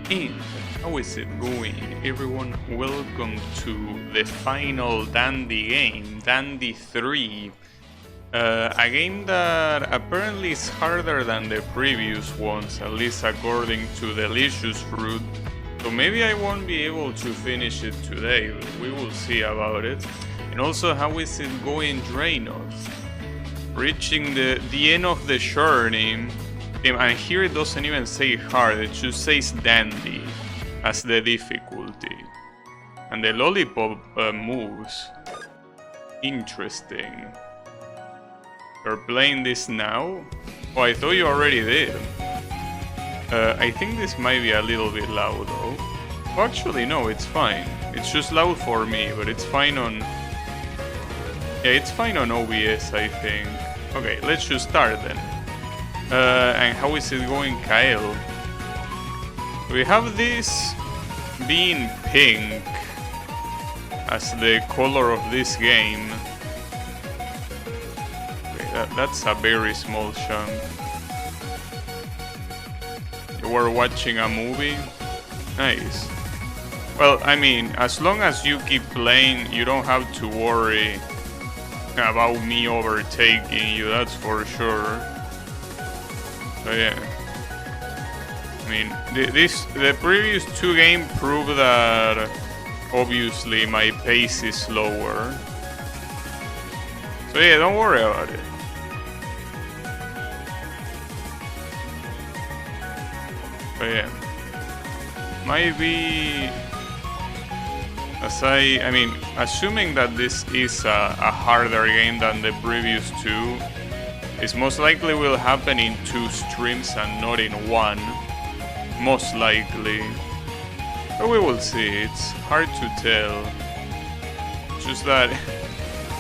And how is it going, everyone? Welcome to the final Dandy game, Dandy 3. A game that apparently is harder than the previous ones, at least according to Delicious Fruit. So maybe I won't be able to finish it today, but we will see about it. And also, how is it going, Drainos? Reaching the end of the journey. And here it doesn't even say hard, it just says dandy as the difficulty. And the Lollipop moves. Interesting. You're playing this now? Oh, I thought you already did. I think this might be a little bit loud though. Oh, actually no, it's fine. It's just loud for me, but it's fine on... Yeah, it's fine on OBS, I think. Okay, let's just start then. And how is it going, Kyle? We have this being pink as the color of this game. Okay, that's a very small chunk. You were watching a movie? Nice. Well, I mean, as long as you keep playing, you don't have to worry about me overtaking you, that's for sure. So yeah, I mean, the previous two games prove that obviously my pace is slower. So yeah, don't worry about it. So yeah, might be, I mean, assuming that this is a harder game than the previous two, it most likely will happen in 2 streams and not in 1. Most likely. But we will see, it's hard to tell. It's just that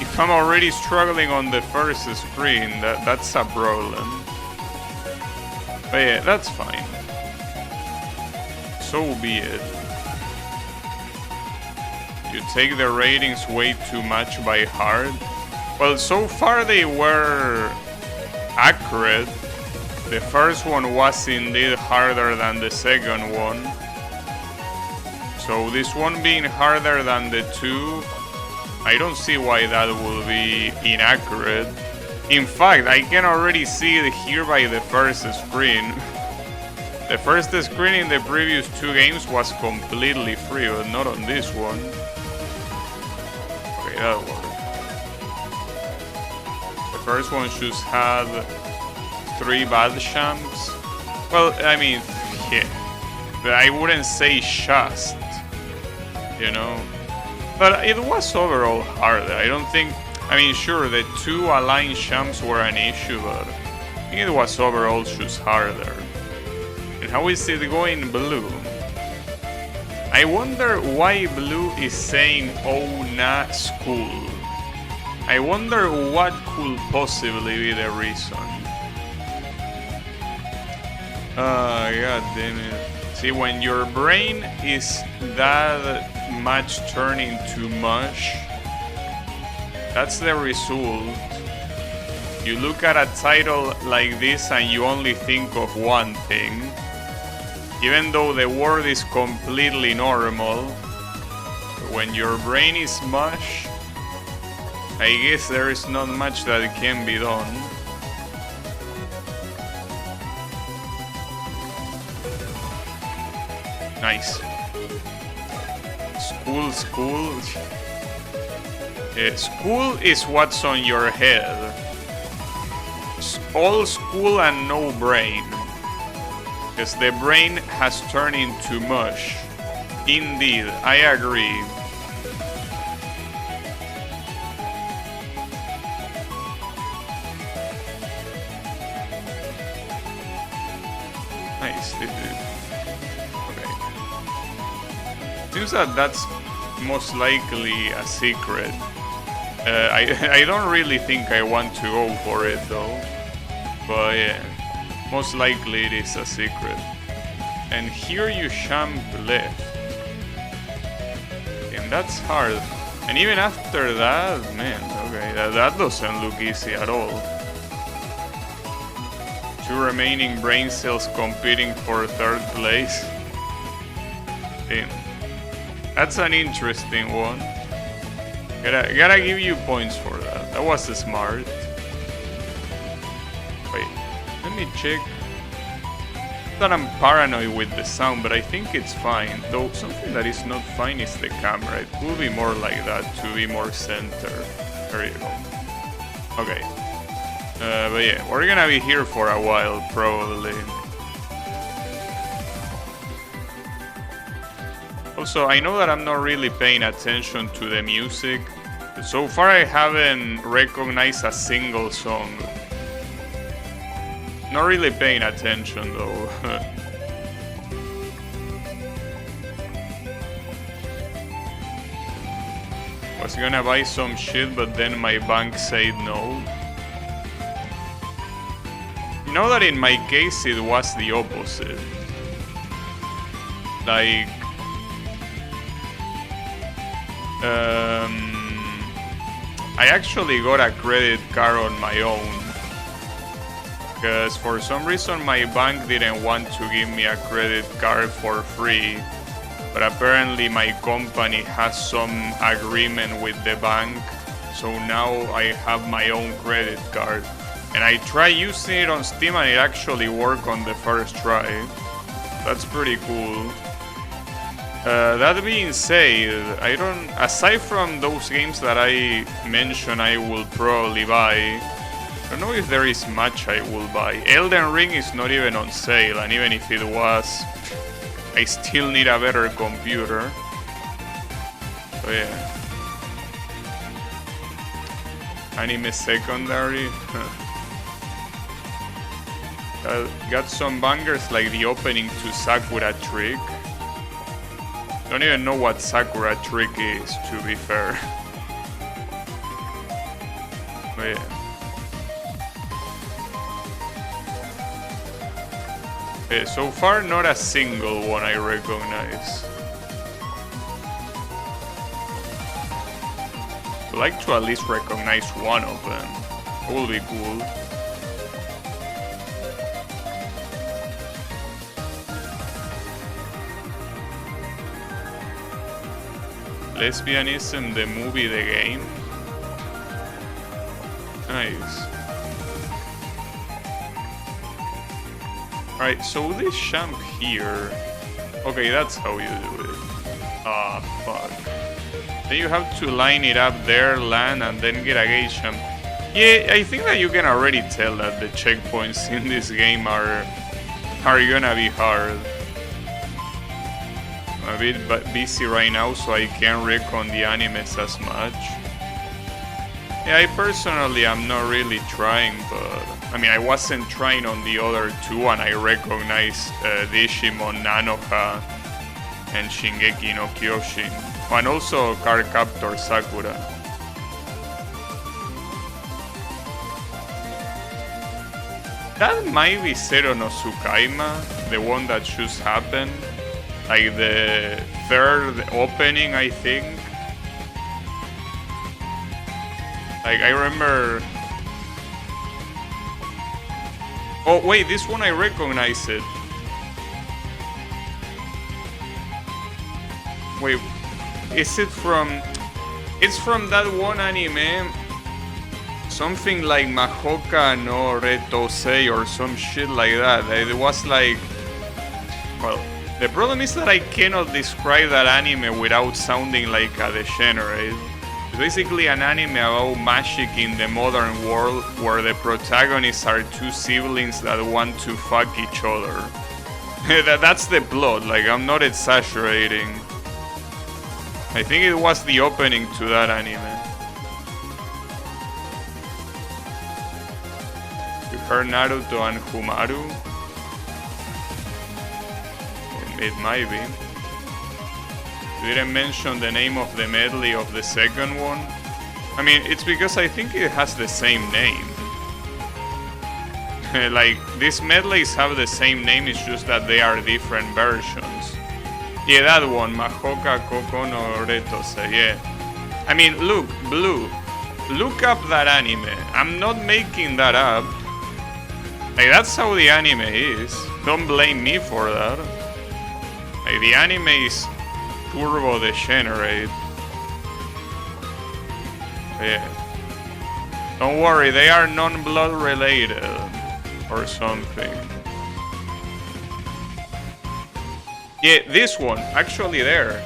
if I'm already struggling on the first screen, that's a problem. But yeah, that's fine. So be it. You take the ratings way too much by hard. Well, so far they were accurate. The first one was indeed harder than the second one. So this one being harder than the two, I don't see why that will be inaccurate. In fact, I can already see it here by the first screen. The first screen in the previous 2 games was completely free, but not on this one. Okay, that worked. The first one just had 3 bad champs. Well, I mean, yeah, but I wouldn't say just, you know. But it was overall harder. I don't think, I mean, sure, the 2 aligned champs were an issue, but I think it was overall just harder. And how is it going, Blue? I wonder why Blue is saying, oh nah, school. I wonder what could possibly be the reason. God damn it. See, when your brain is that much turning to mush, that's the result. You look at a title like this and you only think of one thing. Even though the word is completely normal, when your brain is mush, I guess there is not much that can be done. Nice. School. School is what's on your head. All school and no brain. Because the brain has turned into mush. Indeed, I agree. Nice. Okay. Seems that that's most likely a secret. I don't really think I want to go for it though. But yeah. Most likely it is a secret. And here you jump left. And that's hard. And even after that, man, okay, that doesn't look easy at all. 2 remaining brain cells competing for 3rd place. interesting. That's an interesting one. Gotta give you points for that. That was smart. Wait, let me check. That I'm paranoid with the sound, but I think it's fine. Though something that is not fine is the camera. It could be more like that to be more center. There you go. Okay. But yeah, we're gonna be here for a while, probably. Also, I know that I'm not really paying attention to the music. So far, I haven't recognized a single song. Not really paying attention though. Was gonna buy some shit, but then my bank said no. You know that in my case it was the opposite. Like, I actually got a credit card on my own. Because for some reason my bank didn't want to give me a credit card for free, but apparently my company has some agreement with the bank, so now I have my own credit card. And I tried using it on Steam and it actually worked on the first try. That's pretty cool. That being said, aside from those games that I mentioned I will probably buy, I don't know if there is much I will buy. Elden Ring is not even on sale, and even if it was, I still need a better computer. So yeah. Anime secondary. Got some bangers like the opening to Sakura Trick. Don't even know what Sakura Trick is, to be fair. But yeah. Okay, so far not a single one I recognize. I'd like to at least recognize one of them. It will be cool. Lesbianism, the movie, the game. Nice. Alright, so this champ here... Okay, that's how you do it. Ah, fuck. Then you have to line it up there, land, and then get a gauge champ. Yeah, I think that you can already tell that the checkpoints in this game are gonna be hard. I'm a bit busy right now, so I can't recon the animes as much. Yeah, I personally am not really trying, but... I mean, I wasn't trying on the other two, and I recognized Digimon, Nanoha, and Shingeki no Kyojin. And also Cardcaptor Sakura. That might be Zero no Tsukaima, the one that just happened. Like the third opening, I think. Like, I remember... Oh, wait, this one I recognize it. Wait, is it from... It's from that one anime. Something like Mahoka no Retosei or some shit like that. It was like... Well, the problem is that I cannot describe that anime without sounding like a degenerate. It's basically an anime about magic in the modern world where the protagonists are two siblings that want to fuck each other. That's the plot, like, I'm not exaggerating. I think it was the opening to that anime. You heard Naruto and Humaru? It might be. You didn't mention the name of the medley of the second one. I mean, it's because I think it has the same name. Like, these medleys have the same name, it's just that they are different versions. Yeah, that one, Mahoka Koko no Retose, yeah. I mean, look, Blue, look up that anime. I'm not making that up. Like, that's how the anime is. Don't blame me for that. Like, the anime is Turbo Degenerate. Yeah. Don't worry, they are non-blood related or something. Yeah, this one actually there.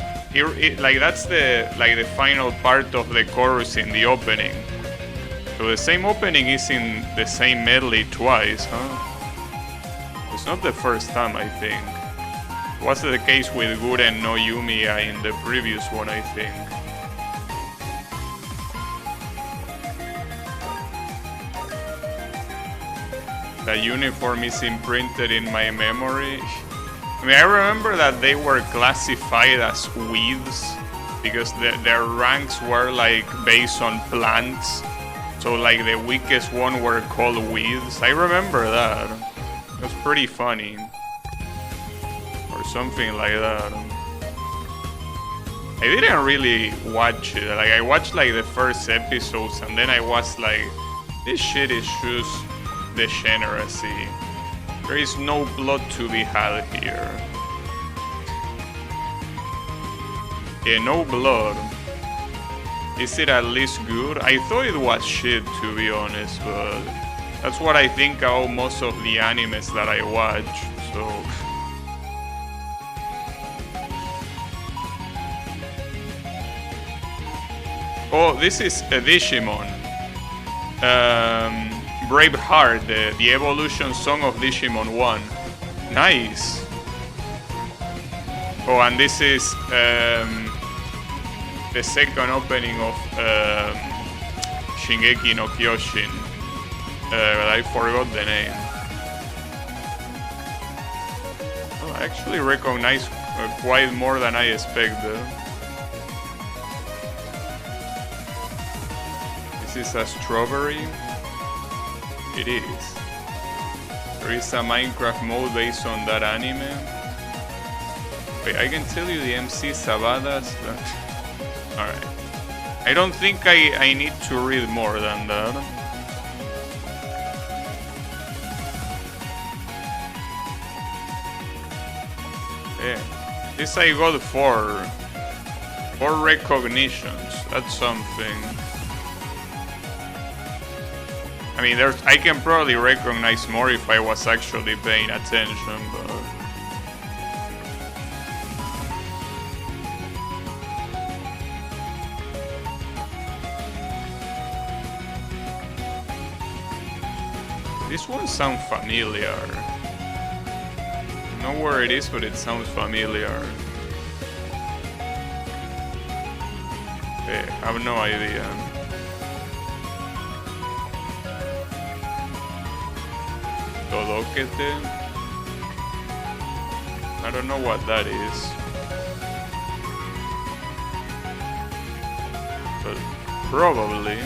Like that's the final part of the chorus in the opening. So the same opening is in the same medley twice, huh? It's not the first time, I think. It was the case with Guren no Yumiya in the previous one, I think. The uniform is imprinted in my memory. I mean, I remember that they were classified as weeds because their ranks were like based on plants. So like the weakest one were called weeds. I remember that. It was pretty funny. Or something like that. I didn't really watch it. Like I watched like the first episodes and then I was like, this shit is just degeneracy. There is no blood to be had here. Yeah, no blood. Is it at least good? I thought it was shit, to be honest, but that's what I think about most of the animes that I watch, so... Oh, this is a Digimon. Braveheart, the evolution song of Digimon 1. Nice. Oh, and this is the second opening of Shingeki no Kyojin. But I forgot the name. Oh, I actually recognize quite more than I expected. This is a strawberry. It is. There is a Minecraft mode based on that anime. Wait, I can tell you the MC Sabadas. Alright. I don't think I need to read more than that. Yeah. This I got four recognitions. That's something. I mean, I can probably recognize more if I was actually paying attention, but... This one sounds familiar. I don't know where it is, but it sounds familiar. I have no idea. Todokete. I don't know what that is. But probably.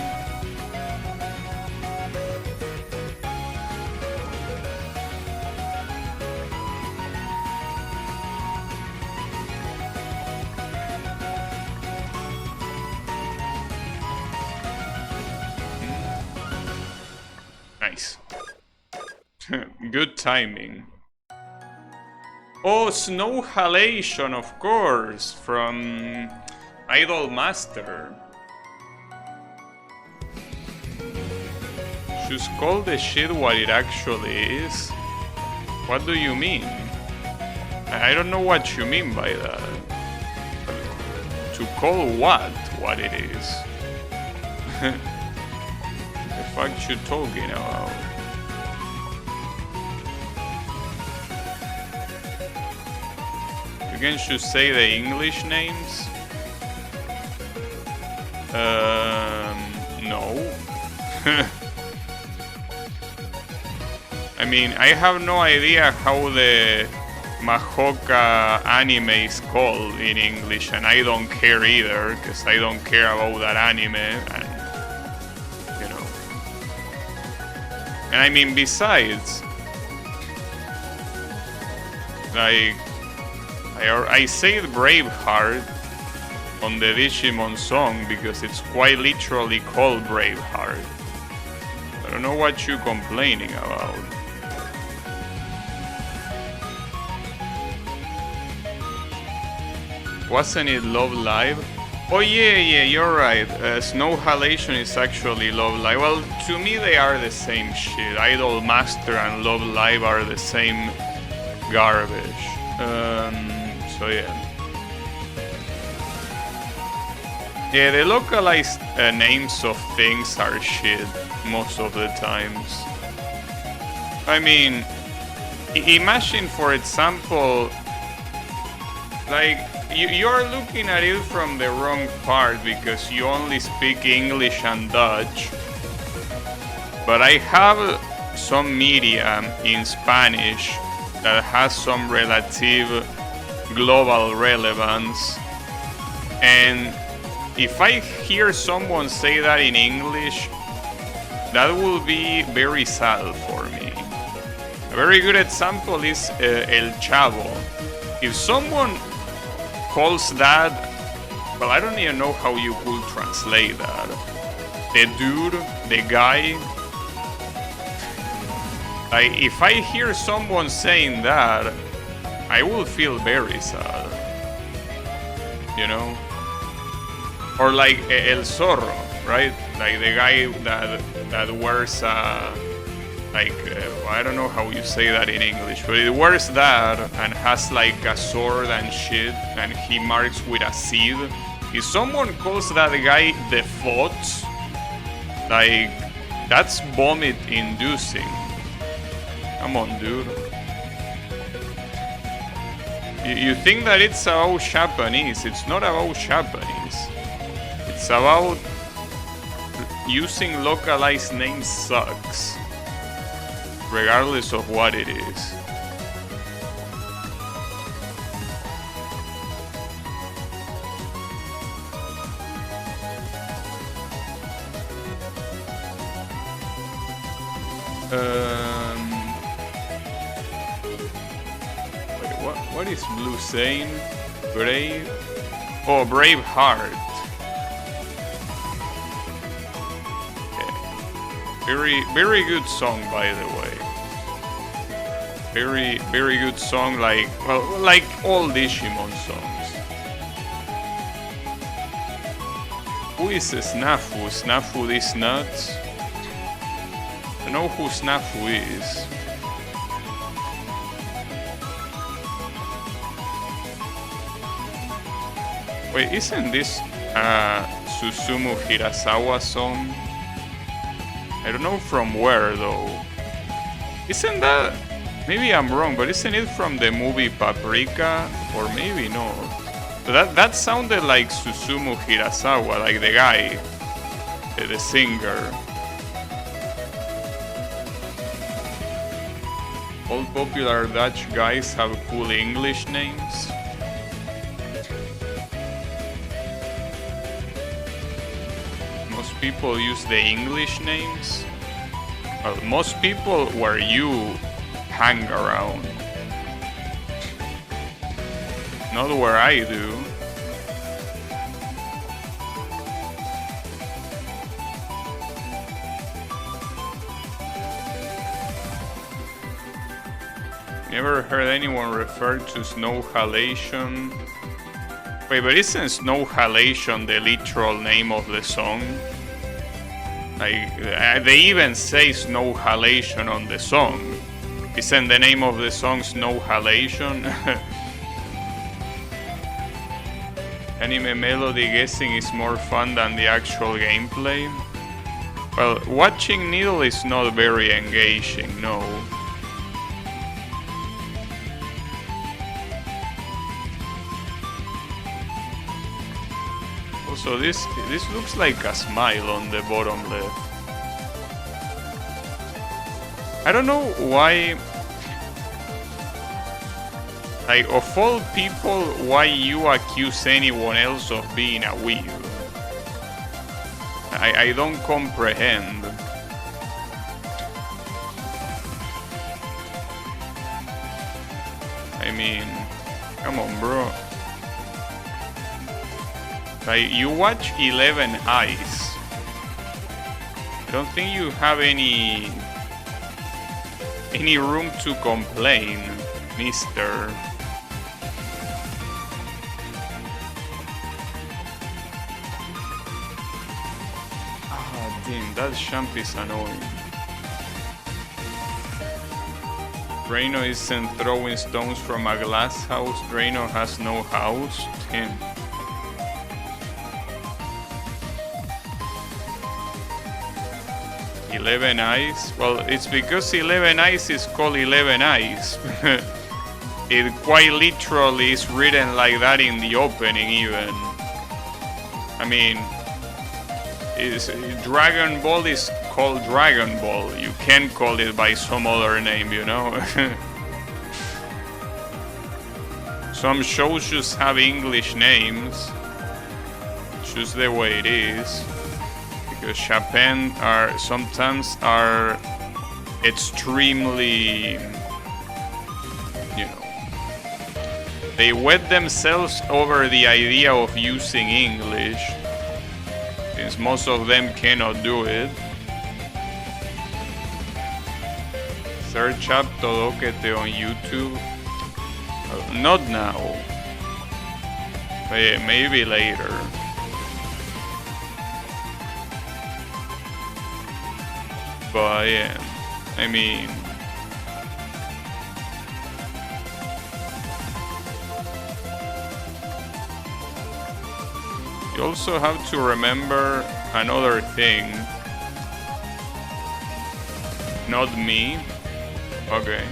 Nice. Good timing. Oh, Snow Halation, of course, from Idol Master. Just call the shit what it actually is. What do you mean? I don't know what you mean by that. To call what it is? The fuck you talking about? You can just say the English names? No. I mean, I have no idea how the Mahoka anime is called in English, and I don't care either, because I don't care about that anime, and, you know. And I mean, besides, like, I say Braveheart on the Digimon song because it's quite literally called Braveheart. I don't know what you're complaining about. Wasn't it Love Live? Oh yeah, you're right. Snow Halation is actually Love Live. Well, to me they are the same shit. Idol Master and Love Live are the same garbage. So yeah. Yeah, the localized names of things are shit most of the times. I mean, imagine for example, like, you're looking at it from the wrong part because you only speak English and Dutch. But I have some media in Spanish that has some relative global relevance. And if I hear someone say that in English, that will be very sad for me. A very good example is El Chavo. If someone calls that, well, I don't even know how you could translate that. The dude, the guy. If I hear someone saying that, I will feel very sad. You know? Or like El Zorro, right? Like the guy that wears I don't know how you say that in English, but it wears that and has like a sword and shit, and he marks with a seed. If someone calls that guy the Fox, like, that's vomit inducing. Come on, dude. You think that it's about Japanese? It's not about Japanese. It's about using localized names sucks, regardless of what it is. Wait, what is Blue saying? Brave? Oh, Brave Heart. Very good song, by the way. Very good song, like all Digimon songs. Who is Snafu? Snafu this nuts? I know who Snafu is. Wait, isn't this Susumu Hirasawa song? I don't know from where though. Isn't that... Maybe I'm wrong, but isn't it from the movie Paprika? Or maybe not. But that sounded like Susumu Hirasawa, like the guy, the singer. All popular Dutch guys have cool English names. People use the English names. Well, most people where you hang around, not where I do. Never heard anyone refer to snow halation. Wait, but isn't snow halation the literal name of the song? Like, they even say snow halation on the song. Isn't the name of the song Snow Halation? Anime melody guessing is more fun than the actual gameplay. Well, watching Needle is not very engaging, no. So this looks like a smile on the bottom left. I don't know why, like, of all people, why you accuse anyone else of being a weeb. I don't comprehend. I mean, come on, bro. Like, you watch 11 Eyes. I don't think you have any room to complain, mister. Damn, that champ is annoying. Draino isn't throwing stones from a glass house. Draino has no house. Damn. "11 Eyes." Well, it's because 11 Eyes is called 11 Eyes. It quite literally is written like that in the opening even. I mean, Dragon Ball is called Dragon Ball. You can't call it by some other name, you know? Some shows just have English names. Just the way it is. Because Japan sometimes are extremely, you know, they wet themselves over the idea of using English, since most of them cannot do it. Search up Todoquete on YouTube. Not now. Maybe later. But yeah, I mean, you also have to remember another thing. Not me. Okay.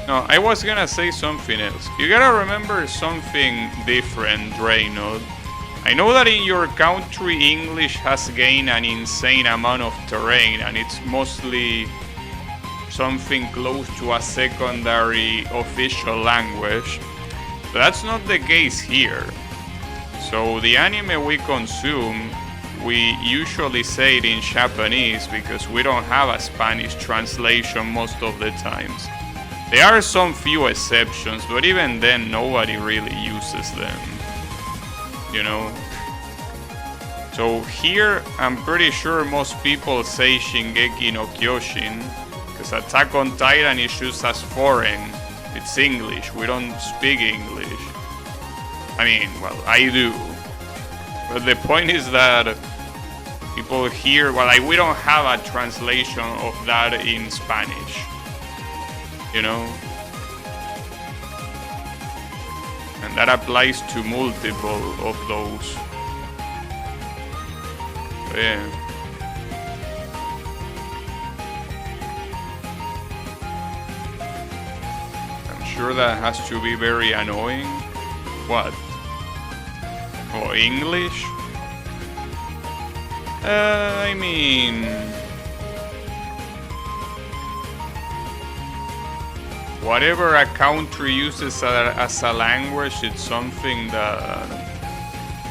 No, I was gonna say something else. You gotta remember something different, Draynod. I know that in your country English has gained an insane amount of terrain and it's mostly something close to a secondary official language. But that's not the case here. So the anime we consume, we usually say it in Japanese because we don't have a Spanish translation most of the times. There are some few exceptions, but even then nobody really uses them. You know? So here, I'm pretty sure most people say Shingeki no Kyojin, because Attack on Titan is just as foreign. It's English, we don't speak English. I mean, well, I do. But the point is that people here, well, like, we don't have a translation of that in Spanish. You know? And that applies to multiple of those. But yeah. I'm sure that has to be very annoying. What? Oh, English? I mean... whatever a country uses as a language, it's something that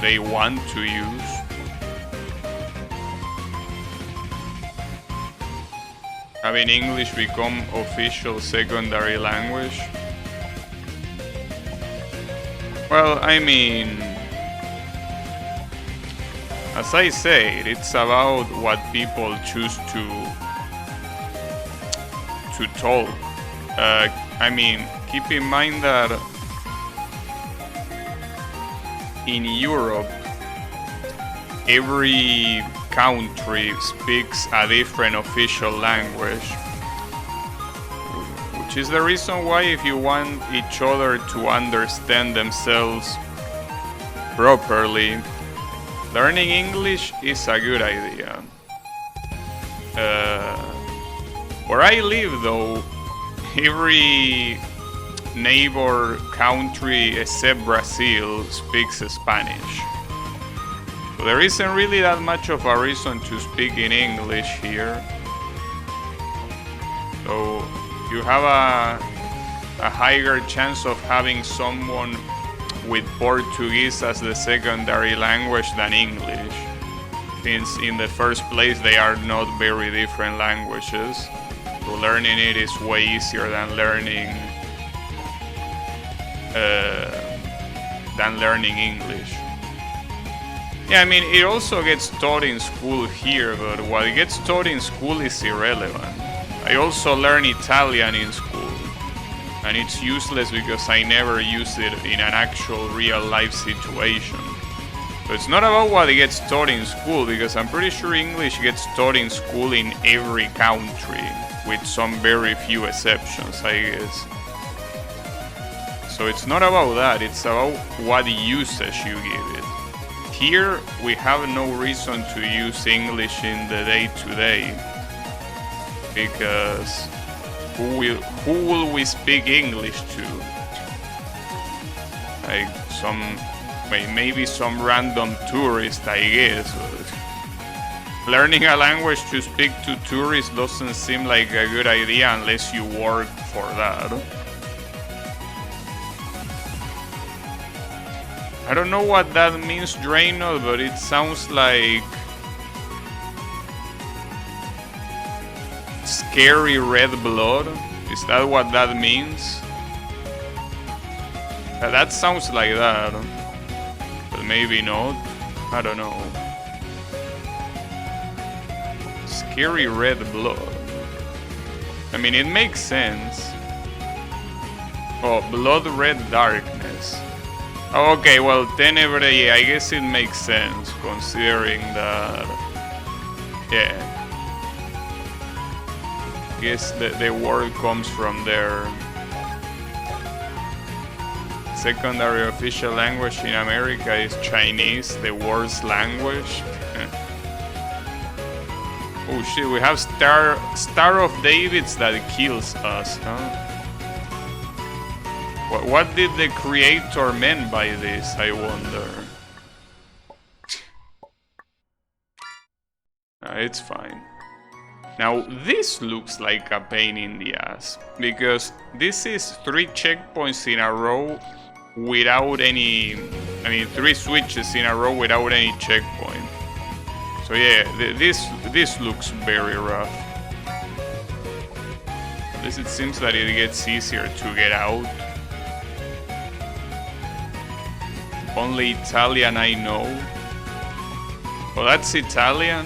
they want to use. Having English become official secondary language. Well, I mean, as I said, it's about what people choose to talk. I mean, keep in mind that in Europe, every country speaks a different official language, which is the reason why if you want each other to understand themselves properly, learning English is a good idea. Where I live though, every neighbor country except Brazil speaks Spanish. So there isn't really that much of a reason to speak in English here. So you have a higher chance of having someone with Portuguese as the secondary language than English, since in the first place they are not very different languages. So learning it is way easier than learning English. Yeah, I mean, it also gets taught in school here, but what gets taught in school is irrelevant. I also learn Italian in school, and it's useless because I never use it in an actual real life situation. So it's not about what gets taught in school, because I'm pretty sure English gets taught in school in every country, with some very few exceptions, I guess. So it's not about that, it's about what usage you give it. Here, we have no reason to use English in the day-to-day, because who will we speak English to? Like maybe some random tourist, I guess. Learning a language to speak to tourists doesn't seem like a good idea unless you work for that. I don't know what that means, Draenor, but it sounds like scary red blood. Is that what that means? That sounds like that, but maybe not. I don't know. Scary red blood. I mean, it makes sense. Oh, blood red darkness. Oh, okay, well, Tenebrae, I guess it makes sense, considering that... Yeah. I guess the word comes from there. Secondary official language in America is Chinese, the worst language. Oh shit, we have Star of Davids that kills us, huh? What did the creator mean by this, I wonder? It's fine. Now, this looks like a pain in the ass, because this is 3 checkpoints in a row without any... I mean, 3 switches in a row without any checkpoint. So yeah, this looks very rough. At least it seems that it gets easier to get out. Only Italian I know. Oh, that's Italian?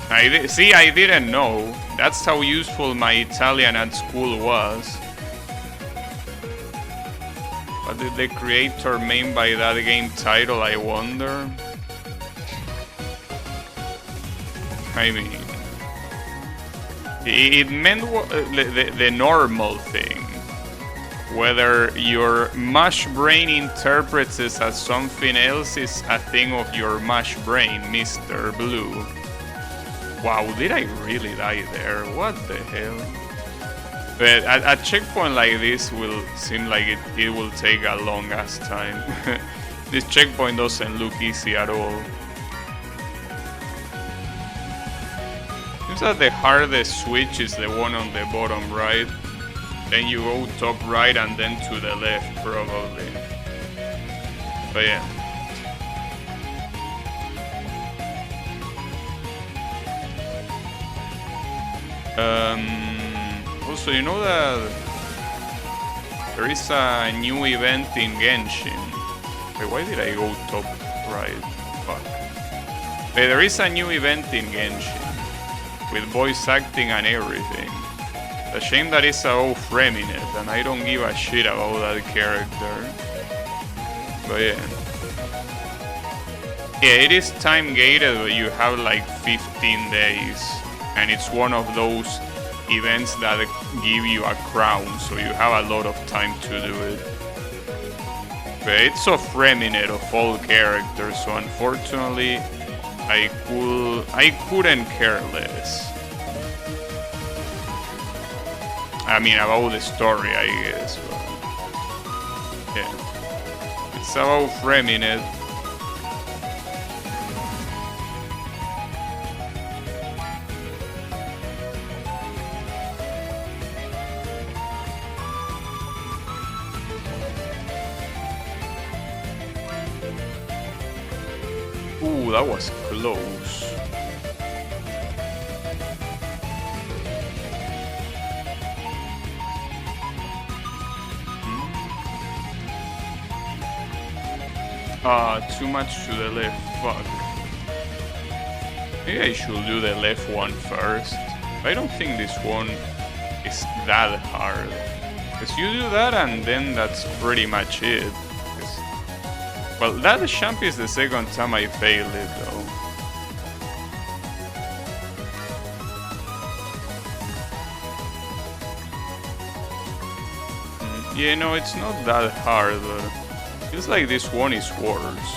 I didn't know. That's how useful my Italian at school was. What did the creator mean by that game title, I wonder? I mean... It meant the normal thing. Whether your mush brain interprets it as something else is a thing of your mush brain, Mr. Blue. Wow, did I really die there? What the hell? But a checkpoint like this will seem like it will take a long ass time. This checkpoint doesn't look easy at all. Seems that the hardest switch is the one on the bottom right. Then you go top right and then to the left, probably. But yeah. Also, you know that there is a new event in Genshin. Wait, why did I go top right? Fuck. Wait, there is a new event in Genshin with voice acting and everything. A shame that it's so feminine, and I don't give a shit about that character. But yeah. Yeah, it is time gated, but you have like 15 days. And it's one of those events that give you a crown, so you have a lot of time to do it. But it's so feminine of all characters, so unfortunately I couldn't care less. I mean, about the story, I guess, but yeah. It's about framing it. Ooh, that was close. Too much to the left, fuck. Maybe I should do the left one first. I don't think this one is that hard. Because you do that and then that's pretty much it. Well, that champ is the second time I failed it, though. Yeah, no, it's not that hard. Feels like this one is worse.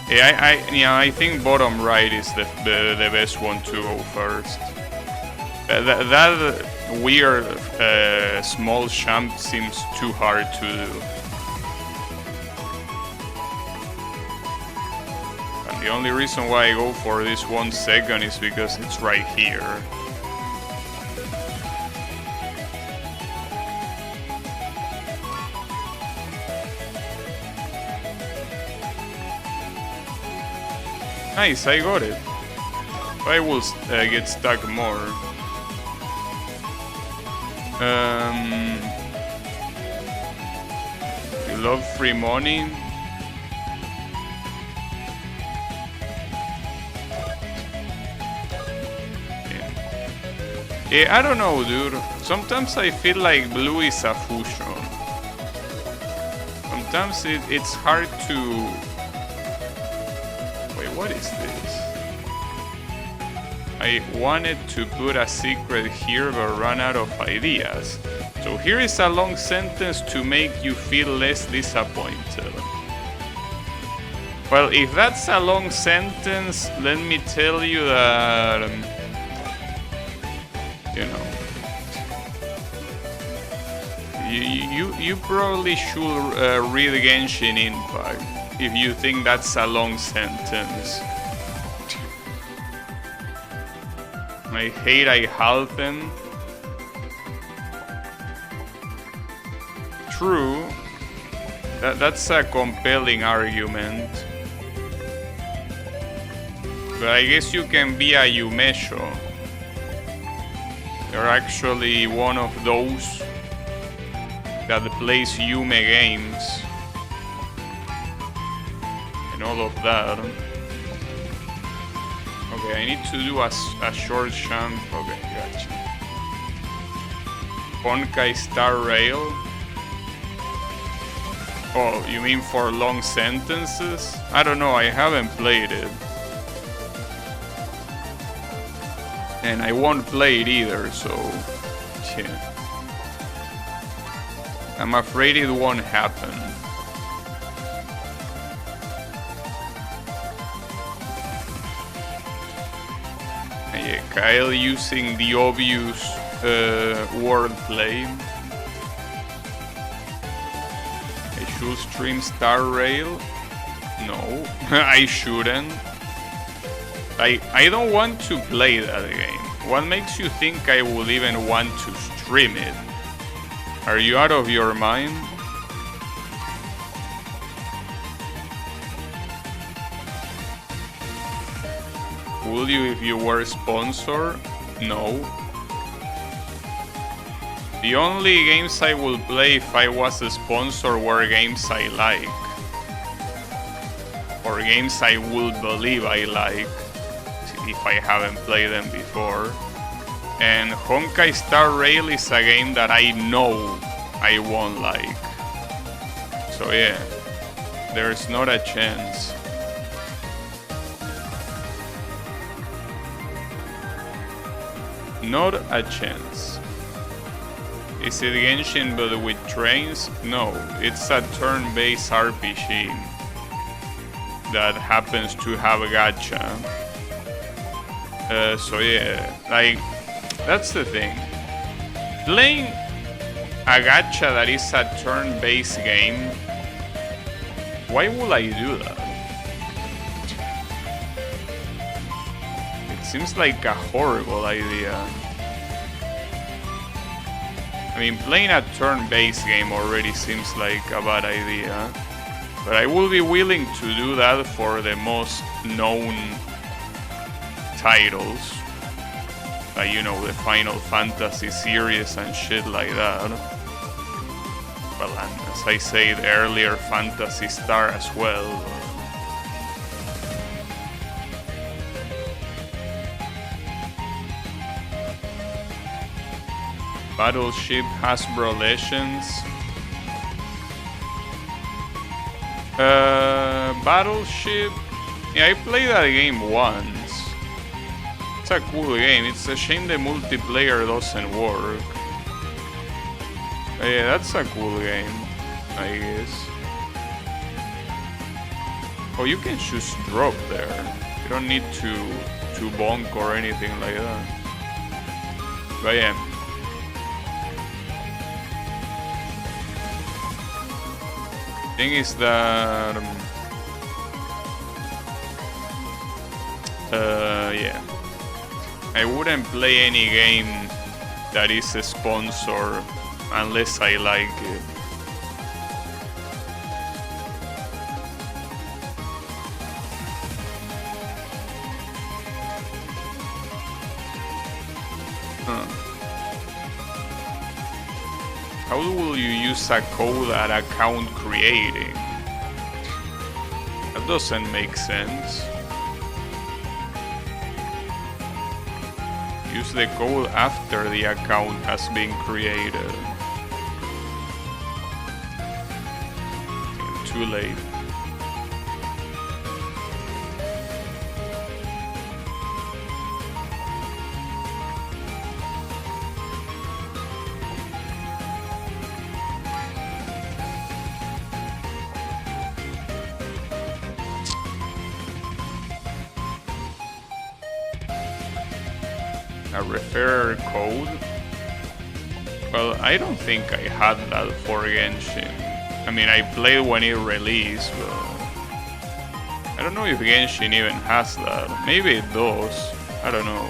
Yeah, I think bottom right is the best one to go first. That weird small champ seems too hard to do. And the only reason why I go for this 1 second is because it's right here. Nice, I got it. I will get stuck more. You love free money? Yeah, I don't know, dude. Sometimes I feel like blue is a fusion. Sometimes it's hard to... Wait, what is this? I wanted to put a secret here but ran out of ideas. So here is a long sentence to make you feel less disappointed. Well, if that's a long sentence, let me tell you that... you know... You probably should read Genshin Impact if you think that's a long sentence. I hate I halten. True. That's a compelling argument. But I guess you can be a Yumesho. You're actually one of those that plays Yume games. And all of that. Okay, I need to do a short jump. Okay, gotcha. Honkai Star Rail. Oh, you mean for long sentences? I don't know, I haven't played it. And I won't play it either, so... yeah. I'm afraid it won't happen. Yeah, Kyle using the obvious wordplay. I should stream Star Rail? No, I shouldn't. I don't want to play that game. What makes you think I will even want to stream it? Are you out of your mind? Would you if you were a sponsor? No. The only games I will play if I was a sponsor were games I like. Or games I would believe I like, if I haven't played them before. And Honkai Star Rail is a game that I know I won't like. So yeah, there's not a chance. Not a chance. Is it Genshin but with trains? No, it's a turn-based RPG that happens to have a gacha. So yeah, like, that's the thing. Playing a gacha that is a turn-based game, why would I do that? It seems like a horrible idea. I mean, playing a turn-based game already seems like a bad idea. But I will be willing to do that for the most known titles. Like, you know, the Final Fantasy series and shit like that. Well, and as I said earlier, Phantasy Star as well. Battleship Hasbro Legends. Battleship. Yeah, I played that game once. It's a cool game. It's a shame the multiplayer doesn't work. But yeah, that's a cool game, I guess. Oh, you can just drop there. You don't need to bonk or anything like that. But yeah. Thing is that yeah, I wouldn't play any game that is a sponsor unless I like it. How will you use a code at account creating? That doesn't make sense. Use the code after the account has been created. Too late. A referrer code? Well, I don't think I had that for Genshin. I mean, I played when it released, but I don't know if Genshin even has that. Maybe it does. I don't know.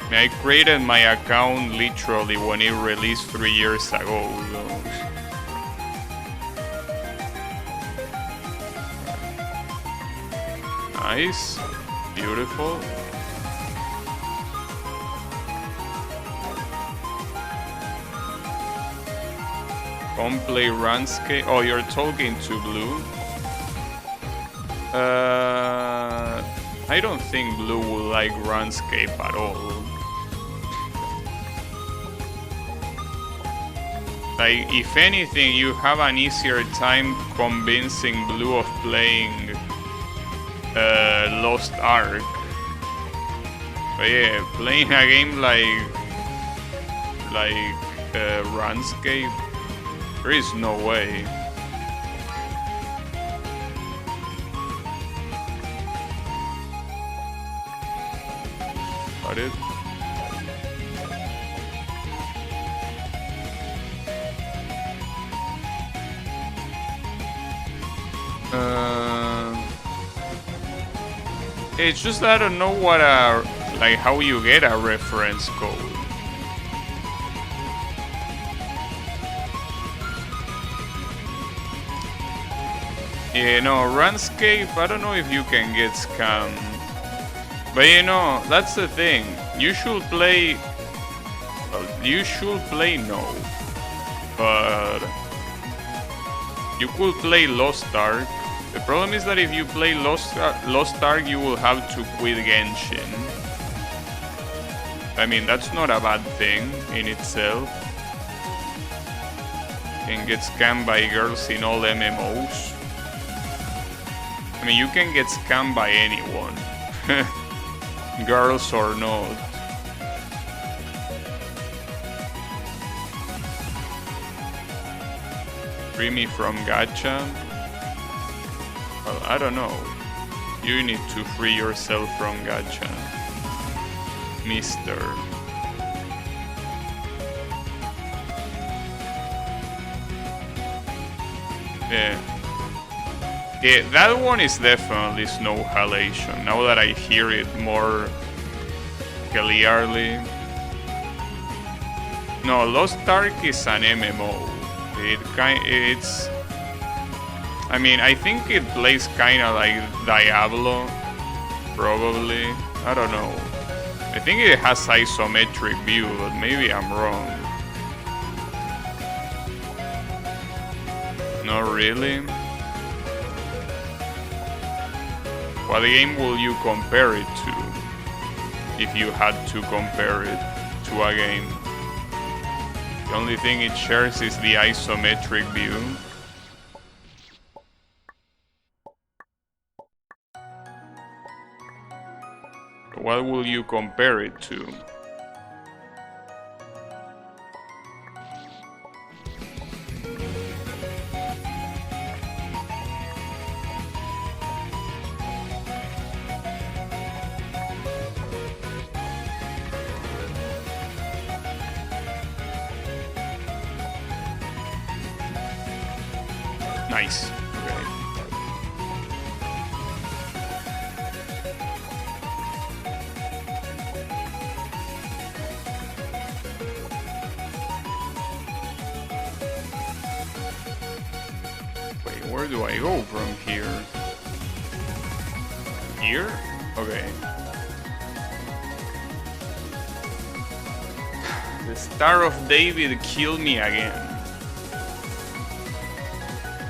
I mean, I created my account literally when it released 3 years ago, so. Nice. Beautiful. Come play Runscape. Oh, you're talking to Blue. I don't think Blue will like Runscape at all. Like, if anything, you have an easier time convincing Blue of playing Lost Ark. But yeah, playing a game like Runscape, there is no way. Got it. It's just I don't know what like how you get a reference code. Yeah, no, Runscape, I don't know if you can get scammed. But you know, that's the thing. You should play... Well, you should play no. But... You could play Lost Ark. The problem is that if you play Lost Ark, you will have to quit Genshin. I mean, that's not a bad thing in itself. You can get scammed by girls in all MMOs. I mean, you can get scammed by anyone. Girls or not. Free me from gacha? Well, I don't know. You need to free yourself from gacha, mister. Yeah. Yeah, that one is definitely Snow Halation, now that I hear it more clearly. No, Lost Ark is an MMO. It's... I mean, I think it plays kinda like Diablo, probably. I don't know. I think it has isometric view, but maybe I'm wrong. Not really. What game will you compare it to, if you had to compare it to a game? The only thing it shares is the isometric view. What will you compare it to? Nice. Okay. Wait, where do I go from here? Here? Okay. The Star of David killed me again.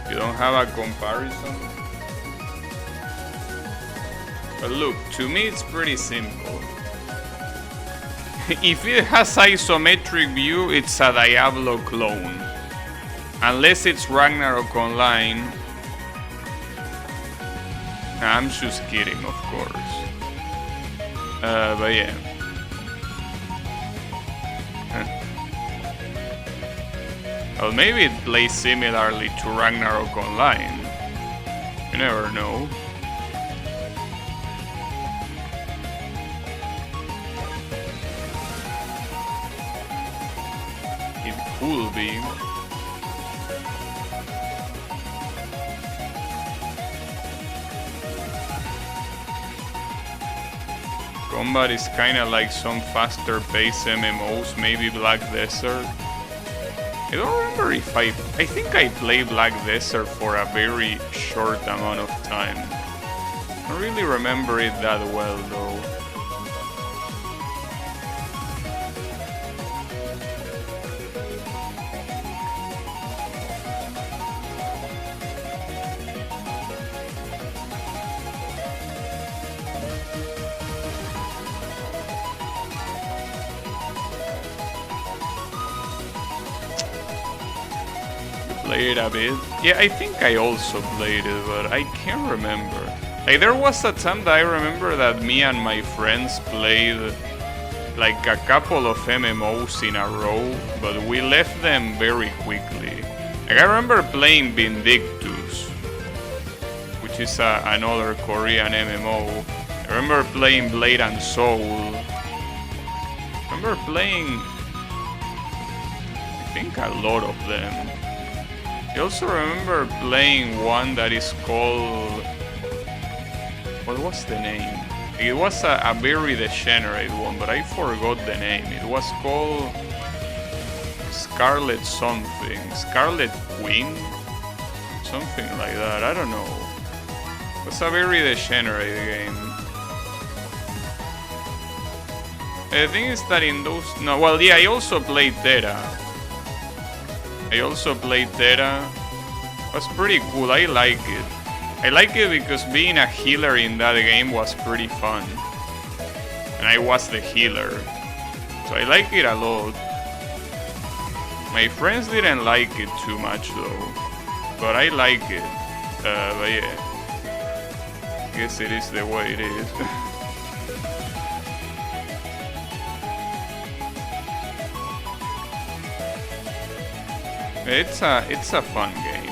You don't have a comparison? But look, to me it's pretty simple. If it has isometric view, it's a Diablo clone. Unless it's Ragnarok Online. I'm just kidding, of course. But yeah. Well, maybe it plays similarly to Ragnarok Online. You never know. It could be. Combat is kinda like some faster paced MMOs, maybe Black Desert. I don't remember if I think I played Black Desert for a very short amount of time. I don't really remember it that well though. Played a bit. Yeah, I think I also played it, but I can't remember. Like, there was a time that I remember that me and my friends played like a couple of MMOs in a row, but we left them very quickly. Like, I remember playing Vindictus, which is another Korean MMO. I remember playing Blade and Soul. I remember playing, I think, a lot of them. I also remember playing one that is called... What was the name? It was a very degenerate one, but I forgot the name. It was called Scarlet something. Scarlet Queen? Something like that, I don't know. It was a very degenerate game. The thing is that in those... No, well, yeah, I also played Terra. It was pretty cool. I like it. I like it because being a healer in that game was pretty fun. And I was the healer. So I like it a lot. My friends didn't like it too much though. But I like it. But yeah. I guess it is the way it is. It's a fun game.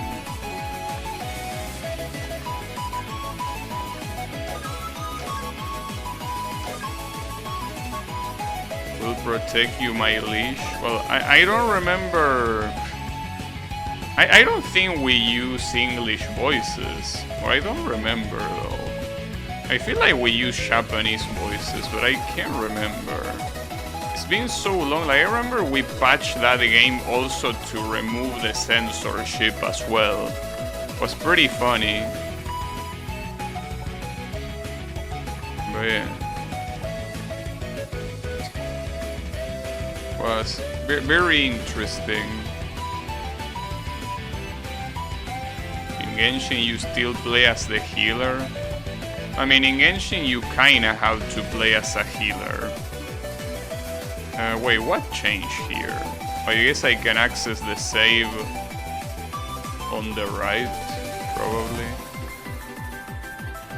Will protect you, my leash. Well, I don't remember. I don't think we use English voices, or I don't remember though. I feel like we use Japanese voices, but I can't remember. It's been so long. Like, I remember we patched that game also to remove the censorship as well. It was pretty funny. But yeah. It was very interesting. In Genshin you still play as the healer. I mean, in Genshin you kinda have to play as a healer. Wait, what changed here? Oh, I guess I can access the save on the right, probably.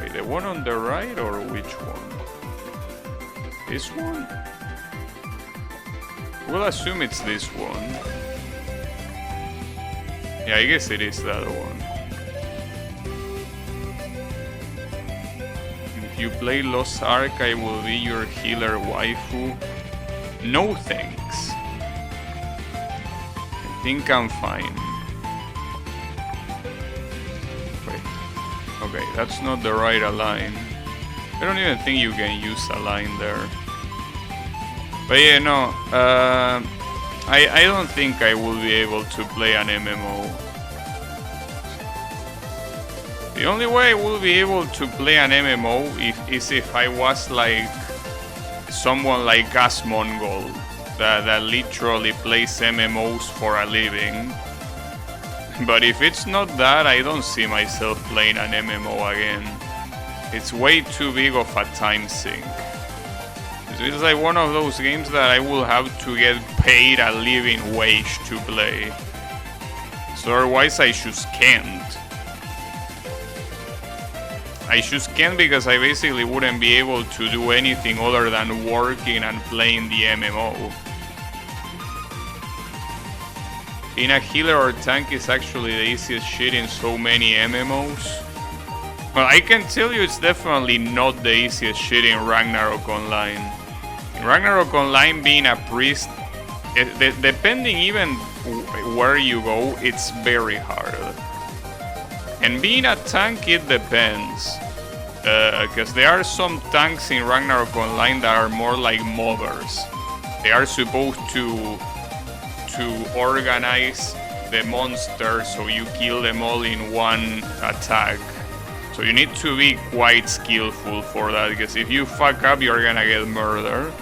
Wait, the one on the right or which one? This one? We'll assume it's this one. Yeah, I guess it is that one. If you play Lost Ark, I will be your healer waifu. No thanks. I think I'm fine. Wait. Okay, that's not the right align. I don't even think you can use align there. But yeah, no. I don't think I will be able to play an MMO. The only way I will be able to play an MMO is if I was like someone like Asmongold that literally plays MMOs for a living. But if it's not that, I don't see myself playing an MMO again. It's way too big of a time sink. It's like one of those games that I will have to get paid a living wage to play. So otherwise I just can't. I just can't because I basically wouldn't be able to do anything other than working and playing the MMO. Being a healer or tank is actually the easiest shit in so many MMOs. Well, I can tell you it's definitely not the easiest shit in Ragnarok Online. In Ragnarok Online, being a priest, depending even where you go, it's very hard. And being a tank, it depends. Because there are some tanks in Ragnarok Online that are more like mobbers. They are supposed to organize the monsters so you kill them all in one attack. So you need to be quite skillful for that, because if you fuck up, you're gonna get murdered.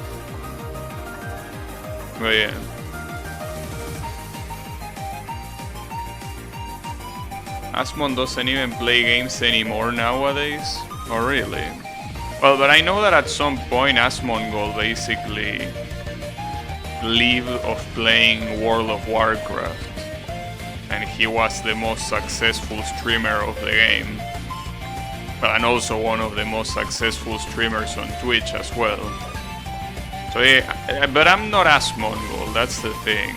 But yeah. Asmon doesn't even play games anymore nowadays? Oh really? Well, but I know that at some point Asmongold basically lived of playing World of Warcraft. And he was the most successful streamer of the game. And also one of the most successful streamers on Twitch as well. So yeah, but I'm not Asmongold, that's the thing.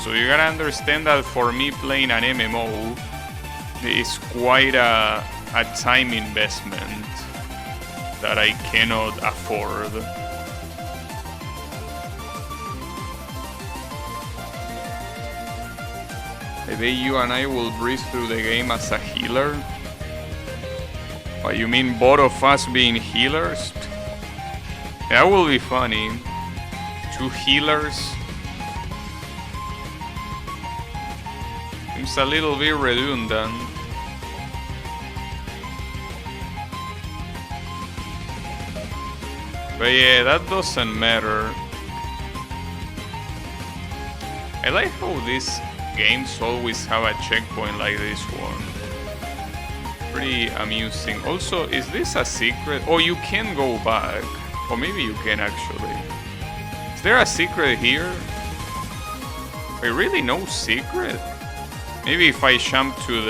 So you gotta understand that for me playing an MMO is quite a time investment that I cannot afford. Maybe you and I will breeze through the game as a healer. What, you mean both of us being healers? That will be funny. 2 healers. Seems a little bit redundant. But yeah, that doesn't matter. I like how these games always have a checkpoint like this one. Pretty amusing. Also, is this a secret? Oh, you can go back. Or maybe you can actually. Is there a secret here? Wait, really no secret? Maybe if I jump to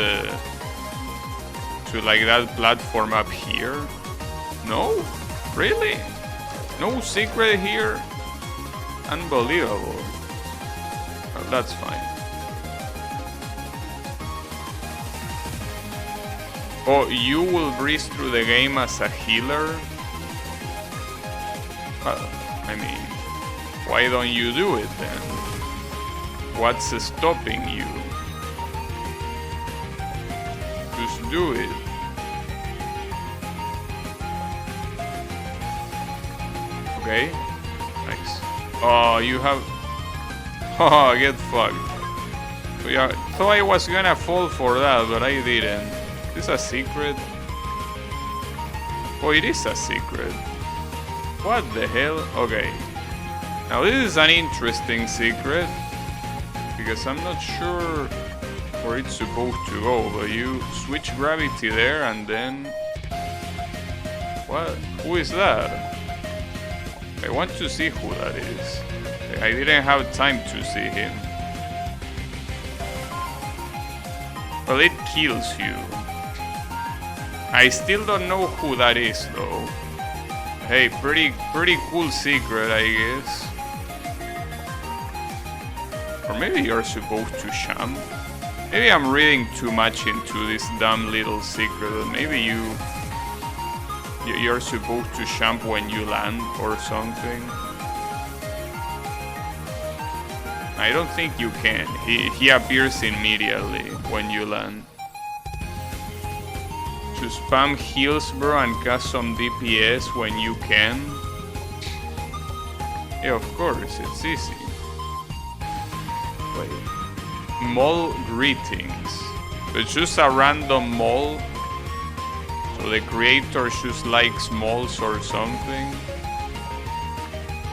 like that platform up here? No? Really? No secret here? Unbelievable. Well, that's fine. Oh, you will breeze through the game as a healer? Well, I mean, why don't you do it then? What's stopping you? Just do it. Okay, nice. Oh, you have... Oh, get fucked. So yeah, thought I was gonna fall for that, but I didn't. Is this a secret? Oh, it is a secret. What the hell? Okay. Now this is an interesting secret, because I'm not sure where it's supposed to go, but you switch gravity there and then... What? Who is that? I want to see who that is. I didn't have time to see him. Well, it kills you. I still don't know who that is though. Hey, pretty cool secret, I guess. Or maybe you're supposed to champ. Maybe I'm reading too much into this dumb little secret. Maybe you're supposed to champ when you land or something. I don't think you can. He appears immediately when you land. To spam heals, bro, and cast some DPS when you can. Yeah, of course, it's easy. Wait. Mall greetings. So it's just a random mall. So the creator just likes malls or something.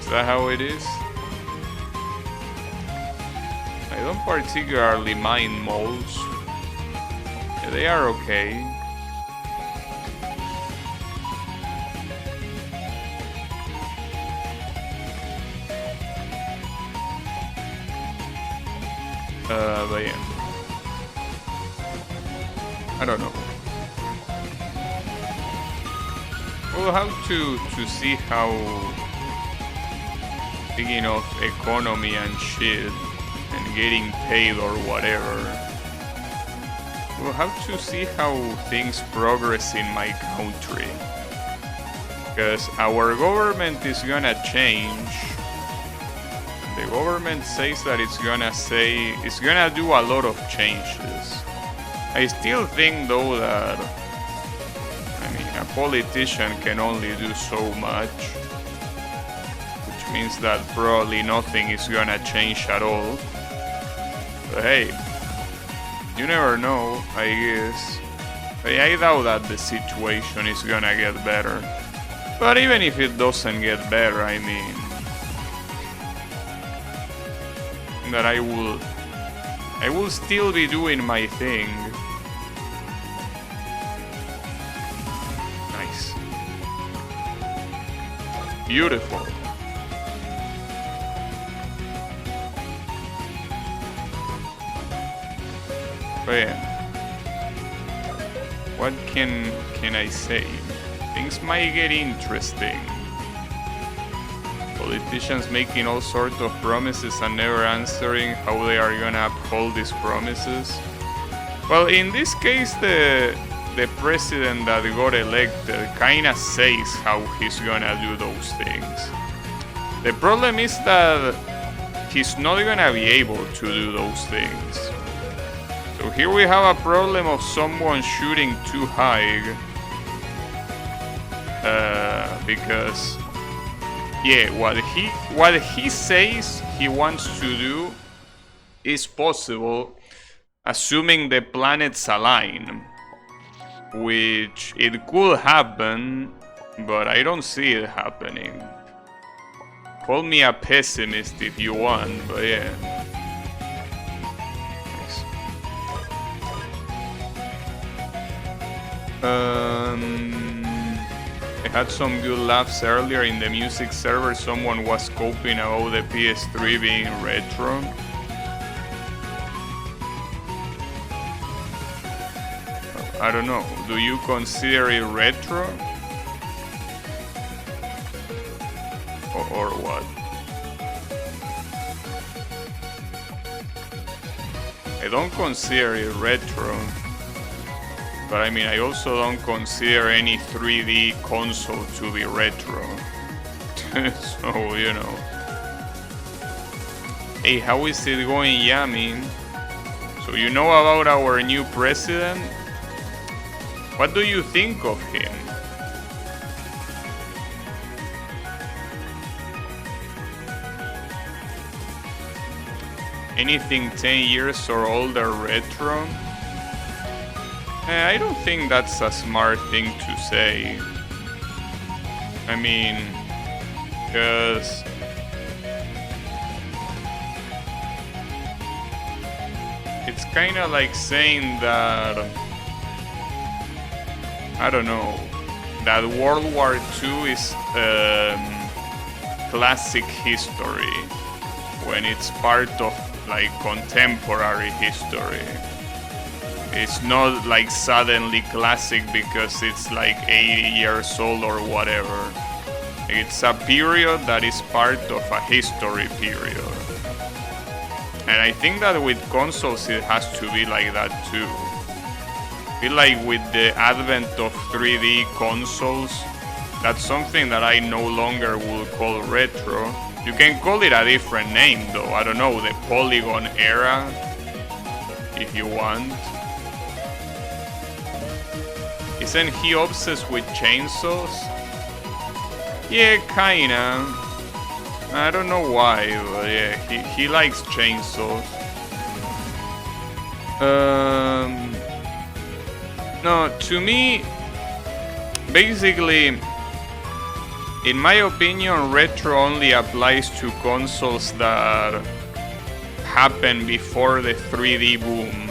Is that how it is? I don't particularly mind malls. Yeah, they are okay. But yeah. I don't know. We'll have to see how, speaking of economy and shit, and getting paid or whatever, we'll have to see how things progress in my country. Because our government is gonna change. The government says that it's gonna do a lot of changes. I still think though that, I mean, a politician can only do so much, which means that probably nothing is gonna change at all. But hey, you never know, I guess. I doubt that the situation is gonna get better. But even if it doesn't get better, I mean, that I will still be doing my thing. Nice. Beautiful. But yeah. What can I say? Things might get interesting. Politicians making all sorts of promises and never answering how they are gonna uphold these promises. Well, in this case, the president that got elected kinda says how he's gonna do those things. The problem is that he's not gonna be able to do those things. So here we have a problem of someone shooting too high. Because yeah, what he says he wants to do is possible, assuming the planets align, which it could happen, but I don't see it happening. Call me a pessimist if you want, but yeah. Nice. I had some good laughs earlier in the music server. Someone was coping about the PS3 being retro. I don't know. Do you consider it retro? Or what? I don't consider it retro. But I mean, I also don't consider any 3D console to be retro. So, you know. Hey, how is it going, Yami? So you know about our new president? What do you think of him? Anything 10 years or older retro? I don't think that's a smart thing to say. I mean, because it's kind of like saying that, I don't know, that World War II is classic history when it's part of like contemporary history. It's not like suddenly classic because it's like 80 years old or whatever. It's a period that is part of a history period. And I think that with consoles it has to be like that too. I feel like with the advent of 3D consoles, that's something that I no longer will call retro. You can call it a different name though, I don't know, the Polygon era, if you want. Isn't he obsessed with chainsaws? Yeah, kinda. I don't know why, but yeah, he likes chainsaws. No, to me, basically, in my opinion, retro only applies to consoles that happened before the 3D boom,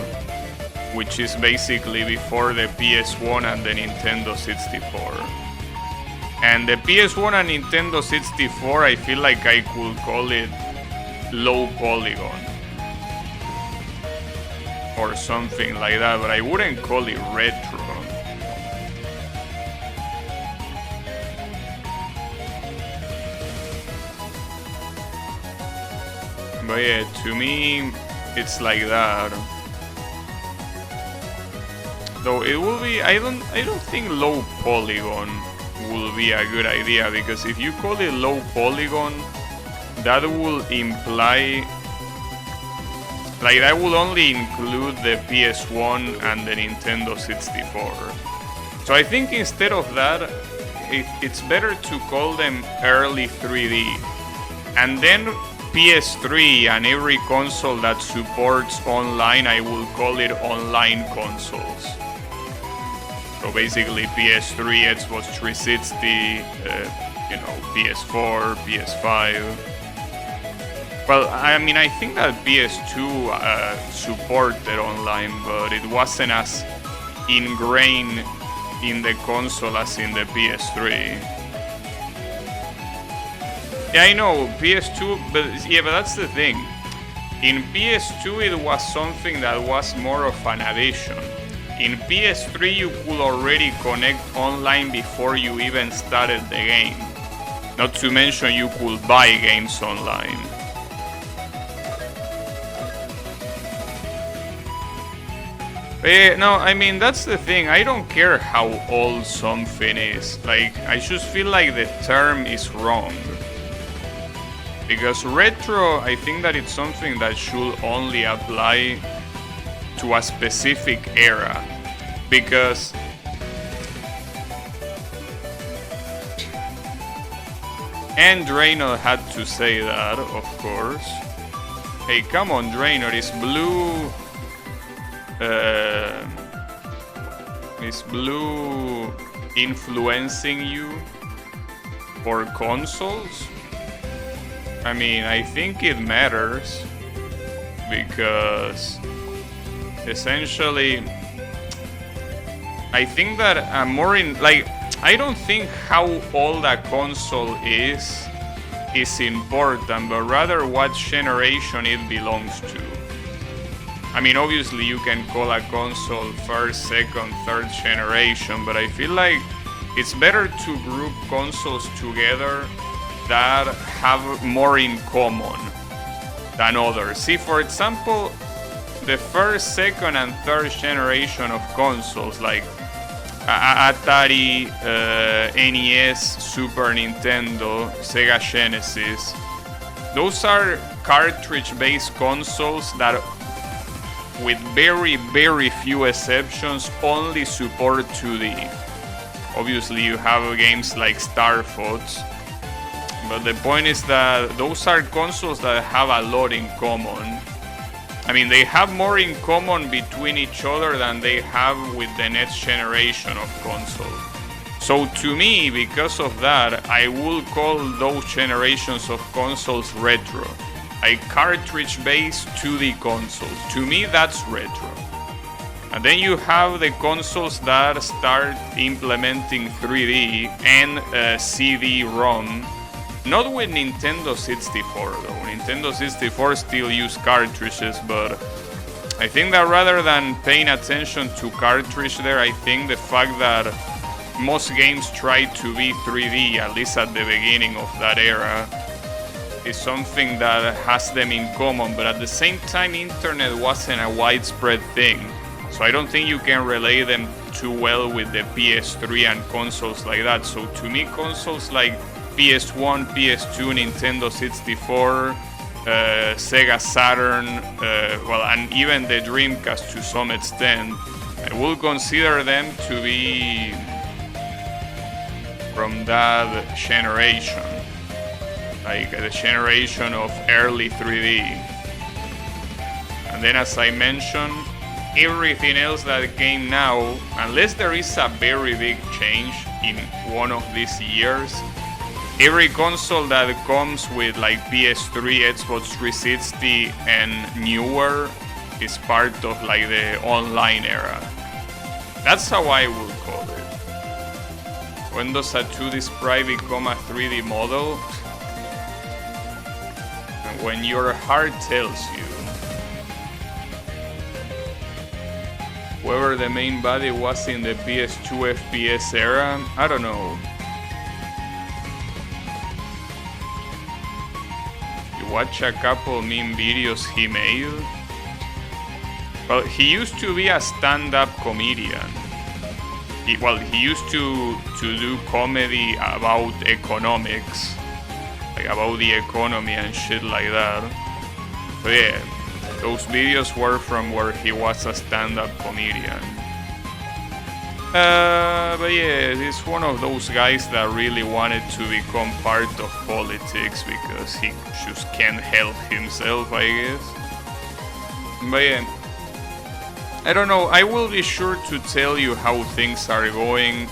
which is basically before the PS1 and the Nintendo 64. And the PS1 and Nintendo 64, I feel like I could call it low polygon or something like that, but I wouldn't call it retro. But yeah, to me, it's like that. Though it will be, I don't think low polygon will be a good idea, because if you call it low polygon, that will imply, like, that will only include the PS1 and the Nintendo 64. So I think instead of that, it's better to call them early 3D, and then PS3 and every console that supports online, I will call it online consoles. So basically PS3, Xbox 360, PS4, PS5. Well, I mean, I think that PS2 supported online, but it wasn't as ingrained in the console as in the PS3. Yeah, I know, PS2, but that's the thing. In PS2 it was something that was more of an addition. In PS3 you could already connect online before you even started the game. Not to mention you could buy games online. No, I mean, that's the thing. I don't care how old something is. Like, I just feel like the term is wrong. Because retro, I think that it's something that should only apply to a specific era. Because and Draenor had to say that, of course. Hey, come on, Draenor, is blue influencing you for consoles? I mean, I think it matters, because essentially I think that I'm more in, like, I don't think how old a console is important, but rather what generation it belongs to. I mean, obviously you can call a console first, second, third generation, but I feel like it's better to group consoles together that have more in common than others. See, for example, the first, second, and third generation of consoles, like Atari, NES, Super Nintendo, Sega Genesis, those are cartridge-based consoles that, with very, very few exceptions, only support 2D. Obviously you have games like Star Fox, but the point is that those are consoles that have a lot in common. I mean, they have more in common between each other than they have with the next generation of consoles. So to me, because of that, I will call those generations of consoles retro. Like cartridge-based 2D consoles. To me, that's retro. And then you have the consoles that start implementing 3D and CD-ROM. Not with Nintendo 64 though. Nintendo 64 still use cartridges, but I think that rather than paying attention to cartridge there, I think the fact that most games try to be 3D, at least at the beginning of that era, is something that has them in common, but at the same time internet wasn't a widespread thing, so I don't think you can relate them too well with the PS3 and consoles like that. So to me, consoles like PS1, PS2, Nintendo 64, Sega Saturn, and even the Dreamcast to some extent, I will consider them to be from that generation, like the generation of early 3D. And then, as I mentioned, everything else that came now, unless there is a very big change in one of these years, every console that comes with like PS3, Xbox 360 and newer is part of like the online era. That's how I would call it. When does a 2D sprite become a 3D model? When your heart tells you. Whoever the main body was in the PS2 FPS era, I don't know. You watch a couple meme videos he made. Well, he used to be a stand-up comedian. He used to do comedy about economics, like about the economy and shit like that. So yeah, those videos were from where he was a stand-up comedian. But yeah, he's one of those guys that really wanted to become part of politics because he just can't help himself, I guess. But yeah, I don't know, I will be sure to tell you how things are going,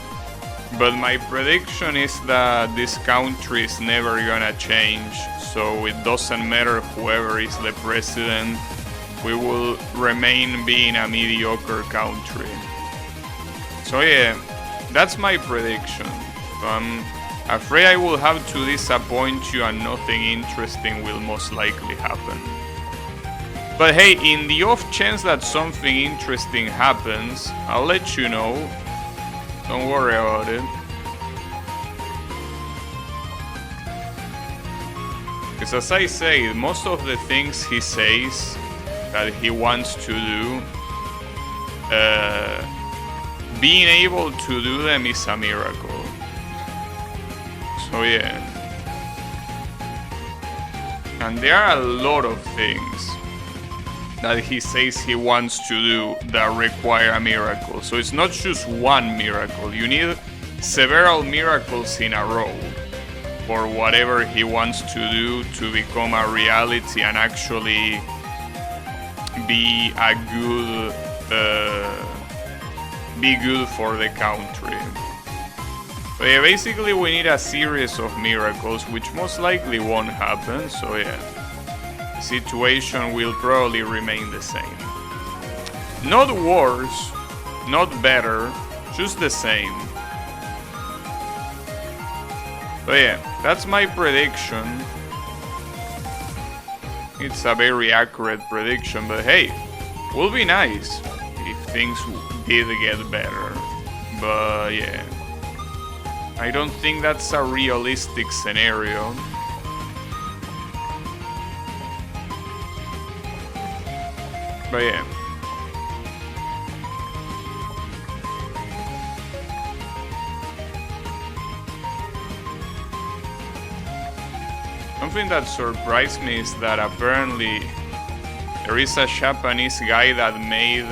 but my prediction is that this country is never gonna change, so it doesn't matter whoever is the president, we will remain being a mediocre country. So yeah, that's my prediction. I'm afraid I will have to disappoint you and nothing interesting will most likely happen. But hey, in the off chance that something interesting happens, I'll let you know. Don't worry about it. Because as I say, most of the things he says that he wants to do, being able to do them is a miracle. So yeah. And there are a lot of things that he says he wants to do that require a miracle. So it's not just one miracle. You need several miracles in a row for whatever he wants to do to become a reality and actually be a good, be good for the country. So yeah, basically we need a series of miracles, which most likely won't happen. So yeah, the situation will probably remain the same. Not worse, not better, just the same. So yeah, that's my prediction. It's a very accurate prediction, but hey, will be nice if things did get better. But yeah, I don't think that's a realistic scenario. But yeah. Something that surprised me is that apparently there is a Japanese guy that made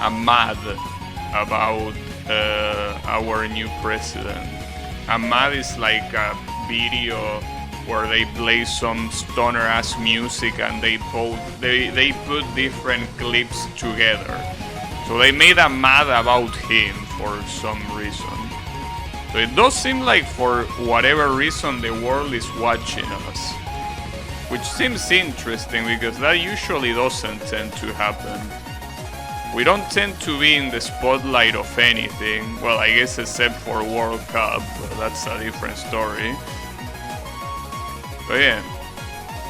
a mad about our new president. A mad is like a video where they play some stoner ass music and they put different clips together. So they made a mad about him for some reason. So it does seem like for whatever reason the world is watching us. Which seems interesting because that usually doesn't tend to happen. We don't tend to be in the spotlight of anything. Well, I guess except for World Cup, but that's a different story. But yeah,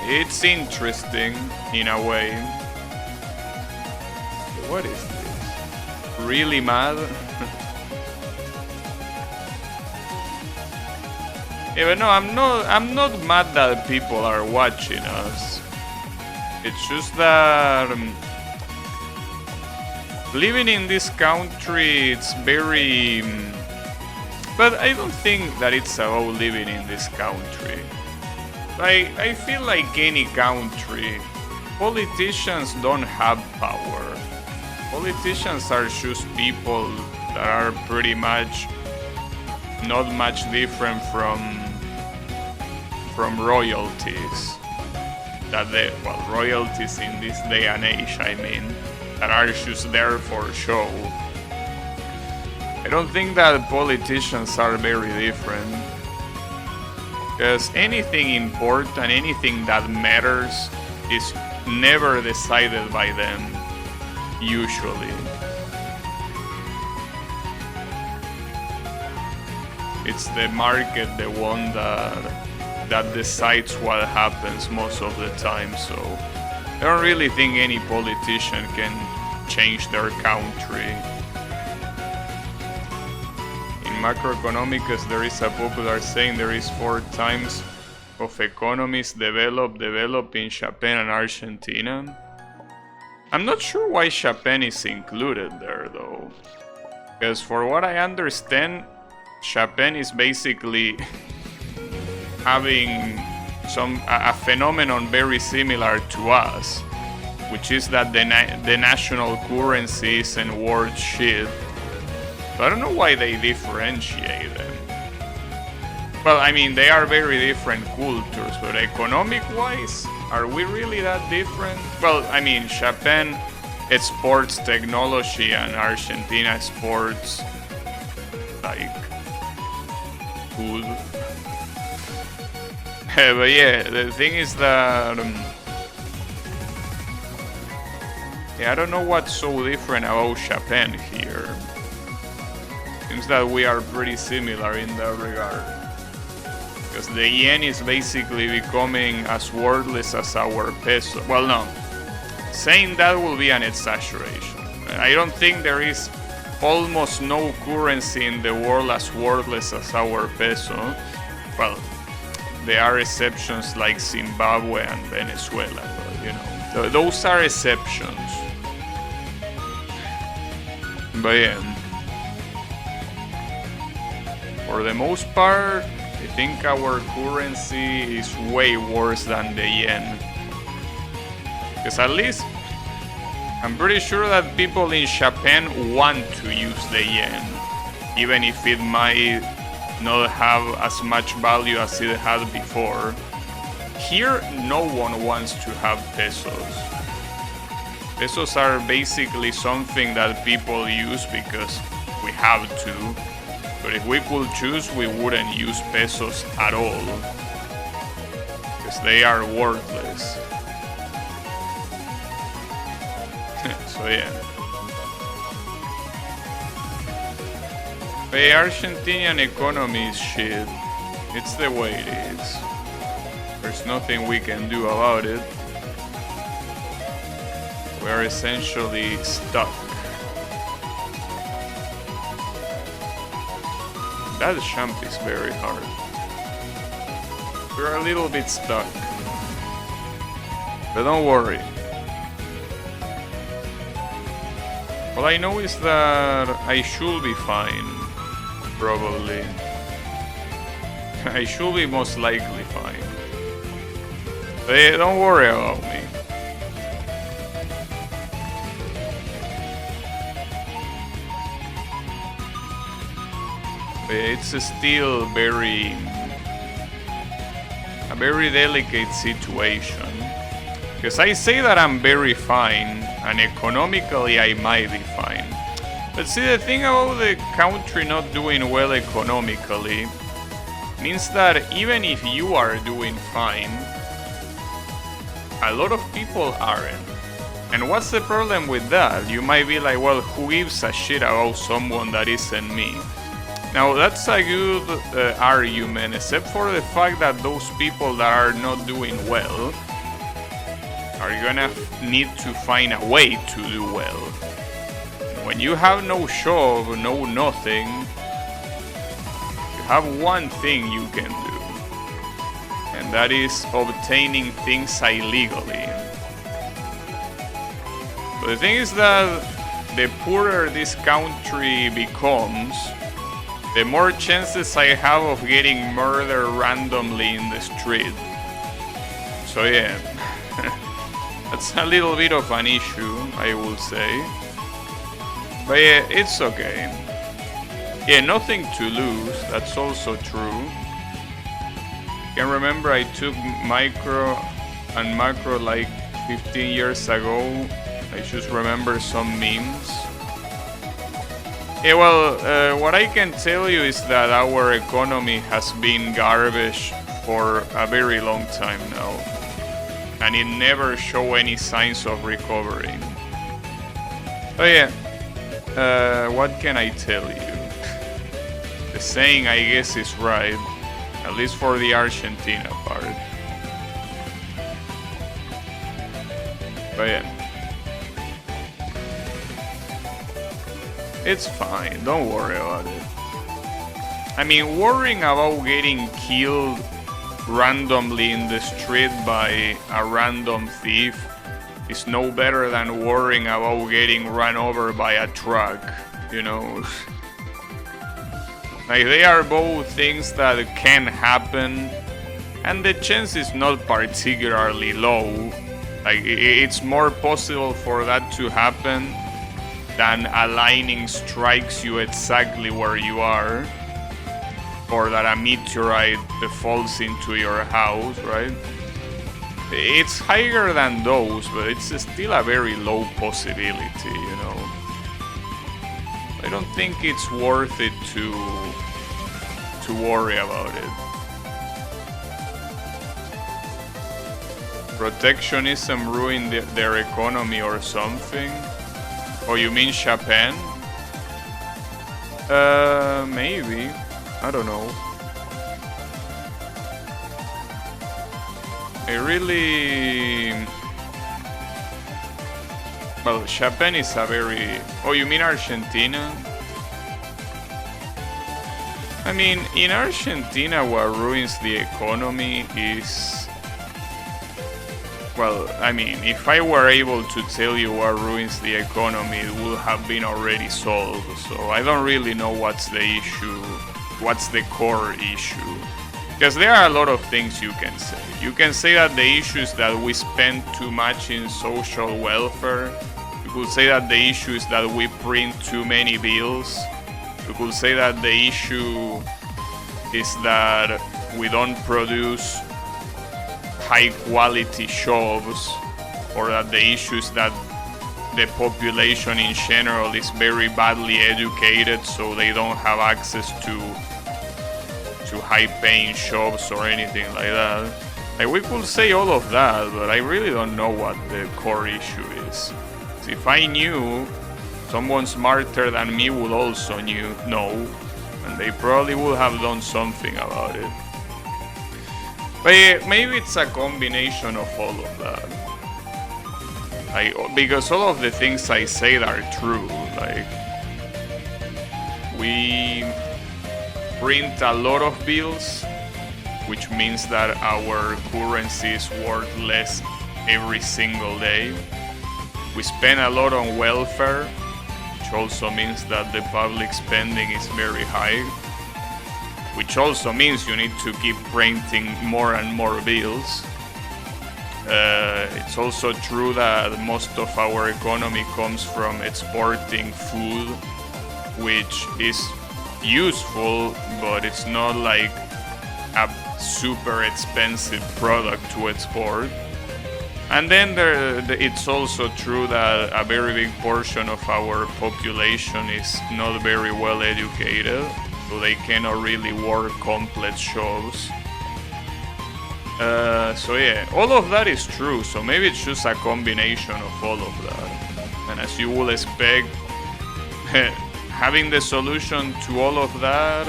it's interesting in a way. What is this? Really mad? Yeah, but no, I'm not mad that people are watching us. It's just that living in this country, it's very... but I don't think that it's about living in this country. I feel like any country, politicians don't have power. Politicians are just people that are pretty much not much different from royalties. Royalties in this day and age, I mean, that are just there for show. I don't think that politicians are very different, because anything important, anything that matters, is never decided by them, usually. It's the market, the one that decides what happens most of the time, so I don't really think any politician can change their country. In macroeconomics, there is a popular saying, there is 4 times of economies develop in Japan and Argentina. I'm not sure why Japan is included there though, because for what I understand, Japan is basically having a phenomenon very similar to us, which is that the national currency is in worth shit. So I don't know why they differentiate them. Well, I mean, they are very different cultures, but economic-wise, are we really that different? Well, I mean, Japan exports technology and Argentina exports, like, food. But yeah, the thing is that... yeah, I don't know what's so different about Japan here. Seems that we are pretty similar in that regard. Because the yen is basically becoming as worthless as our peso. Well, no. Saying that will be an exaggeration. I don't think there is almost no currency in the world as worthless as our peso. Well, there are exceptions like Zimbabwe and Venezuela, but, you know, those are exceptions. But yeah, for the most part, I think our currency is way worse than the yen. Because at least, I'm pretty sure that people in Japan want to use the yen, even if it might not have as much value as it had before. Here, no one wants to have pesos. Pesos are basically something that people use because we have to. But if we could choose, we wouldn't use pesos at all, because they are worthless. So yeah. The Argentinian economy is shit. It's the way it is. There's nothing we can do about it. We're essentially stuck. That jump is very hard. We're a little bit stuck. But don't worry. All I know is that I should be fine. Probably. I should be most likely fine. But don't worry about me. It's still a very delicate situation. Because I say that I'm very fine, and economically I might be fine. But see, the thing about the country not doing well economically means that even if you are doing fine, a lot of people aren't. And what's the problem with that? You might be like, well, who gives a shit about someone that isn't me? Now, that's a good argument, except for the fact that those people that are not doing well are gonna need to find a way to do well. When you have no job, no nothing, you have one thing you can do. and that is obtaining things illegally. But the thing is that the poorer this country becomes, the more chances I have of getting murdered randomly in the street. So yeah, that's a little bit of an issue, I will say. But yeah, it's okay. Yeah, nothing to lose, that's also true. Can remember I took micro and macro like 15 years ago. I just remember some memes. Yeah, well, what I can tell you is that our economy has been garbage for a very long time now, and it never show any signs of recovering. Oh yeah, what can I tell you? The saying, I guess, is right, at least for the Argentina part. But yeah, it's fine, don't worry about it. I mean, worrying about getting killed randomly in the street by a random thief is no better than worrying about getting run over by a truck, you know? Like, they are both things that can happen, and the chance is not particularly low. Like, it's more possible for that to happen than a lightning strikes you exactly where you are, or that a meteorite falls into your house, right? It's higher than those, but it's still a very low possibility, you know? I don't think it's worth it to worry about it. Protectionism ruined their economy or something? Oh, you mean Japan? Maybe. I don't know. Well, Japan is a very... Oh, you mean Argentina? I mean, in Argentina, what ruins the economy is... Well, I mean, if I were able to tell you what ruins the economy, it would have been already solved. So I don't really know what's the issue, what's the core issue. Because there are a lot of things you can say. You can say that the issue is that we spend too much in social welfare. You could say that the issue is that we print too many bills. You could say that the issue is that we don't produce high quality jobs, or that the issue is that the population in general is very badly educated, so they don't have access to high paying jobs or anything like that. Like, we could say all of that, but I really don't know what the core issue is. So if I knew, someone smarter than me would also know, and they probably would have done something about it. But yeah, maybe it's a combination of all of that. Like, because all of the things I said are true. Like, we print a lot of bills, which means that our currency is worth less every single day. We spend a lot on welfare, which also means that the public spending is very high, which also means you need to keep printing more and more bills. It's also true that most of our economy comes from exporting food, which is useful, but it's not like a super expensive product to export. And then it's also true that a very big portion of our population is not very well educated, so they cannot really work complex jobs. So yeah, all of that is true, so maybe it's just a combination of all of that. And as you would expect, having the solution to all of that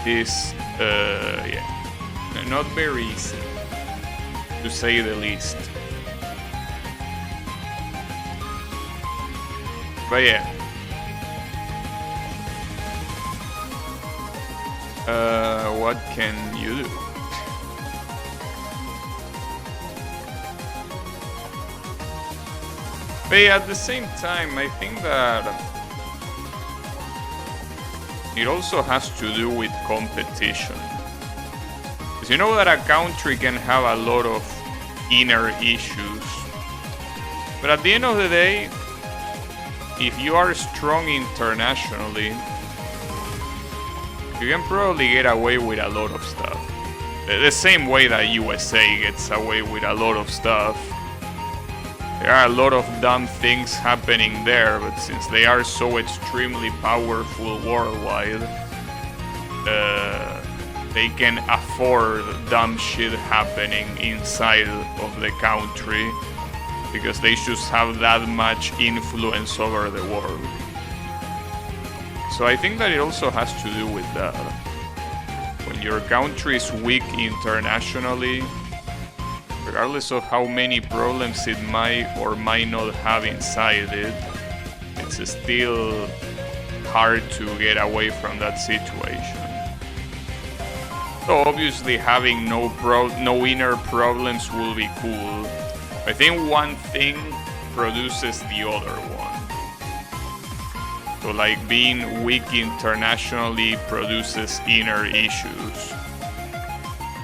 is, not very easy, to say the least. But yeah. What can you do? But yeah, at the same time, I think that it also has to do with competition. Because you know that a country can have a lot of inner issues. But at the end of the day, if you are strong internationally, you can probably get away with a lot of stuff. The same way that USA gets away with a lot of stuff. There are a lot of dumb things happening there, but since they are so extremely powerful worldwide, they can afford dumb shit happening inside of the country because they just have that much influence over the world. So I think that it also has to do with that. When your country is weak internationally, regardless of how many problems it might or might not have inside it, it's still hard to get away from that situation. So obviously having no inner problems will be cool. I think one thing produces the other one. So like being weak internationally produces inner issues.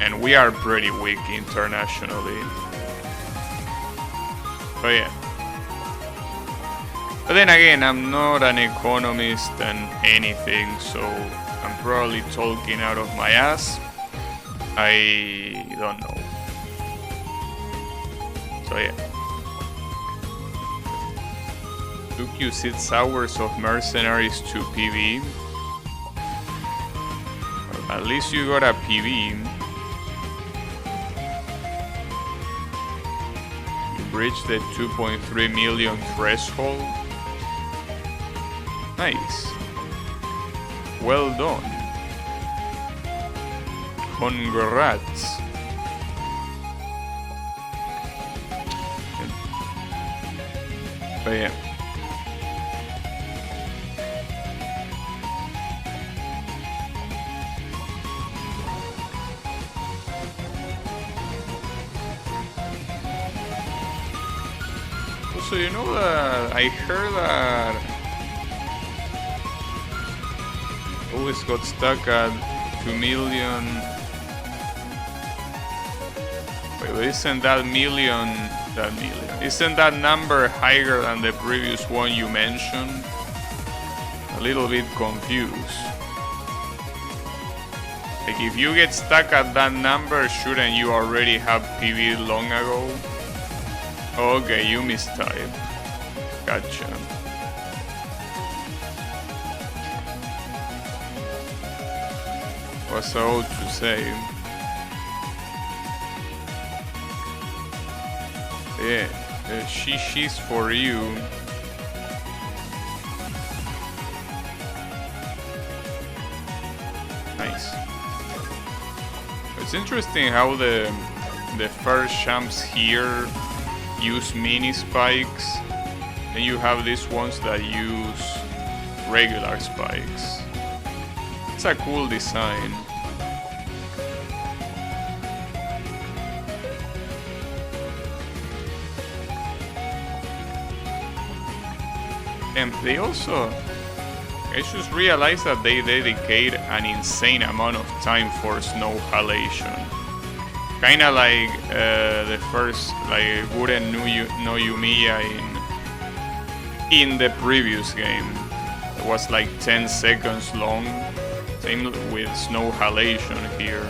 And we are pretty weak internationally. But yeah. But then again, I'm not an economist and anything, so I'm probably talking out of my ass. I don't know. So yeah. Took you 6 hours of mercenaries to PV. Well, at least you got a PV. You breached the 2.3 million threshold. Nice. Well done. Congrats. But yeah. Also, you know that I heard that always got stuck at 2 million. Wait, but isn't that million? Isn't that number higher than the previous one you mentioned? A little bit confused. Like if you get stuck at that number, shouldn't you already have PV long ago? Okay, you mistyped. Gotcha. What's all to say? Yeah, she's for you. Nice. It's interesting how the first champs here use mini spikes, and you have these ones that use regular spikes. It's a cool design. And they also, I just realized that they dedicate an insane amount of time for snow halation. Kinda like the first, like Guren no Yumiya in the previous game. It was like 10 seconds long. Same with snow halation here.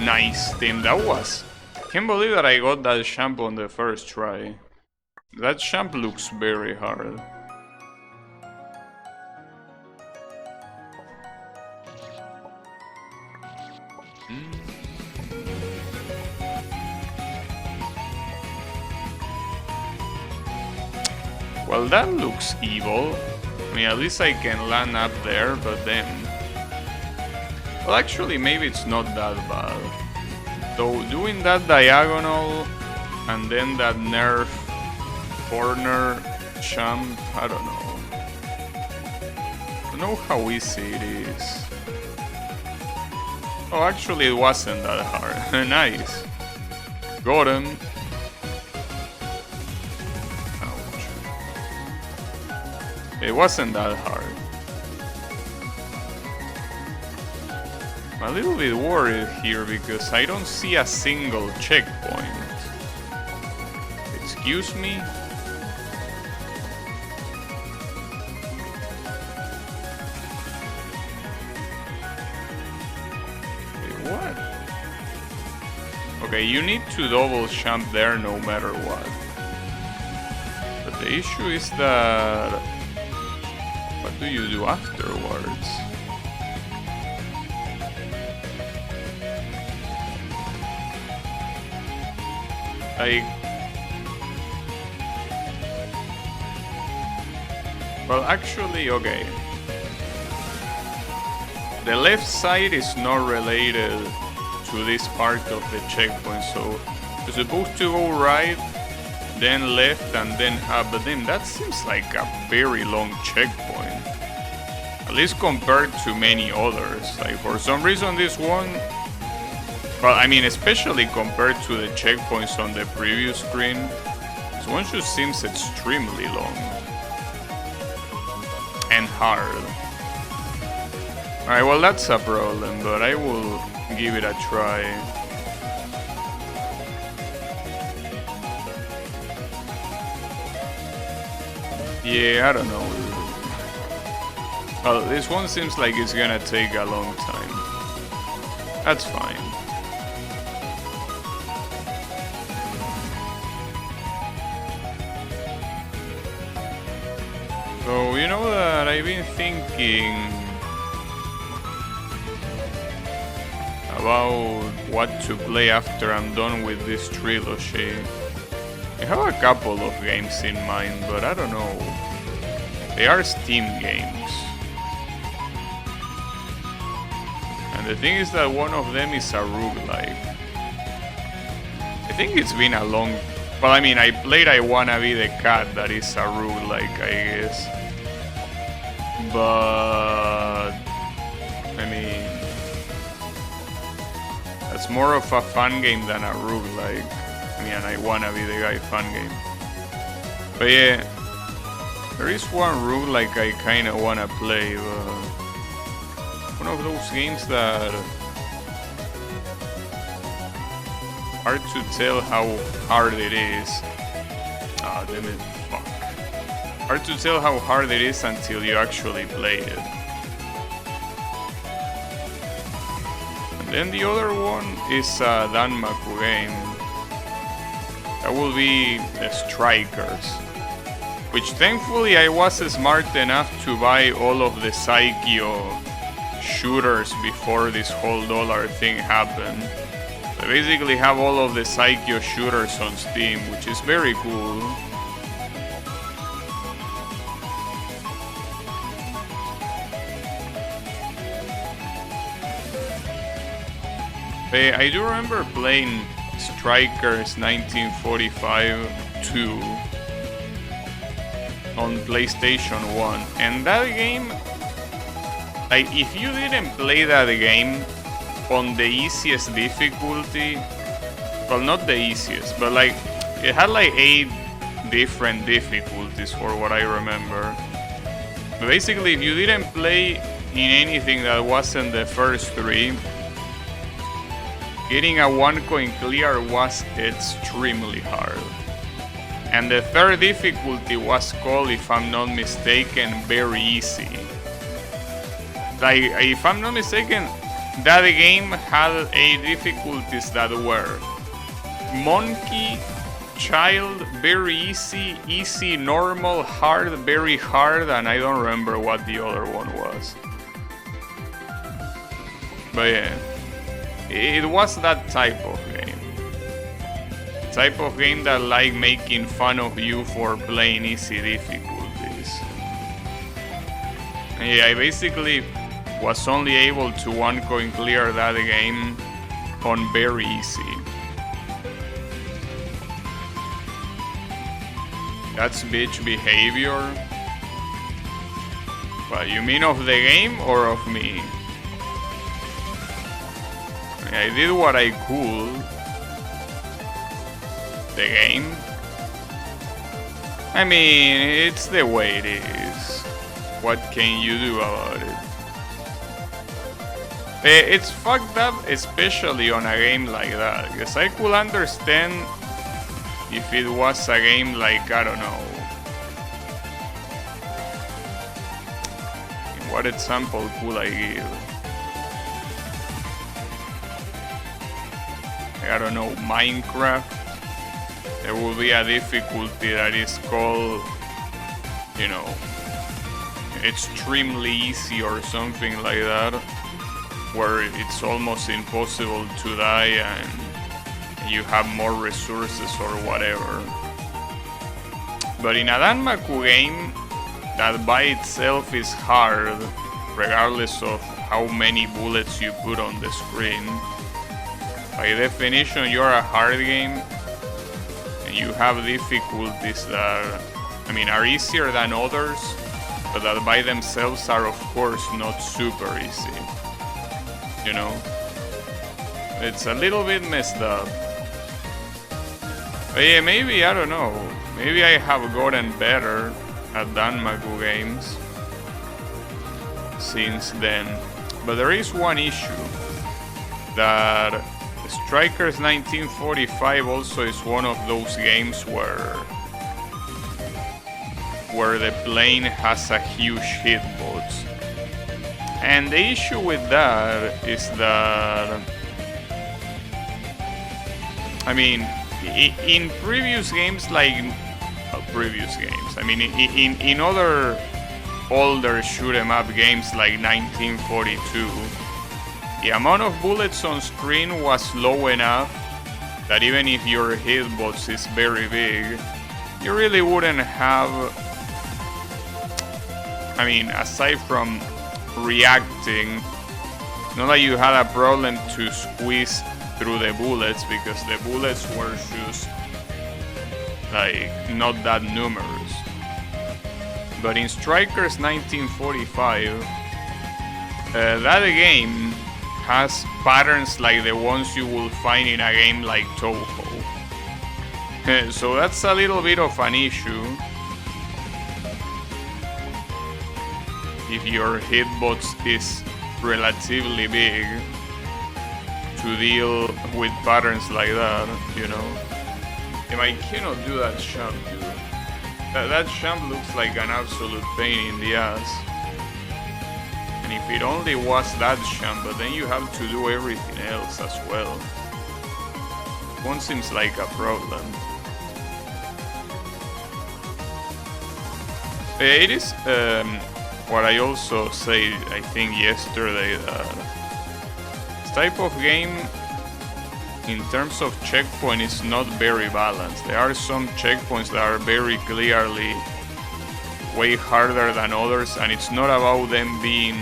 Nice team, that was. Can't believe that I got that champ on the first try. That champ looks very hard. Well, that looks evil. I mean, at least I can land up there, but then... Well, actually, maybe it's not that bad. So, doing that diagonal and then that nerf corner champ, I don't know. know how easy it is. Oh, actually it wasn't that hard. Nice. Got him. Ouch. It wasn't that hard. I'm a little bit worried here because I don't see a single checkpoint. Excuse me? Wait, what? Okay, you need to double jump there no matter what. But the issue is that... what do you do afterwards? Like... well, actually, okay. The left side is not related to this part of the checkpoint, so you're supposed to go right, then left, and then have, but then that seems like a very long checkpoint. At least compared to many others. Like, for some reason this one... well, I mean, especially compared to the checkpoints on the previous screen, this one just seems extremely long. And hard. Alright, well that's a problem, but I will give it a try. Yeah, I don't know. Well, this one seems like it's gonna take a long time. That's fine. So, you know that I've been thinking about what to play after I'm done with this trilogy. I have a couple of games in mind, but I don't know. They are Steam games. And the thing is that one of them is a roguelike. I think it's been a long... well, I mean, I played I Wanna Be the Cat, that is a roguelike, I guess. But... I mean... that's more of a fun game than a roguelike. I mean, I Wanna Be the Guy fun game. But yeah, there is one roguelike I kinda wanna play, but... one of those games that... hard to tell how hard it is. Ah, damn it, fuck. Hard to tell how hard it is until you actually play it. And then the other one is a Danmaku game. That will be the Strikers. Which thankfully I was smart enough to buy all of the Psycho shooters before this whole dollar thing happened. I basically have all of the Psycho shooters on Steam, which is very cool. I do remember playing Strikers 1945 2 on PlayStation 1, and that game, like, if you didn't play that game on the easiest difficulty, well, not the easiest, but like it had like 8 different difficulties for what I remember. But basically, if you didn't play in anything that wasn't the first 3, getting a 1 coin clear was extremely hard. And the 3rd difficulty was called, if I'm not mistaken, very easy. Like, if I'm not mistaken, that game had 8 difficulties that were monkey, child, very easy, easy, normal, hard, very hard, and I don't remember what the other one was. But yeah, it was that type of game. Type of game that like making fun of you for playing easy difficulties. And yeah, I basically was only able to 1 coin clear that game on very easy. That's bitch behavior. What, you mean of the game or of me? I did what I could. The game? I mean, it's the way it is. What can you do about it? It's fucked up, especially on a game like that. Because I could understand if it was a game like, I don't know. What example could I give? I don't know, Minecraft. There will be a difficulty that is called, you know, extremely easy or something like that, where it's almost impossible to die and you have more resources or whatever. But in a Danmaku game, that by itself is hard, regardless of how many bullets you put on the screen. By definition, you're a hard game, and you have difficulties that, I mean, are easier than others, but that by themselves are, of course, not super easy. You know? It's a little bit messed up. But yeah, maybe, I don't know, maybe I have gotten better at Danmaku games since then. But there is one issue, that Strikers 1945 also is one of those games where the plane has a huge hitbox. And the issue with that is that, I mean, in previous games, like I mean, in other older shoot 'em up games like 1942, the amount of bullets on screen was low enough that even if your hitbox is very big, you really wouldn't have, I mean, aside from reacting, not that you had a problem to squeeze through the bullets, because the bullets were just like not that numerous. But in Strikers 1945, that game has patterns like the ones you will find in a game like Toho. So that's a little bit of an issue. If your hitbox is relatively big, to deal with patterns like that, you know. And I cannot do that jump, dude. That jump looks like an absolute pain in the ass. And if it only was that jump, but then you have to do everything else as well. One seems like a problem. It is what I also said, I think yesterday, that this type of game, in terms of checkpoint, is not very balanced. There are some checkpoints that are very clearly way harder than others, and it's not about them being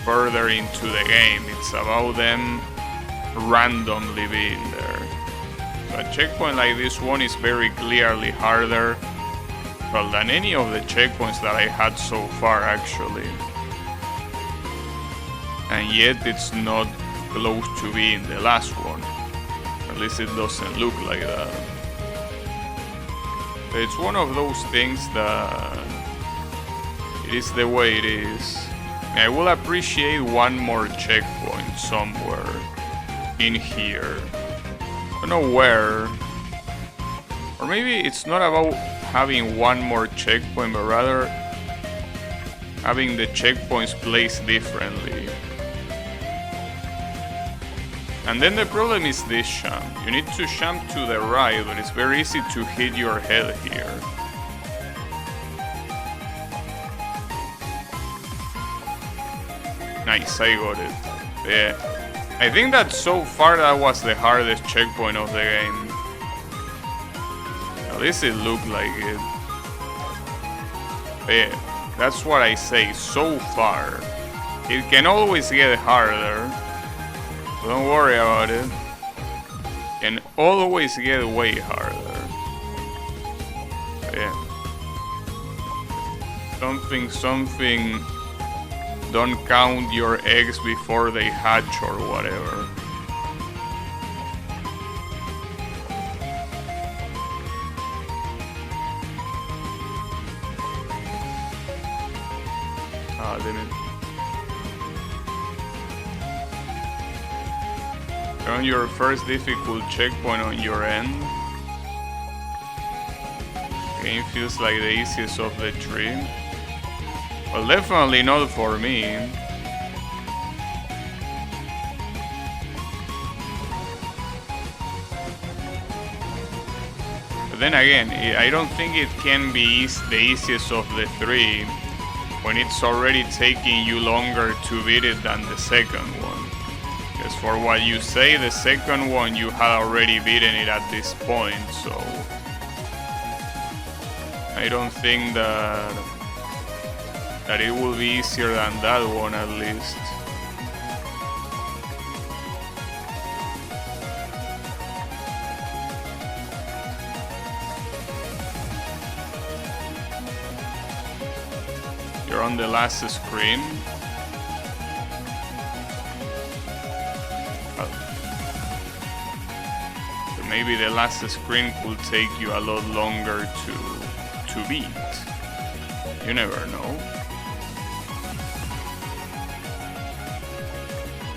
further into the game, it's about them randomly being there. So a checkpoint like this one is very clearly harder, well, than any of the checkpoints that I had so far, actually. And yet it's not close to being the last one. At least it doesn't look like that. But it's one of those things that it is the way it is. I will appreciate one more checkpoint somewhere in here. I don't know where. Or maybe it's not about having one more checkpoint, but rather having the checkpoints placed differently. And then the problem is this jump. You need to jump to the right, but it's very easy to hit your head here. Nice, I got it. Yeah. I think that so far that was the hardest checkpoint of the game. At least it looked like it. But yeah, that's what I say, so far. It can always get harder. So don't worry about it. It can always get way harder. But yeah. Something don't count your eggs before they hatch or whatever. Ah, didn't. On your first difficult checkpoint on your end. Game feels like the easiest of the three. Well, definitely not for me. But then again, I don't think it can be the easiest of the three when it's already taking you longer to beat it than the second one. Because for what you say, the second one you had already beaten it at this point, so I don't think that it will be easier than that one at least. You're on the last screen. So maybe the last screen could take you a lot longer to beat. You never know.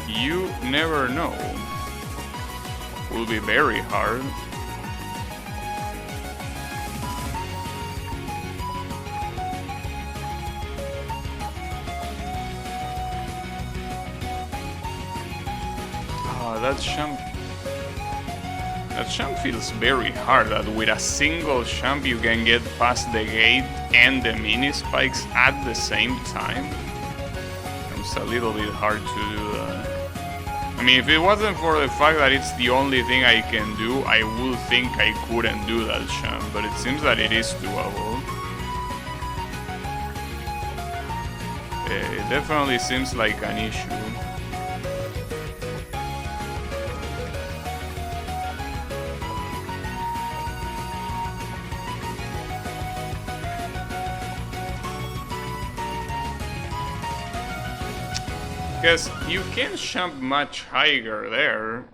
You never know. Will be very hard. That jump feels very hard, that with a single jump you can get past the gate and the mini spikes at the same time. It's a little bit hard to do that. I mean, if it wasn't for the fact that it's the only thing I can do, I would think I couldn't do that jump, but it seems that it is doable. It definitely seems like an issue. Because you can't jump much higher there.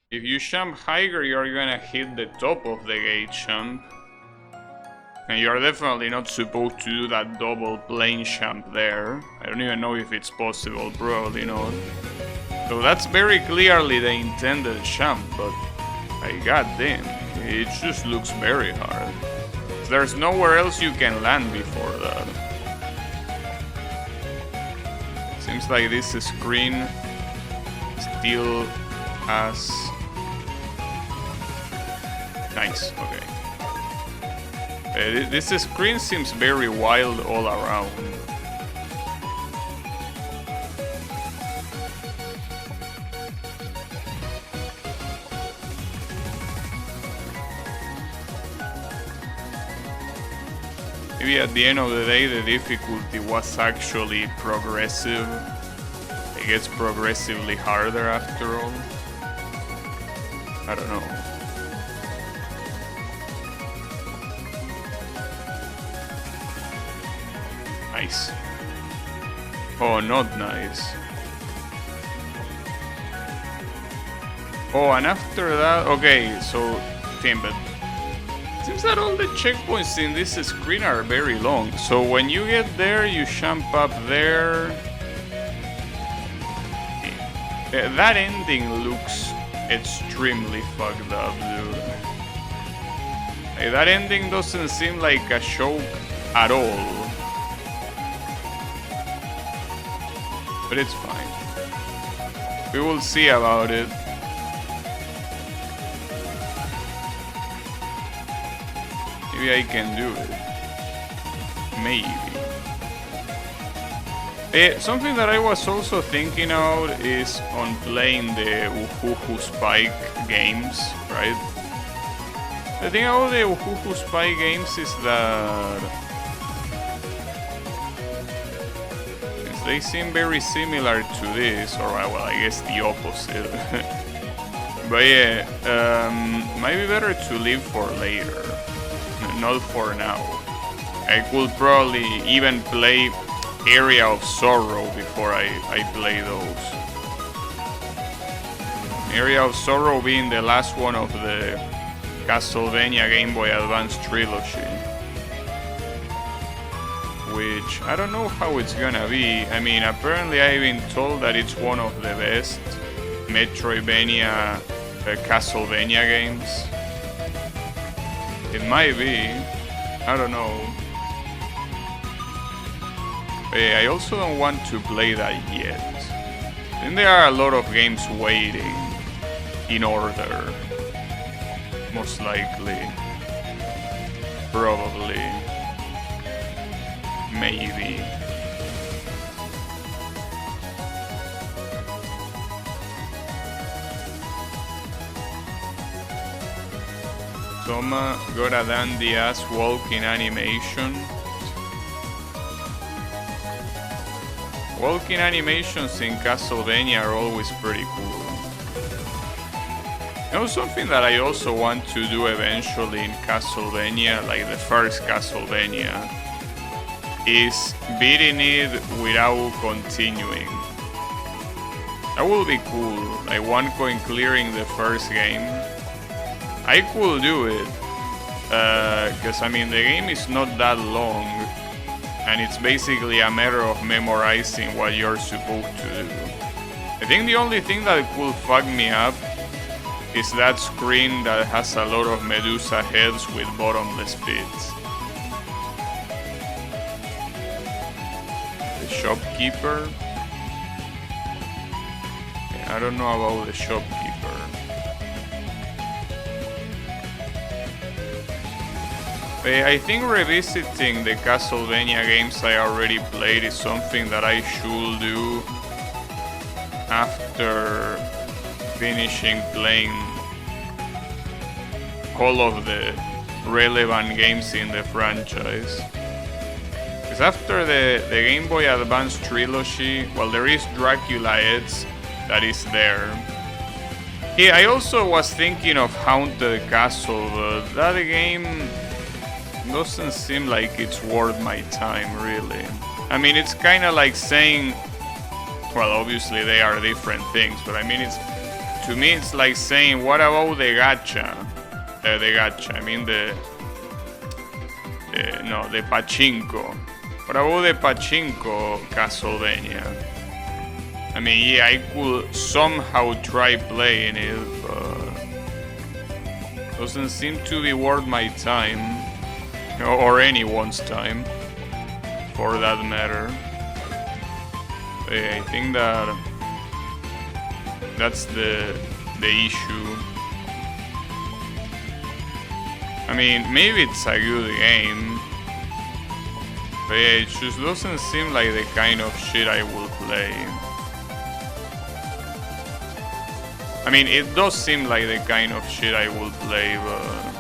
If you jump higher, you're gonna hit the top of the gate jump. And you're definitely not supposed to do that double plane jump there. I don't even know if it's possible, probably not. So that's very clearly the intended jump, but goddamn, it just looks very hard. There's nowhere else you can land before that. Seems like this screen still has... Nice, okay. This screen seems very wild all around. Maybe at the end of the day the difficulty was actually progressive. It gets progressively harder after all. I don't know. Nice. Oh, not nice. Oh, and after that, okay, so but seems that all the checkpoints in this screen are very long. So when you get there, you jump up there. That ending looks extremely fucked up, dude. That ending doesn't seem like a joke at all. But it's fine. We will see about it. Maybe I can do it. Maybe. Something that I was also thinking about is on playing the Uhuhu Spike games, right? The thing about the Uhuhu Spike games is that they seem very similar to this, or well, I guess the opposite. But yeah, might be better to leave for later, not for now. I could probably even play Area of Sorrow before I play those. Area of Sorrow being the last one of the Castlevania Game Boy Advance trilogy. Which I don't know how it's gonna be. I mean, apparently I've been told that it's one of the best Metroidvania Castlevania games. It might be. I don't know. I also don't want to play that yet. And there are a lot of games waiting in order. Most likely. Probably. Maybe. Soma got a dandy ass walking animation. Walking animations in Castlevania are always pretty cool. You know, something that I also want to do eventually in Castlevania, like the first Castlevania, is beating it without continuing. That will be cool, like one coin clearing the first game. I could do it, because I mean the game is not that long, and it's basically a matter of memorizing what you're supposed to do. I think the only thing that could fuck me up is that screen that has a lot of Medusa heads with bottomless pits. The shopkeeper? I don't know about the shopkeeper. I think revisiting the Castlevania games I already played is something that I should do after finishing playing all of the relevant games in the franchise. Because after the Game Boy Advance trilogy, well, there is Dracula X that is there. Yeah, I also was thinking of Haunted Castle, but that game doesn't seem like it's worth my time, really. I mean, it's kind of like saying, well, obviously they are different things, but I mean, to me it's like saying, what about the gacha? I mean the pachinko. What about the pachinko Castlevania? I mean, yeah, I could somehow try playing it, but doesn't seem to be worth my time. Or anyone's time, for that matter. I think that's the issue. I mean, maybe it's a good game, but it just doesn't seem like the kind of shit I will play. I mean, it does seem like the kind of shit I will play, but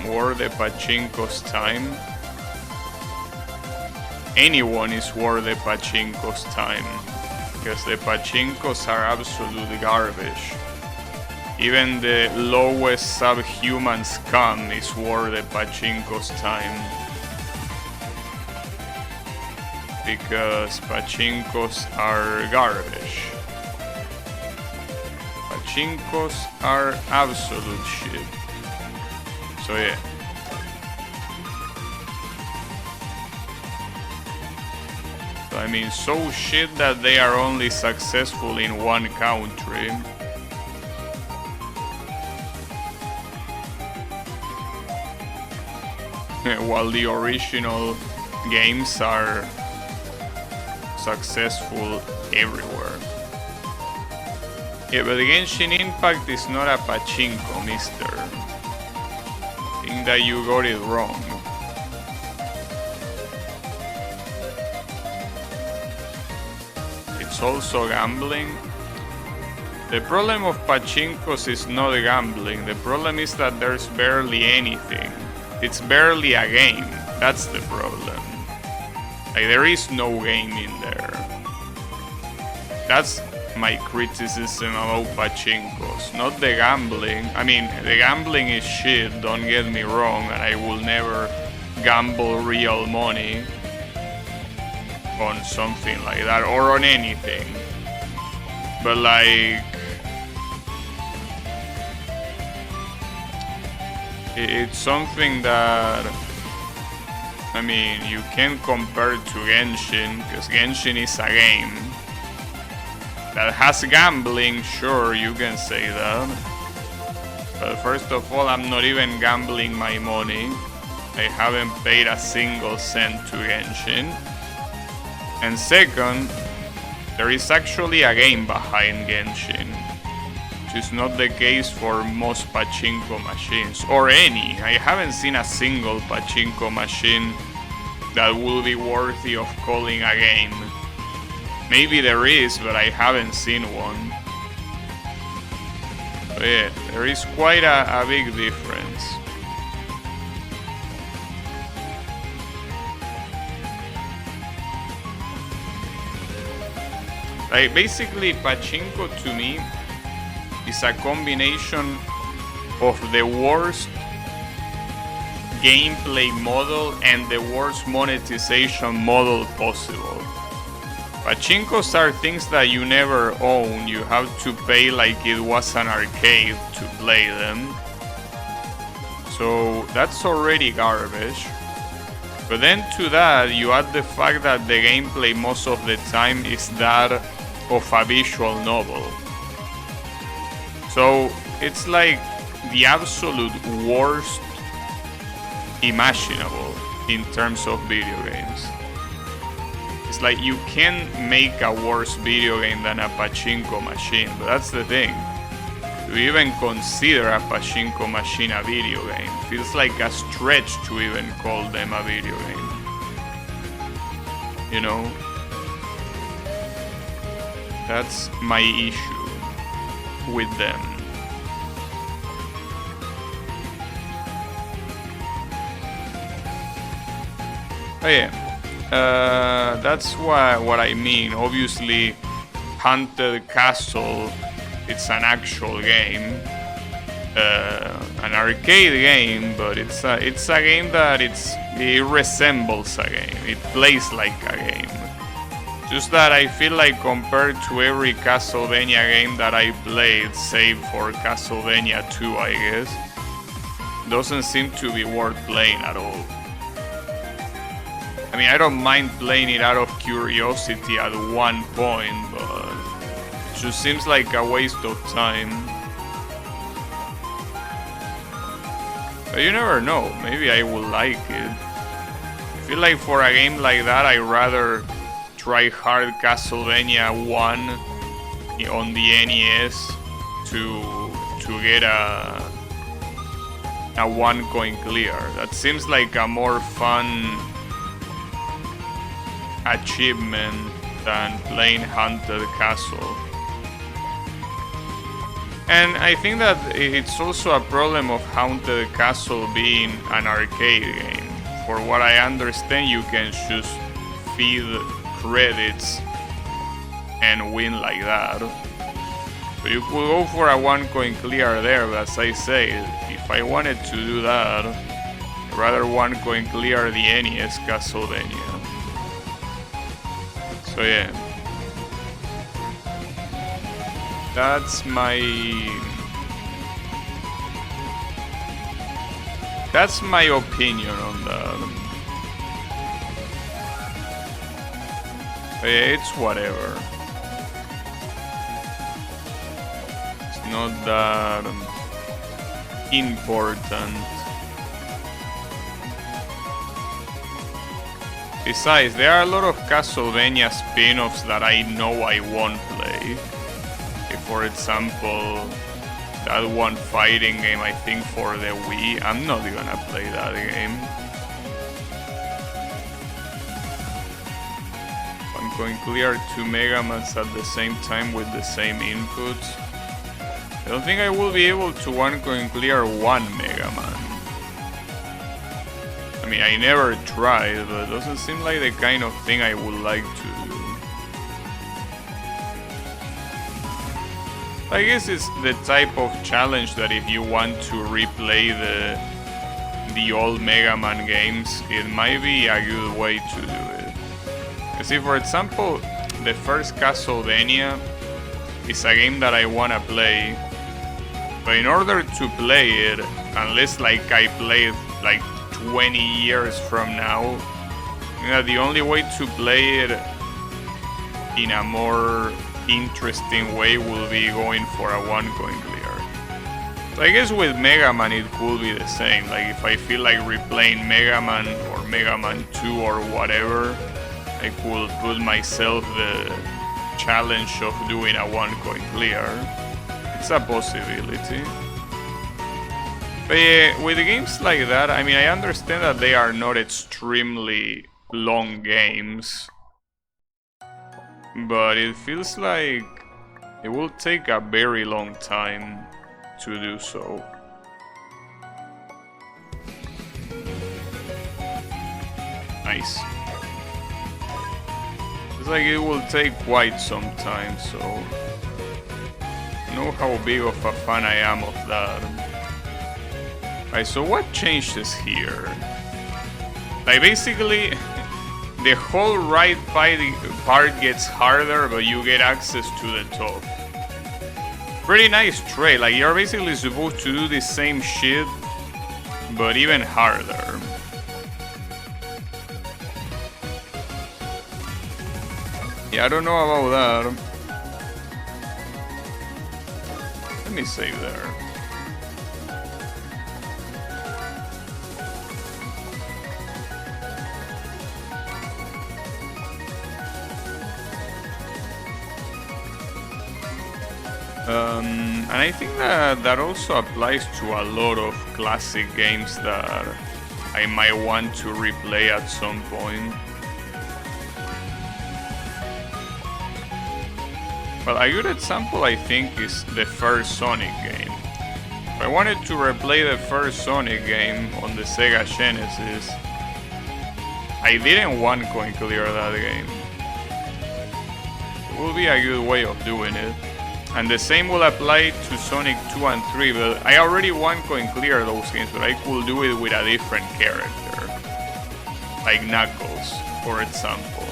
worth the pachinko's time. Anyone is worth the pachinko's time, because the pachinkos are absolute garbage. Even the lowest subhuman scum is worth the pachinko's time, because pachinkos are garbage. Pachinkos are absolute shit. So yeah. So I mean, so shit that they are only successful in one country. While the original games are successful everywhere. Yeah, but Genshin Impact is not a pachinko, mister. That you got it wrong. It's also gambling. The problem of pachinkos is not gambling. The problem is that there's barely anything. It's barely a game. That's the problem. Like, there is no game in there. That's my criticism about pachinkos, not the gambling. I mean, the gambling is shit, don't get me wrong, and I will never gamble real money on something like that, or on anything. But like, it's something that, I mean, you can't compare to Genshin, because Genshin is a game that has gambling. Sure, you can say that. But first of all, I'm not even gambling my money. I haven't paid a single cent to Genshin. And second, there is actually a game behind Genshin, which is not the case for most pachinko machines, or any. I haven't seen a single pachinko machine that will be worthy of calling a game. Maybe there is, but I haven't seen one. So yeah, there is quite a big difference. Like, basically, pachinko to me is a combination of the worst gameplay model and the worst monetization model possible. Pachinkos are things that you never own. You have to pay like it was an arcade to play them. So that's already garbage. But then to that, you add the fact that the gameplay most of the time is that of a visual novel. So it's like the absolute worst imaginable in terms of video games. It's like you can make a worse video game than a pachinko machine, but that's the thing. To even consider a pachinko machine a video game feels like a stretch to even call them a video game. You know? That's my issue with them. Oh yeah. That's what I mean. Obviously, Haunted Castle, it's an actual game, an arcade game, but it's a game that it resembles a game. It plays like a game. Just that I feel like compared to every Castlevania game that I played, save for Castlevania 2, I guess, doesn't seem to be worth playing at all. I mean, I don't mind playing it out of curiosity at one point, but it just seems like a waste of time. But you never know, maybe I will like it. I feel like for a game like that, I'd rather try hard Castlevania 1 on the NES to get a one coin clear. That seems like a more fun achievement than playing Haunted Castle. And I think that it's also a problem of Haunted Castle being an arcade game. For what I understand, you can just feed credits and win like that. So you could go for a one coin clear there, but as I say, if I wanted to do that, I'd rather one coin clear the NES Castlevania. So yeah, that's my opinion on that. But yeah, it's whatever. It's not that important. Besides, there are a lot of Castlevania spin-offs that I know I won't play. For example, that one fighting game, I think for the Wii, I'm not gonna play that game. I'm going to clear 2 Megamans at the same time with the same inputs. I don't think I will be able to one coin clear 1 Mega Man. I mean, I never tried, but it doesn't seem like the kind of thing I would like to do. I guess it's the type of challenge that if you want to replay the old Mega Man games, it might be a good way to do it. You see, for example, the first Castlevania is a game that I wanna play, but in order to play it, unless like I play it like 20 years from now, you know, the only way to play it in a more interesting way will be going for a one coin clear. So I guess with Mega Man it could be the same. Like if I feel like replaying Mega Man or Mega Man 2 or whatever, I could put myself the challenge of doing a one coin clear. It's a possibility. But yeah, with games like that, I mean, I understand that they are not extremely long games, but it feels like it will take a very long time to do so. Nice. It's like it will take quite some time, so I know how big of a fan I am of that. Alright, so what changes here? Like basically, the whole right part gets harder, but you get access to the top. Pretty nice trait, like you're basically supposed to do the same shit, but even harder. Yeah, I don't know about that. Let me save there. And I think that also applies to a lot of classic games that I might want to replay at some point. Well, a good example I think is the first Sonic game. If I wanted to replay the first Sonic game on the Sega Genesis, I didn't one coin clear that game. It will be a good way of doing it. And the same will apply to Sonic 2 and 3, but I already one coin clear those games, but I could do it with a different character. Like Knuckles, for example.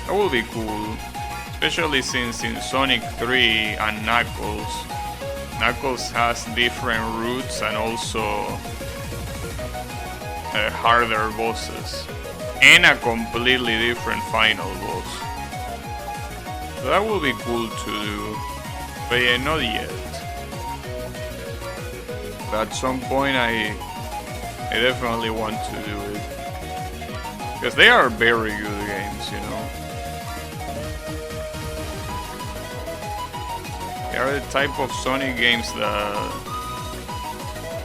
That will be cool. Especially since in Sonic 3 and Knuckles has different routes and also harder bosses. And a completely different final boss. So that will be cool to do, but yeah, not yet. But at some point I definitely want to do it. Because they are very good games, you know. They are the type of Sonic games that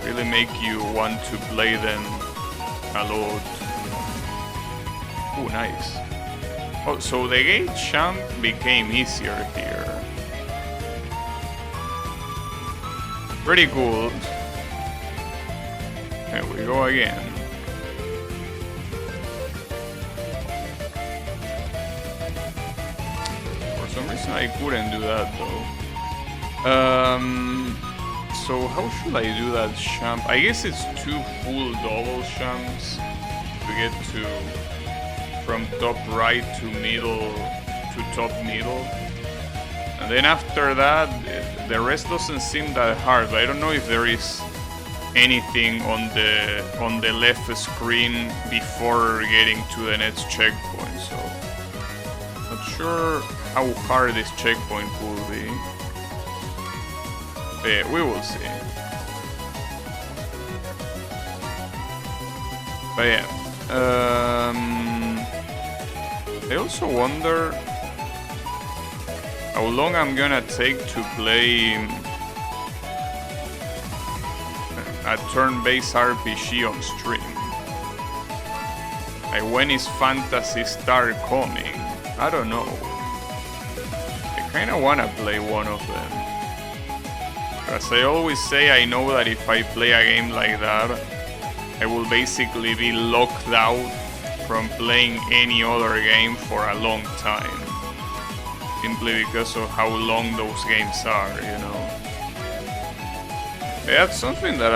really make you want to play them a lot. Oh, nice. Oh, so the gate jump became easier here. Pretty cool. There we go again. For some reason I couldn't do that though. So how should I do that jump? I guess it's 2 full double jumps to get to from top right to middle to top middle, and then after that the rest doesn't seem that hard, but I don't know if there is anything on the left screen before getting to the next checkpoint, so not sure how hard this checkpoint will be. But yeah, we will see. But yeah, I also wonder how long I'm gonna take to play a turn-based RPG on stream. Like, when is Phantasy Star coming? I don't know. I kinda wanna play one of them. As I always say, I know that if I play a game like that, I will basically be locked out from playing any other game for a long time. Simply because of how long those games are, you know. That's something that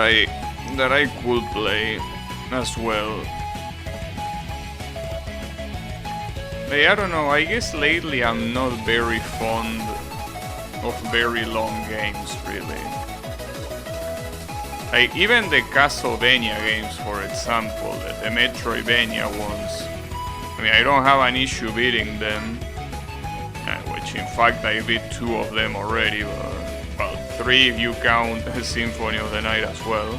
that I could play as well. But I don't know, I guess lately I'm not very fond of very long games, really. Like, even the Castlevania games, for example, the Metroidvania ones, I mean, I don't have an issue beating them, which in fact I beat 2 of them already, but, well, 3 if you count Symphony of the Night as well.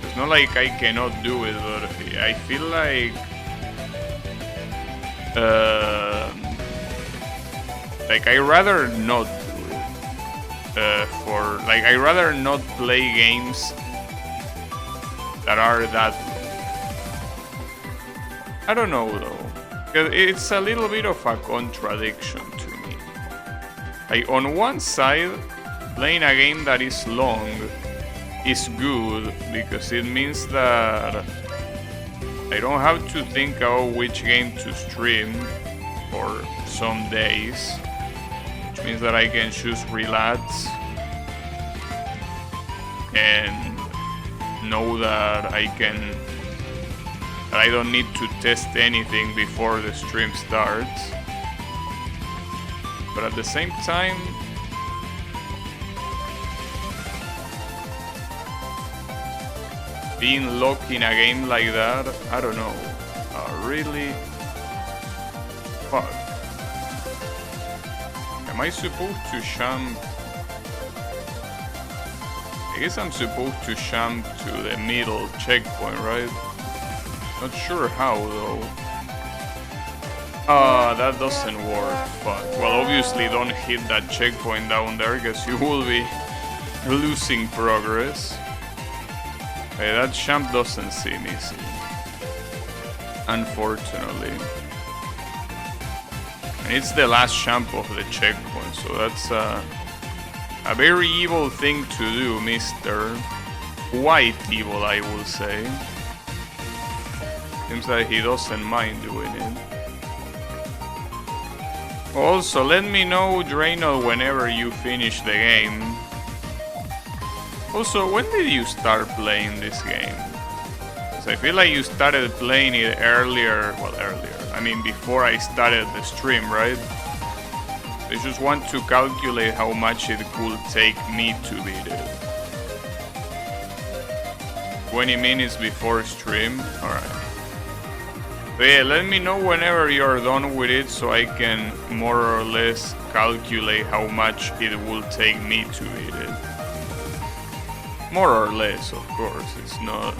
So it's not like I cannot do it, but I feel like I rather not do it. I rather not play games that are that. I don't know though. It's a little bit of a contradiction to me. Like, on one side, playing a game that is long is good because it means that I don't have to think about which game to stream for some days, which means that I can choose relax and know that I don't need to test anything before the stream starts. But at the same time, being locked in a game like that, I don't know. Really? Fuck. Am I supposed to jump? I guess I'm supposed to jump to the middle checkpoint, right? Not sure how though. That doesn't work. Fuck. Well, obviously don't hit that checkpoint down there because you will be losing progress. Okay, that jump doesn't seem easy, unfortunately. And it's the last jump of the checkpoint, so that's a very evil thing to do, Mr. Quite evil, I will say. Seems like he doesn't mind doing it. Also, let me know, Draynor, whenever you finish the game. Also, when did you start playing this game? Because I feel like you started playing it earlier. Well, earlier. I mean, before I started the stream, right? I just want to calculate how much it could take me to beat it. 20 minutes before stream? Alright. But yeah, let me know whenever you're done with it so I can more or less calculate how much it will take me to beat it. More or less, of course. It's not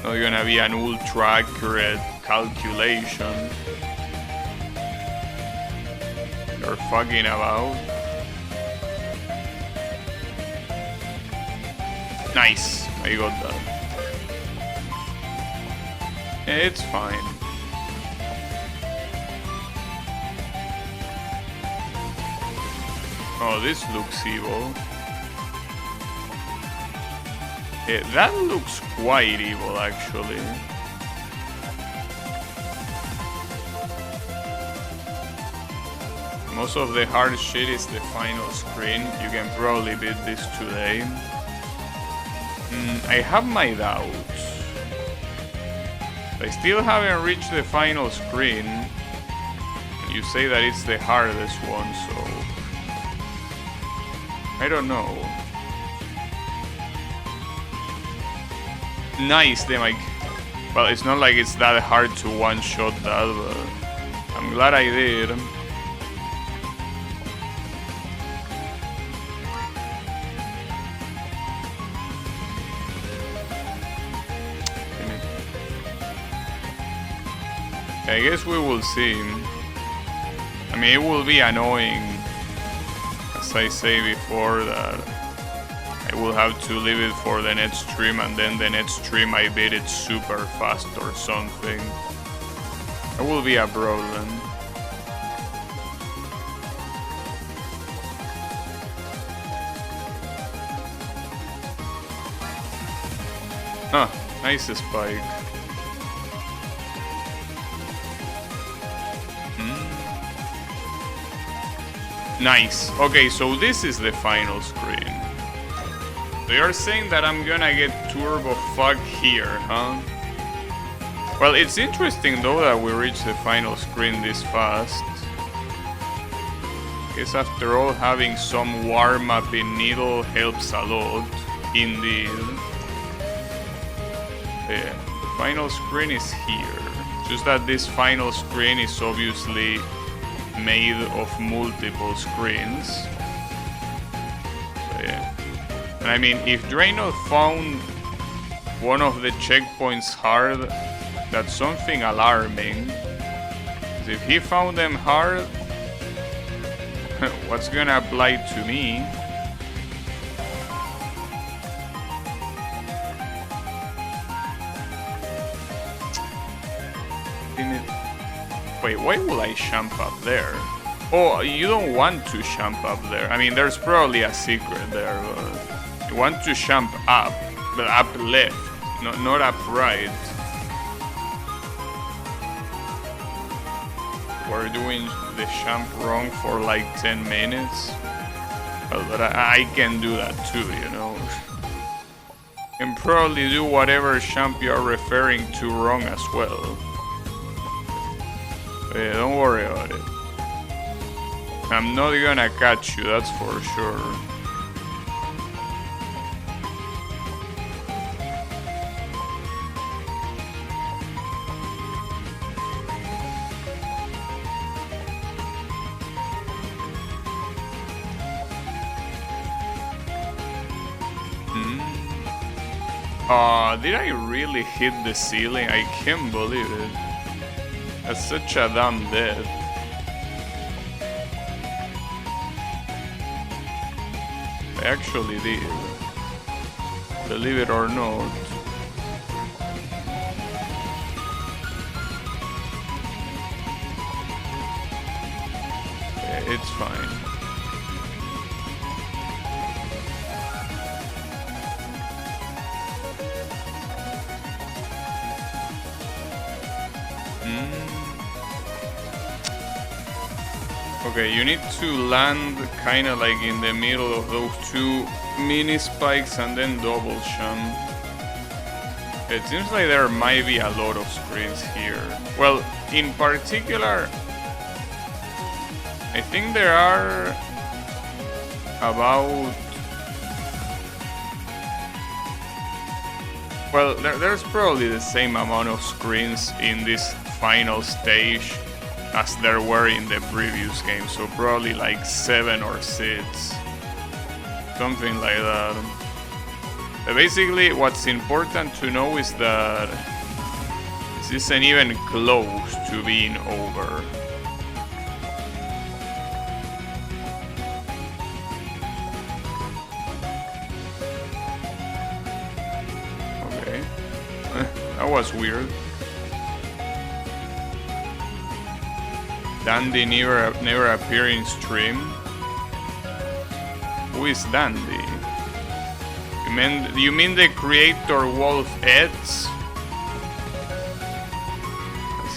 gonna be an ultra accurate calculation. You're fucking about. Nice, I got that. It's fine. Oh, this looks evil. Yeah, that looks quite evil, actually. Most of the hard shit is the final screen. You can probably beat this today. I have my doubts. I still haven't reached the final screen. You say that it's the hardest one, so I don't know. Nice, damn, well, it's not like it's that hard to one-shot that, but I'm glad I did. I guess we will see. I mean, it will be annoying, as I say before, that I will have to leave it for the next stream, and then the next stream I beat it super fast or something. That will be a problem. Huh, nice spike. Nice. Okay, so this is the final screen. So you're saying that I'm gonna get turbo fucked here, huh? Well, it's interesting though that we reach the final screen this fast. Guess after all, having some warm-up in Needle helps a lot, indeed. Yeah, the final screen is here. Just that this final screen is obviously made of multiple screens. So yeah. And I mean, if Draenor found one of the checkpoints hard, that's something alarming. 'Cause if he found them hard, what's gonna apply to me? Wait, why will I jump up there? Oh, you don't want to jump up there. I mean, there's probably a secret there, but you want to jump up, but up left, not up right. We're doing the jump wrong for like 10 minutes. Well, but I can do that too, you know. Can probably do whatever jump you're referring to wrong as well. Yeah, don't worry about it. I'm not gonna catch you, that's for sure. Did I really hit the ceiling? I can't believe it. That's such a dumb death. I actually did. Believe it or not. Yeah, it's fine. Okay, you need to land kind of like in the middle of those two mini spikes and then double jump. It seems like there might be a lot of screens here. Well, in particular, I think there are about... Well, there's probably the same amount of screens in this final stage as there were in the previous game, so probably like 7 or 6, something like that. Basically, what's important to know is that this isn't even close to being over. Okay, that was weird. Dandy never appear in stream. Who is Dandy? You mean the creator Wolf Eds?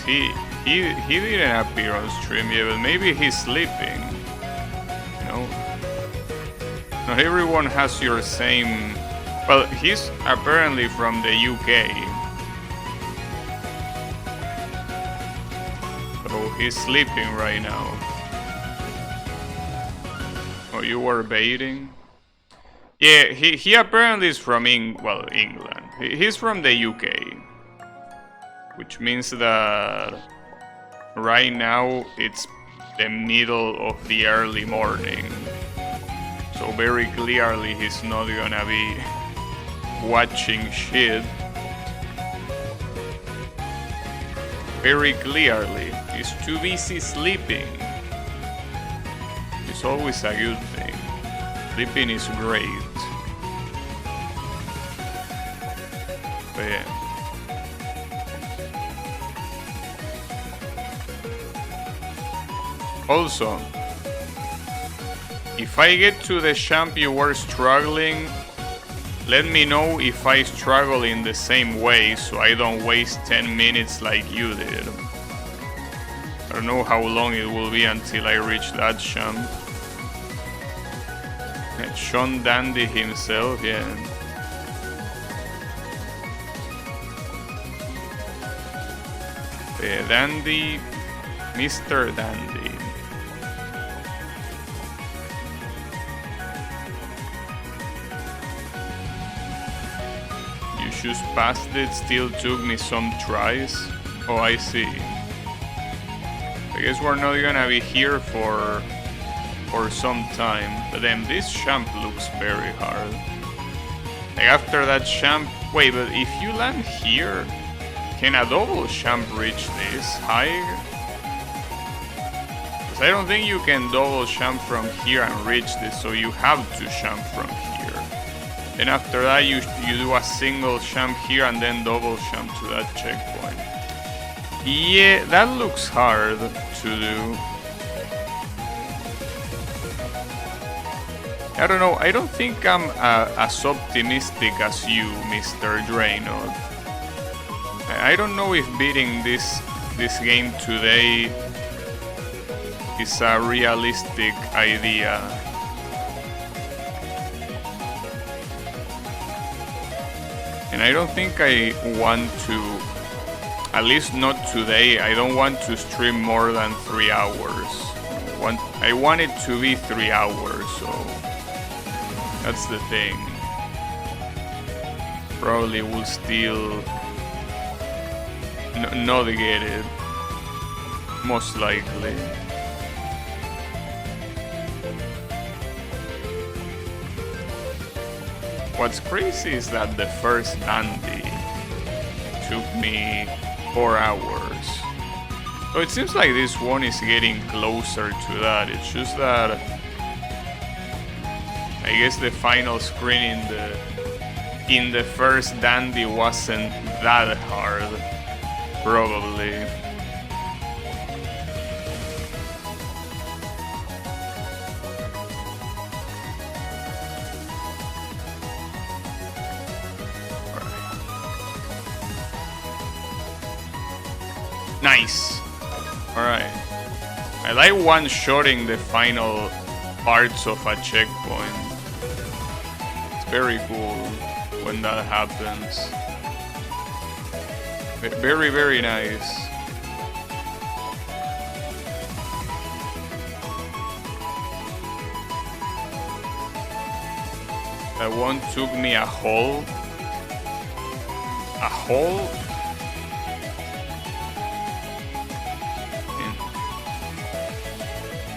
He didn't appear on stream yet, but maybe he's sleeping. You know, not everyone has your same. Well, he's apparently from the UK. He's sleeping right now. Oh, you were baiting? Yeah, he apparently is from England. He's from the UK. Which means that right now it's the middle of the early morning. So very clearly he's not gonna be watching shit. Very clearly. He's too busy sleeping. It's always a good thing. Sleeping is great. But yeah. Also, if I get to the champ you were struggling, let me know if I struggle in the same way so I don't waste 10 minutes like you did. I don't know how long it will be until I reach that champ. Sean Dandy himself, yeah. Dandy, Mr. Dandy. You just passed it, still took me some tries. Oh, I see. I guess we're not gonna be here for some time. But then this champ looks very hard. Like after that champ... Wait, but if you land here, can a double champ reach this high? Because I don't think you can double champ from here and reach this, so you have to champ from here. Then after that you do a single champ here and then double champ to that checkpoint. Yeah, that looks hard to do. I don't know, I don't think I'm as optimistic as you, Mr. Draynor. I don't know if beating this game today is a realistic idea. And I don't think I want to, at least not today, I don't want to stream more than 3 hours. I want it to be 3 hours, so that's the thing. Probably will still not get it, most likely. What's crazy is that the first Dandy took me 4 hours. So it seems like this one is getting closer to that. It's just that I guess the final screen in the first Dandy wasn't that hard, probably. Nice. Alright. I like one-shotting the final parts of a checkpoint. It's very cool when that happens. Very, very nice. That one took me a hole. A hole?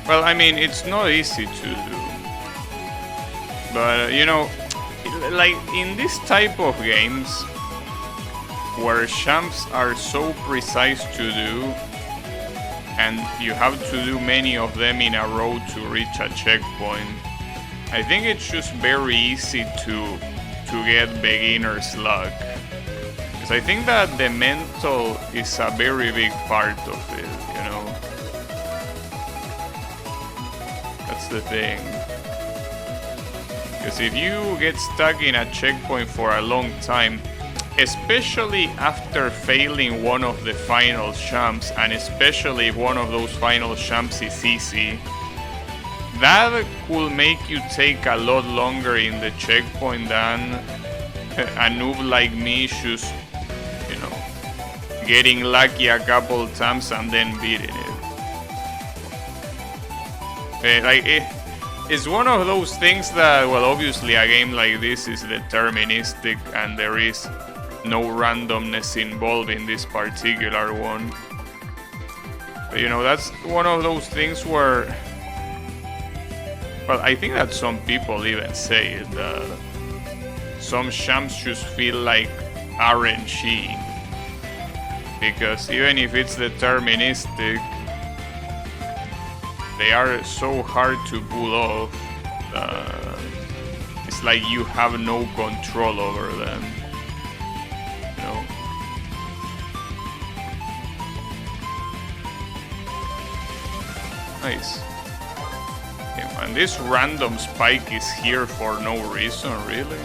Well, I mean, it's not easy to do. But, you know, like in this type of games, where champs are so precise to do, and you have to do many of them in a row to reach a checkpoint, I think it's just very easy to get beginner's luck. Because I think that the mental is a very big part of it, you know? That's the thing. Because if you get stuck in a checkpoint for a long time, especially after failing one of the final jumps, and especially if one of those final jumps is easy, that could make you take a lot longer in the checkpoint than a noob like me just, you know, getting lucky a couple times and then beating it. It's one of those things that, well, obviously a game like this is deterministic and there is no randomness involved in this particular one. But, you know, that's one of those things where, well, I think that some people even say it, that some champs just feel like RNG. Because even if it's deterministic, they are so hard to pull off. It's like you have no control over them. You know? Nice. Okay, and this random spike is here for no reason, really?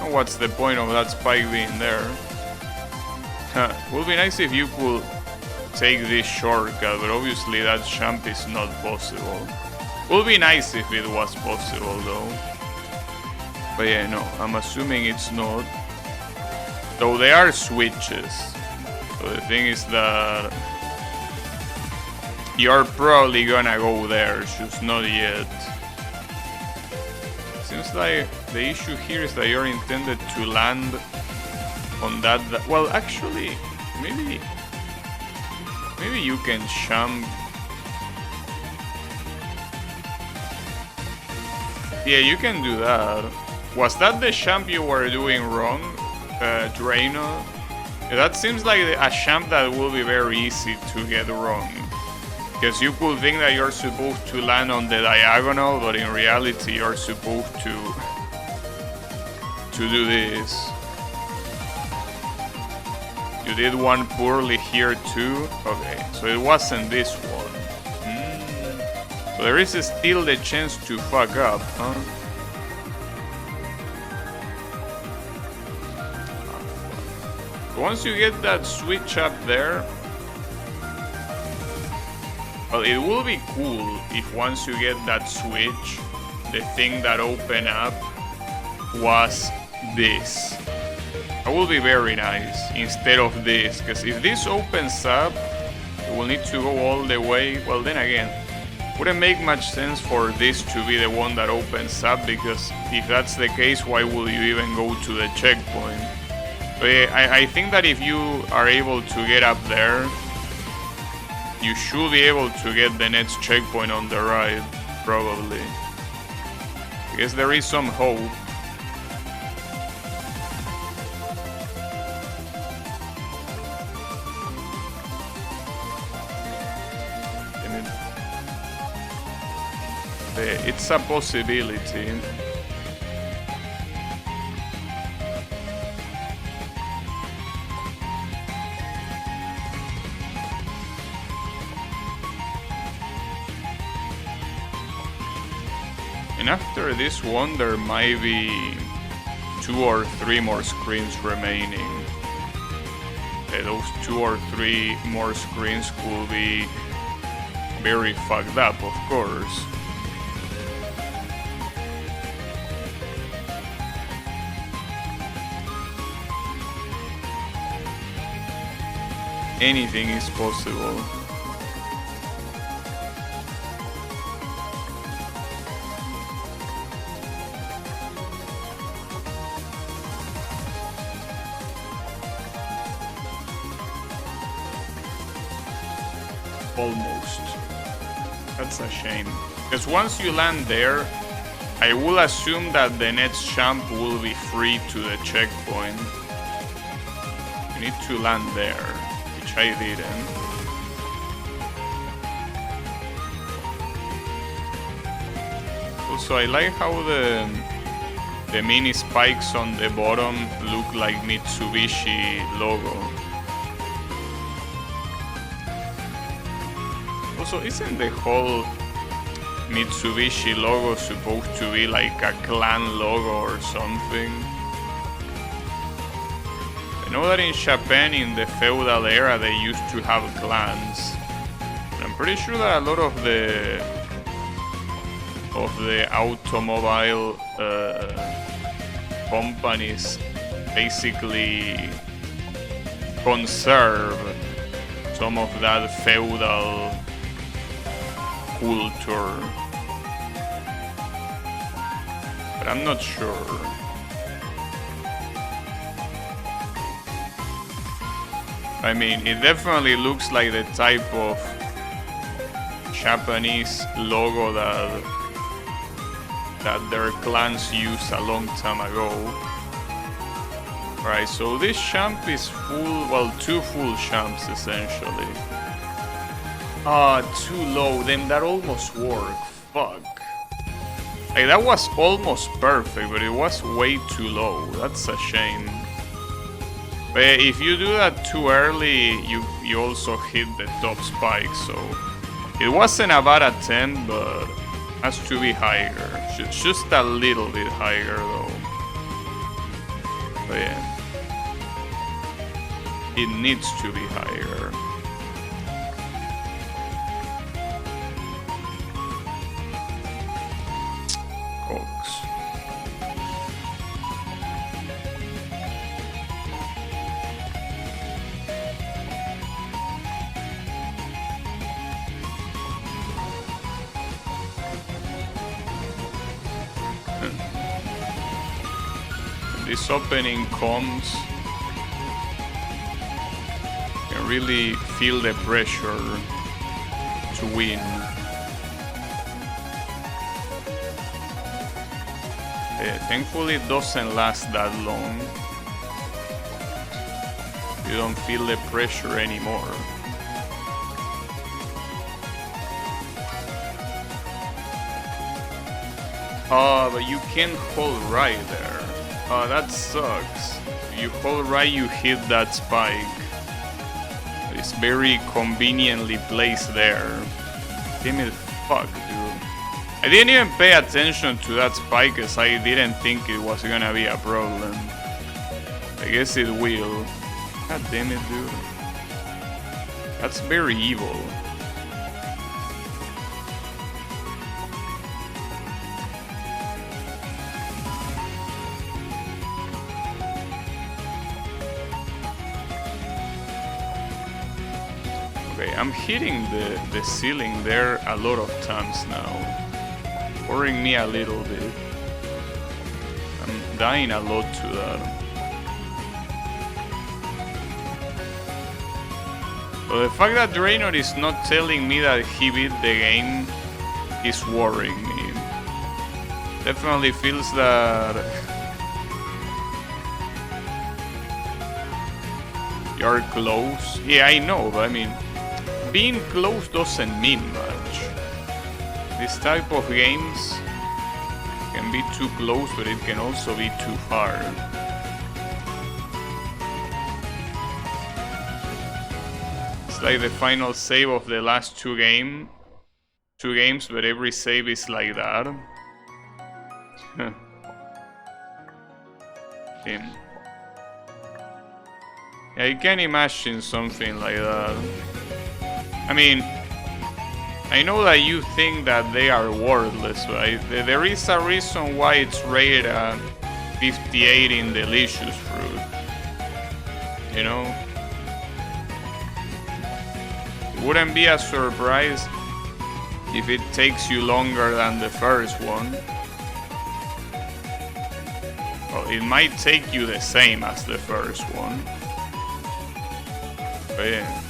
And what's the point of that spike being there? Would be nice if you could take this shortcut, but obviously that jump is not possible. Would be nice if it was possible though. But yeah, no, I'm assuming it's not. Though there are switches. So the thing is that you're probably gonna go there, just not yet. Seems like the issue here is that you're intended to land on that. Well, actually, maybe you can jump. Yeah, you can do that. Was that the jump you were doing wrong, Draino? Yeah, that seems like a jump that will be very easy to get wrong. Because you could think that you're supposed to land on the diagonal, but in reality you're supposed to do this. You did one poorly here too? Okay, so it wasn't this one. So there is still the chance to fuck up, huh? Once you get that switch up there, well, it will be cool if once you get that switch, the thing that opened up was this. That will be very nice instead of this, because if this opens up, you will need to go all the way. Well, then again, wouldn't make much sense for this to be the one that opens up, because if that's the case, why would you even go to the checkpoint? But I think that if you are able to get up there, you should be able to get the next checkpoint on the right, probably. I guess there is some hope. It's a possibility. And after this one, there might be 2 or 3 more screens remaining. Those 2 or 3 more screens could be very fucked up, of course. Anything is possible. Almost. That's a shame. Because once you land there, I will assume that the next jump will be free to the checkpoint. You need to land there, which I didn't. Also, I like how the mini spikes on the bottom look like Mitsubishi logo. Also, isn't the whole Mitsubishi logo supposed to be like a clan logo or something? I know that in Japan, in the feudal era, they used to have clans. And I'm pretty sure that a lot of the automobile companies basically conserve some of that feudal culture, but I'm not sure. I mean, it definitely looks like the type of Japanese logo that their clans used a long time ago. Right, so this jump is full, well, 2 full jumps essentially. Too low, then that almost worked. Fuck. Like, that was almost perfect, but it was way too low. That's a shame. But if you do that too early, you also hit the top spike, so it wasn't a bad attempt, but has to be higher. Just a little bit higher though. But yeah, it needs to be higher. Hawks. This opening comes, you can really feel the pressure to win. Thankfully it doesn't last that long. You don't feel the pressure anymore. Oh, but you can't hold right there. Oh, that sucks. If you hold right, you hit that spike. It's very conveniently placed there. Damn it, fuck, dude. I didn't even pay attention to that spike as I didn't think it was gonna be a problem. I guess it will. God damn it, dude. That's very evil. Okay, I'm hitting the ceiling there a lot of times now. Worrying me a little bit. I'm dying a lot to that. But the fact that Draenor is not telling me that he beat the game is worrying me. Definitely feels that you're close. Yeah, I know, but I mean, being close doesn't mean much. This type of games can be too close, but it can also be too hard. It's like the final save of the last two games, but every save is like that. Damn. Yeah, I can imagine something like that. I mean, I know that you think that they are worthless, but there is a reason why it's rated at 58 in Delicious Fruit. You know? It wouldn't be a surprise if it takes you longer than the first one. Well, it might take you the same as the first one. But yeah.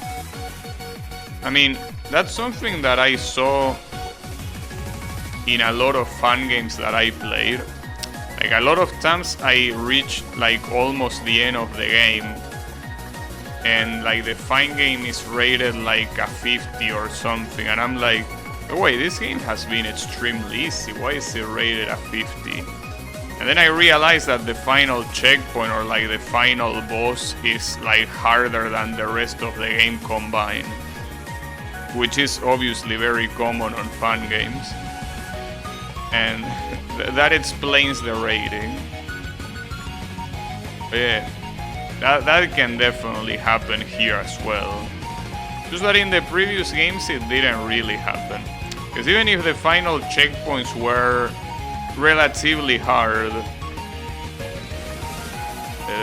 I mean, that's something that I saw in a lot of fun games that I played. Like, a lot of times I reached like almost the end of the game, and like the fun game is rated like a 50 or something, and I'm like, oh wait, this game has been extremely easy, why is it rated a 50? And then I realized that the final checkpoint, or like the final boss, is like harder than the rest of the game combined, which is obviously very common on fun games, and that explains the rating. But yeah, that can definitely happen here as well. Just that in the previous games it didn't really happen, because even if the final checkpoints were relatively hard,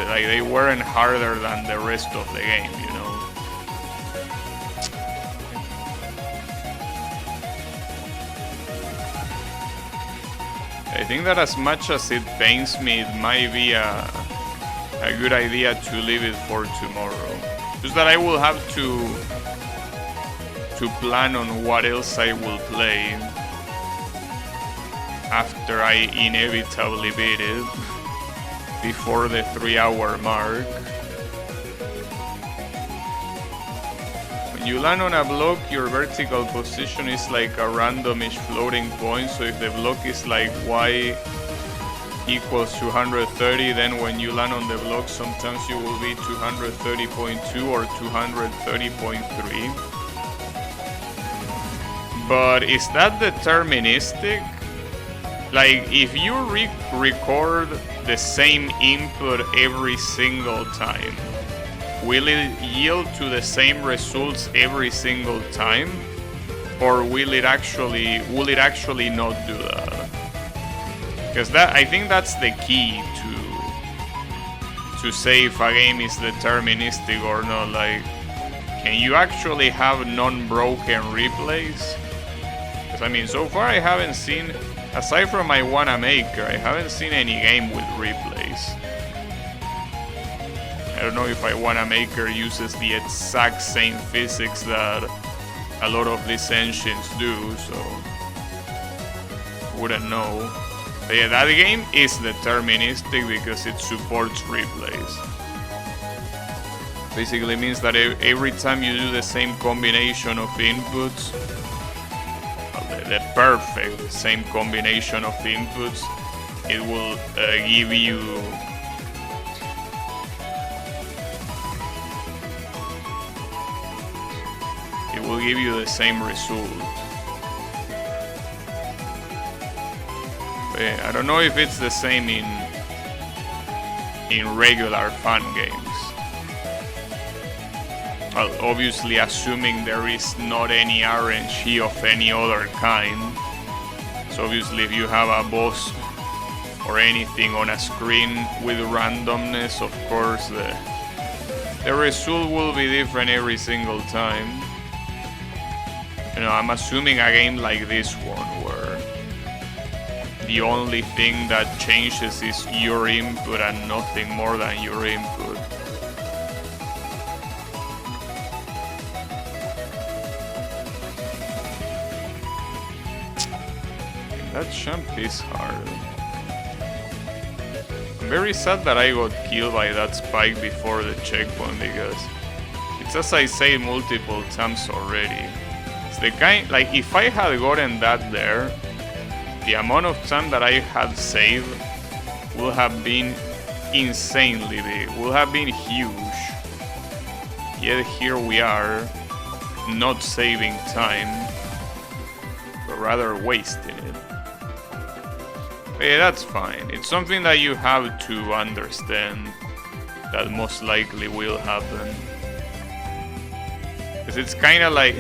like they weren't harder than the rest of the game, you know. I think that as much as it pains me, it might be a good idea to leave it for tomorrow. Just that I will have to plan on what else I will play after I inevitably beat it before the 3-hour mark. When you land on a block, your vertical position is like a randomish floating point, so if the block is like y equals 230, then when you land on the block sometimes you will be 230.2 or 230.3. But is that deterministic? Like, if you record the same input every single time, will it yield to the same results every single time? Or will it actually not do that? Because I think that's the key to say if a game is deterministic or not. Like, can you actually have non-broken replays? Because I mean, so far I haven't seen, aside from I Wanna Maker, I haven't seen any game with replays. I don't know if I Wanna Maker uses the exact same physics that a lot of these engines do, so wouldn't know. But yeah, that game is deterministic because it supports replays. Basically means that every time you do the same combination of inputs, the perfect same combination of inputs, it will give you the same result. But yeah, I don't know if it's the same in regular fun games. Well, obviously assuming there is not any RNG of any other kind. So obviously if you have a boss or anything on a screen with randomness, of course the result will be different every single time. You know, I'm assuming a game like this one where the only thing that changes is your input and nothing more than your input. That jump is hard. I'm very sad that I got killed by that spike before the checkpoint because it's as I say multiple times already. It's the kind, like if I had gotten that there, the amount of time that I had saved would have been insanely big, would have been huge. Yet here we are, not saving time, but rather wasting it. But yeah, that's fine. It's something that you have to understand that most likely will happen. Because it's kind of like,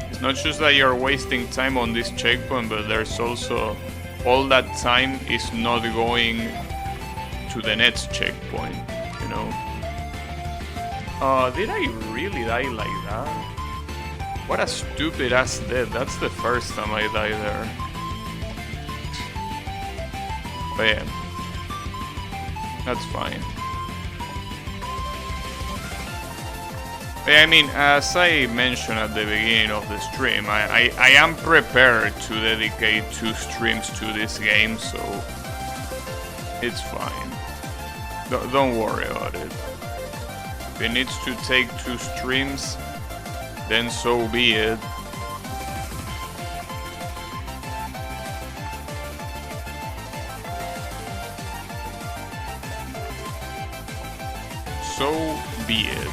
it's not just that you're wasting time on this checkpoint, but there's also all that time is not going to the next checkpoint, you know? Did I really die like that? What a stupid ass death. That's the first time I died there. But yeah, that's fine. But I mean, as I mentioned at the beginning of the stream, I am prepared to dedicate 2 streams to this game, so it's fine. Don't worry about it. If it needs to take 2 streams, then so be it. So be it.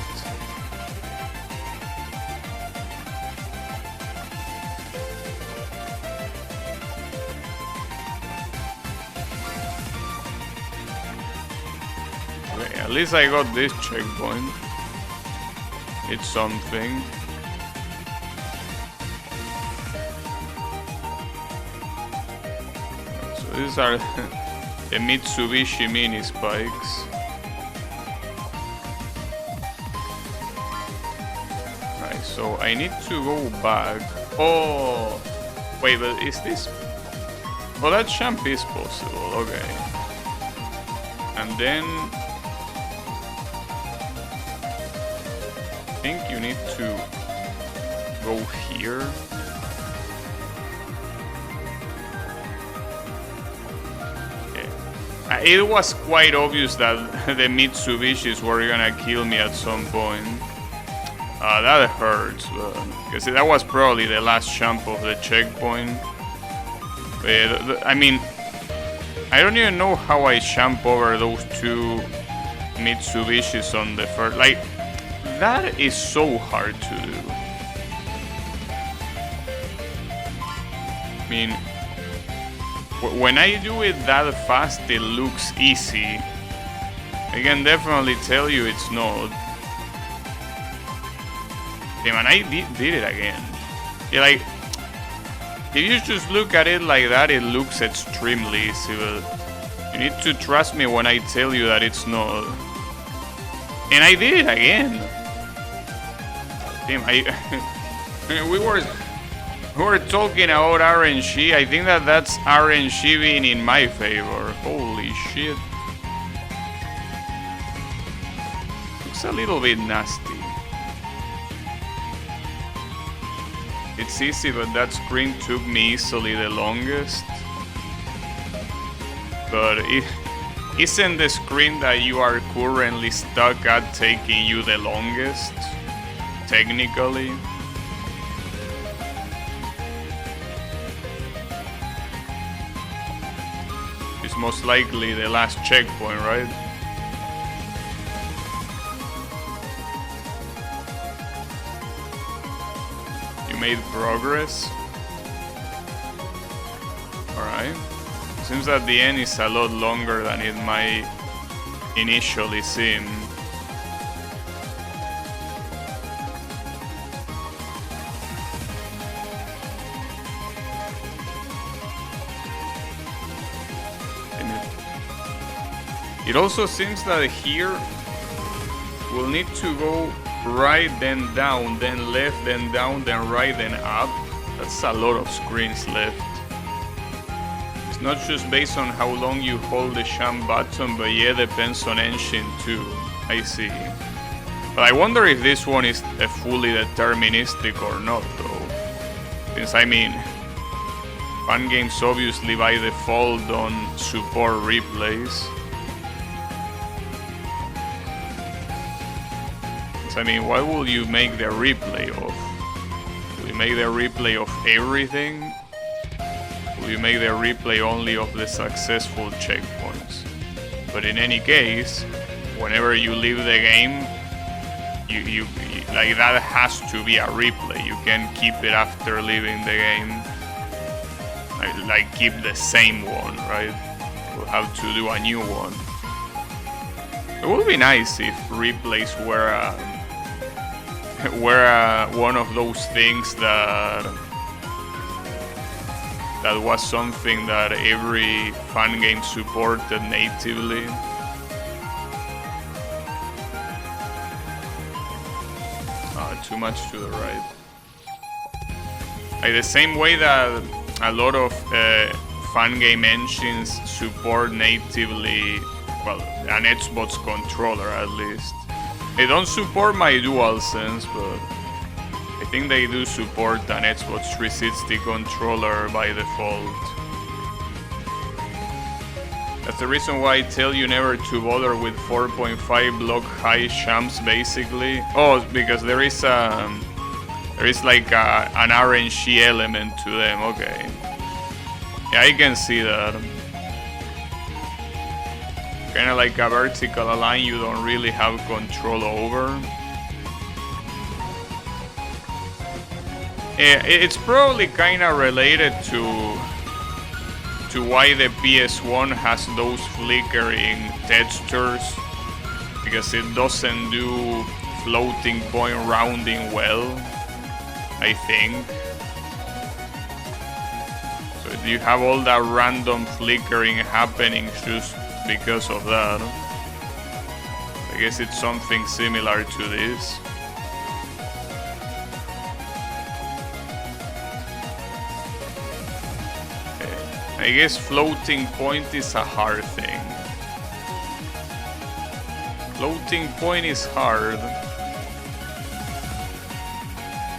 Okay, at least I got this checkpoint. It's something. So these are the Mitsubishi mini spikes. So I need to go back. Oh, wait, but is this? Oh, that jump is possible. Okay. And then I think you need to go here. Okay. It was quite obvious that the Mitsubishis were gonna kill me at some point. That hurts, because that was probably the last jump of the checkpoint. But, I mean, I don't even know how I jump over those 2 Mitsubishis on the first. Like, that is so hard to do. I mean, when I do it that fast, it looks easy. I can definitely tell you it's not. Okay, man, I did it again. Yeah, like, if you just look at it like that, it looks extremely easy, but You need to trust me when I tell you that it's not. And I did it again. Damn, we were talking about RNG. I think that's RNG being in my favor. Holy shit. Looks a little bit nasty. It's easy, but that screen took me easily the longest. But isn't the screen that you are currently stuck at taking you the longest? Technically. It's most likely the last checkpoint, right? You made progress. Alright. Seems that the end is a lot longer than it might initially seem. It also seems that here we'll need to go right, then down, then left, then down, then right, then up. That's a lot of screens left. It's not just based on how long you hold the jump button, but yeah, depends on engine too. I see. But I wonder if this one is fully deterministic or not though. Since I mean, fun games obviously by default don't support replays. I mean, why will you make the replay of? Will you make the replay of everything? Will you make the replay only of the successful checkpoints? But in any case, whenever you leave the game, you like that has to be a replay. You can't keep it after leaving the game. Like keep the same one, right? We'll have to do a new one. It would be nice if replays were one of those things that was something that every fun game supported natively. Too much to the right. Like the same way that a lot of fun game engines support natively, well, an Xbox controller at least. They don't support my DualSense, but I think they do support an Xbox 360 controller by default. That's the reason why I tell you never to bother with 4.5 block high jumps, basically. Oh, because there is like an RNG element to them. Okay. Yeah, I can see that. Kind of like a vertical line you don't really have control over. Yeah, it's probably kind of related to why the PS1 has those flickering textures, because it doesn't do floating point rounding well, I think. So you have all that random flickering happening just because of that. I guess it's something similar to this. I guess floating point is a hard thing. Floating point is hard.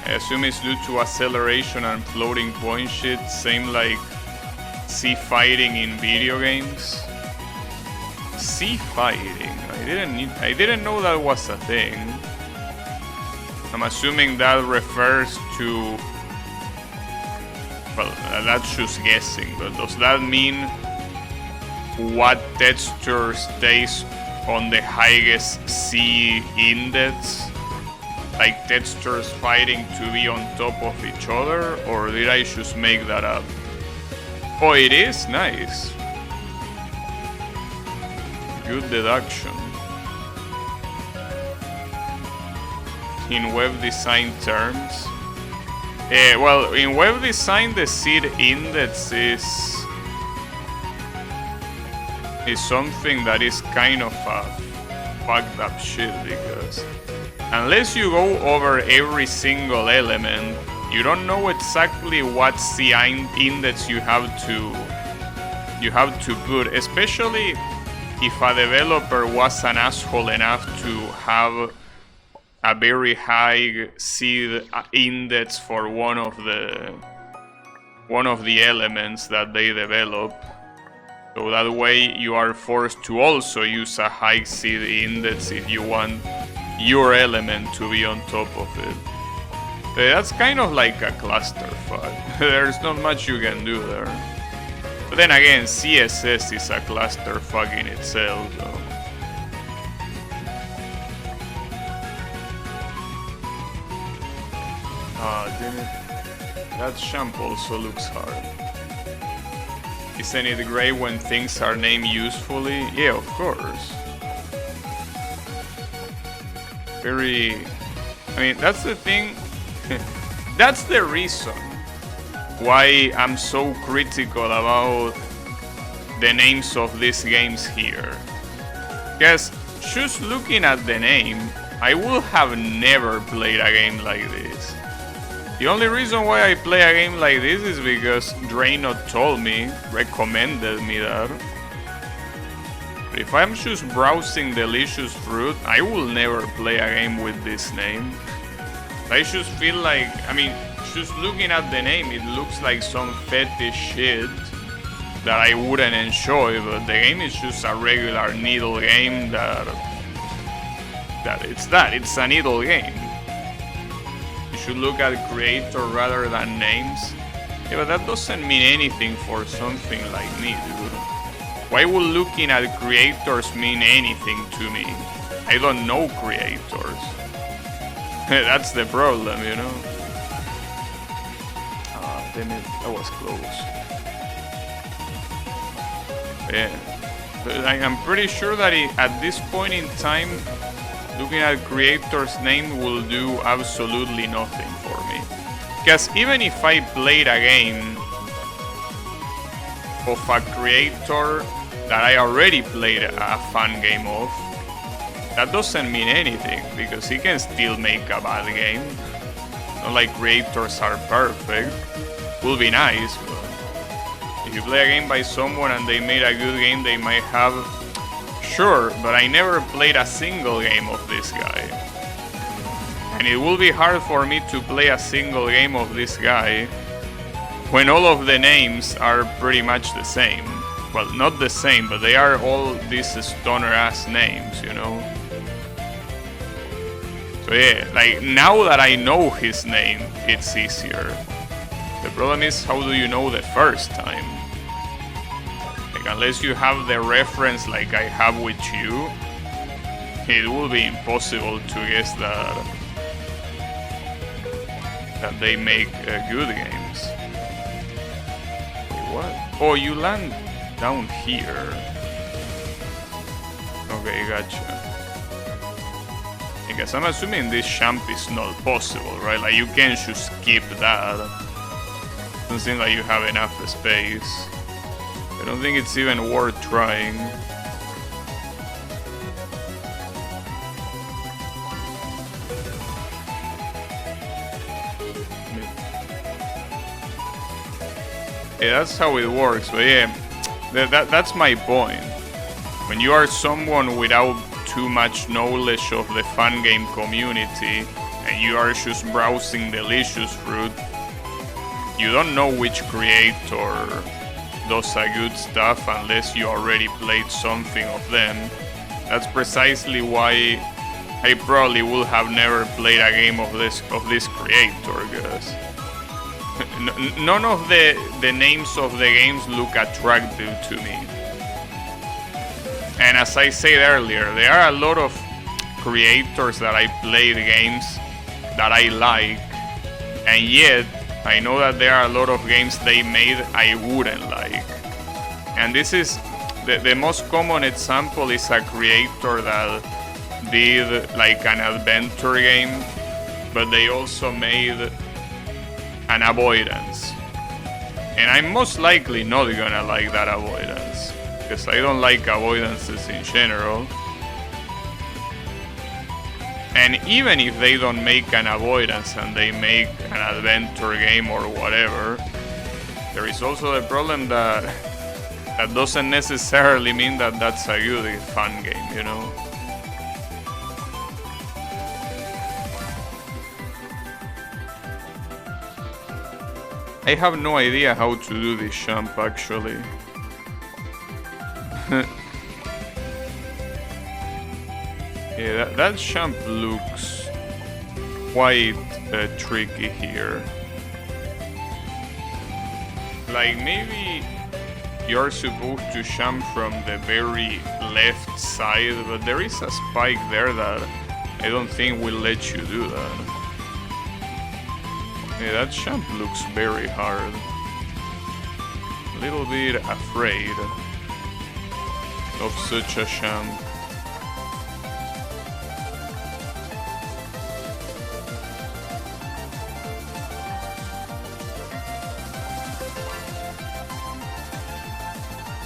I assume it's due to acceleration and floating point shit, same like sea fighting in video games. Sea fighting? I didn't know that was a thing. I'm assuming that refers to, well, that's just guessing, but does that mean what texture stays on the highest sea index? Like textures fighting to be on top of each other? Or did I just make that up? Oh, it is? Nice. Good deduction. In web design terms, well, in web design the seed index is is something that is kind of a fucked up shit, because unless you go over every single element, you don't know exactly what CI index you have to put, especially if a developer was an asshole enough to have a very high seed index for one of the elements that they develop. So that way you are forced to also use a high seed index if you want your element to be on top of it. That's kind of like a clusterfuck. There's not much you can do there. But then again, CSS is a clusterfuck in itself, so. Ah, damn it. That champ also looks hard. Isn't it great when things are named usefully? Yeah, of course. Very... I mean, that's the thing. That's the reason why I'm so critical about the names of these games here. Because just looking at the name, I would have never played a game like this. The only reason why I play a game like this is because Drano told me, recommended me that. But if I'm just browsing delicious fruit, I will never play a game with this name. I just feel like, I mean, just looking at the name, it looks like some fetish shit that I wouldn't enjoy, but the game is just a regular needle game it's a needle game. You should look at creator rather than names. Yeah, but that doesn't mean anything for something like me, dude. Why would looking at creators mean anything to me? I don't know creators. That's the problem, you know? Ah, damn it, that was close. Yeah. But I'm pretty sure that at this point in time, looking at creator's name will do absolutely nothing for me. Because even if I played a game of a creator that I already played a fan game of, that doesn't mean anything, because he can still make a bad game. Not like creators are perfect. Will be nice, but if you play a game by someone and they made a good game, they might have... Sure, but I never played a single game of this guy. And it will be hard for me to play a single game of this guy when all of the names are pretty much the same. Well, not the same, but they are all these stoner-ass names, you know? So yeah, like, now that I know his name, it's easier. The problem is, how do you know the first time? Like, unless you have the reference like I have with you, it will be impossible to guess that they make good games. Wait, what? Oh, you land down here. Okay, gotcha. Because I'm assuming this champ is not possible, right? Like, you can just skip that. Doesn't seem like you have enough space. I don't think it's even worth trying. Yeah, that's how it works, but yeah, that's my point. When you are someone without too much knowledge of the fan game community and you are just browsing delicious fruit, you don't know which creator does a good stuff unless you already played something of them. That's precisely why I probably would have never played a game of this creator, because none of the names of the games look attractive to me. And as I said earlier, there are a lot of creators that I played games that I like, and yet I know that there are a lot of games they made I wouldn't like. And this is the most common example is a creator that did like an adventure game, but they also made an avoidance. And I'm most likely not gonna like that avoidance. because I don't like avoidances in general. And even if they don't make an avoidance and they make an adventure game or whatever, there is also the problem that that doesn't necessarily mean that that's a good, fun game, you know? I have no idea how to do this jump, actually. Yeah, that jump looks quite tricky here. Like, maybe you're supposed to jump from the very left side, but there is a spike there that I don't think will let you do that. Yeah, that jump looks very hard. A little bit afraid of such a jump.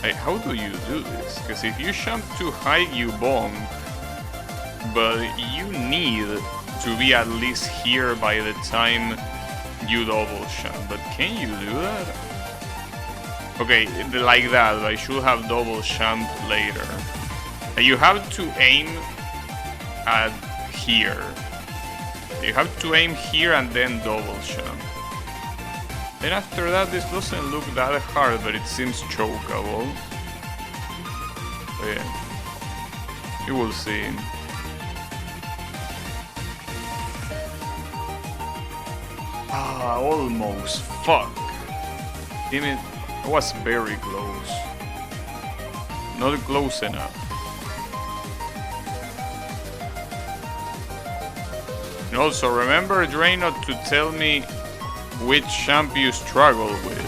Hey, how do you do this? Because if you jump too high, you bonk. But you need to be at least here by the time you double jump. But can you do that? Okay, like that. I should have double jump later. You have to aim at here. You have to aim here and then double jump. Then after that, this doesn't look that hard, but it seems chokeable. So yeah, you will see. Ah, almost. Fuck. Damn it. It was very close. Not close enough. And also, remember, Draenor, to tell me which jump you struggle with.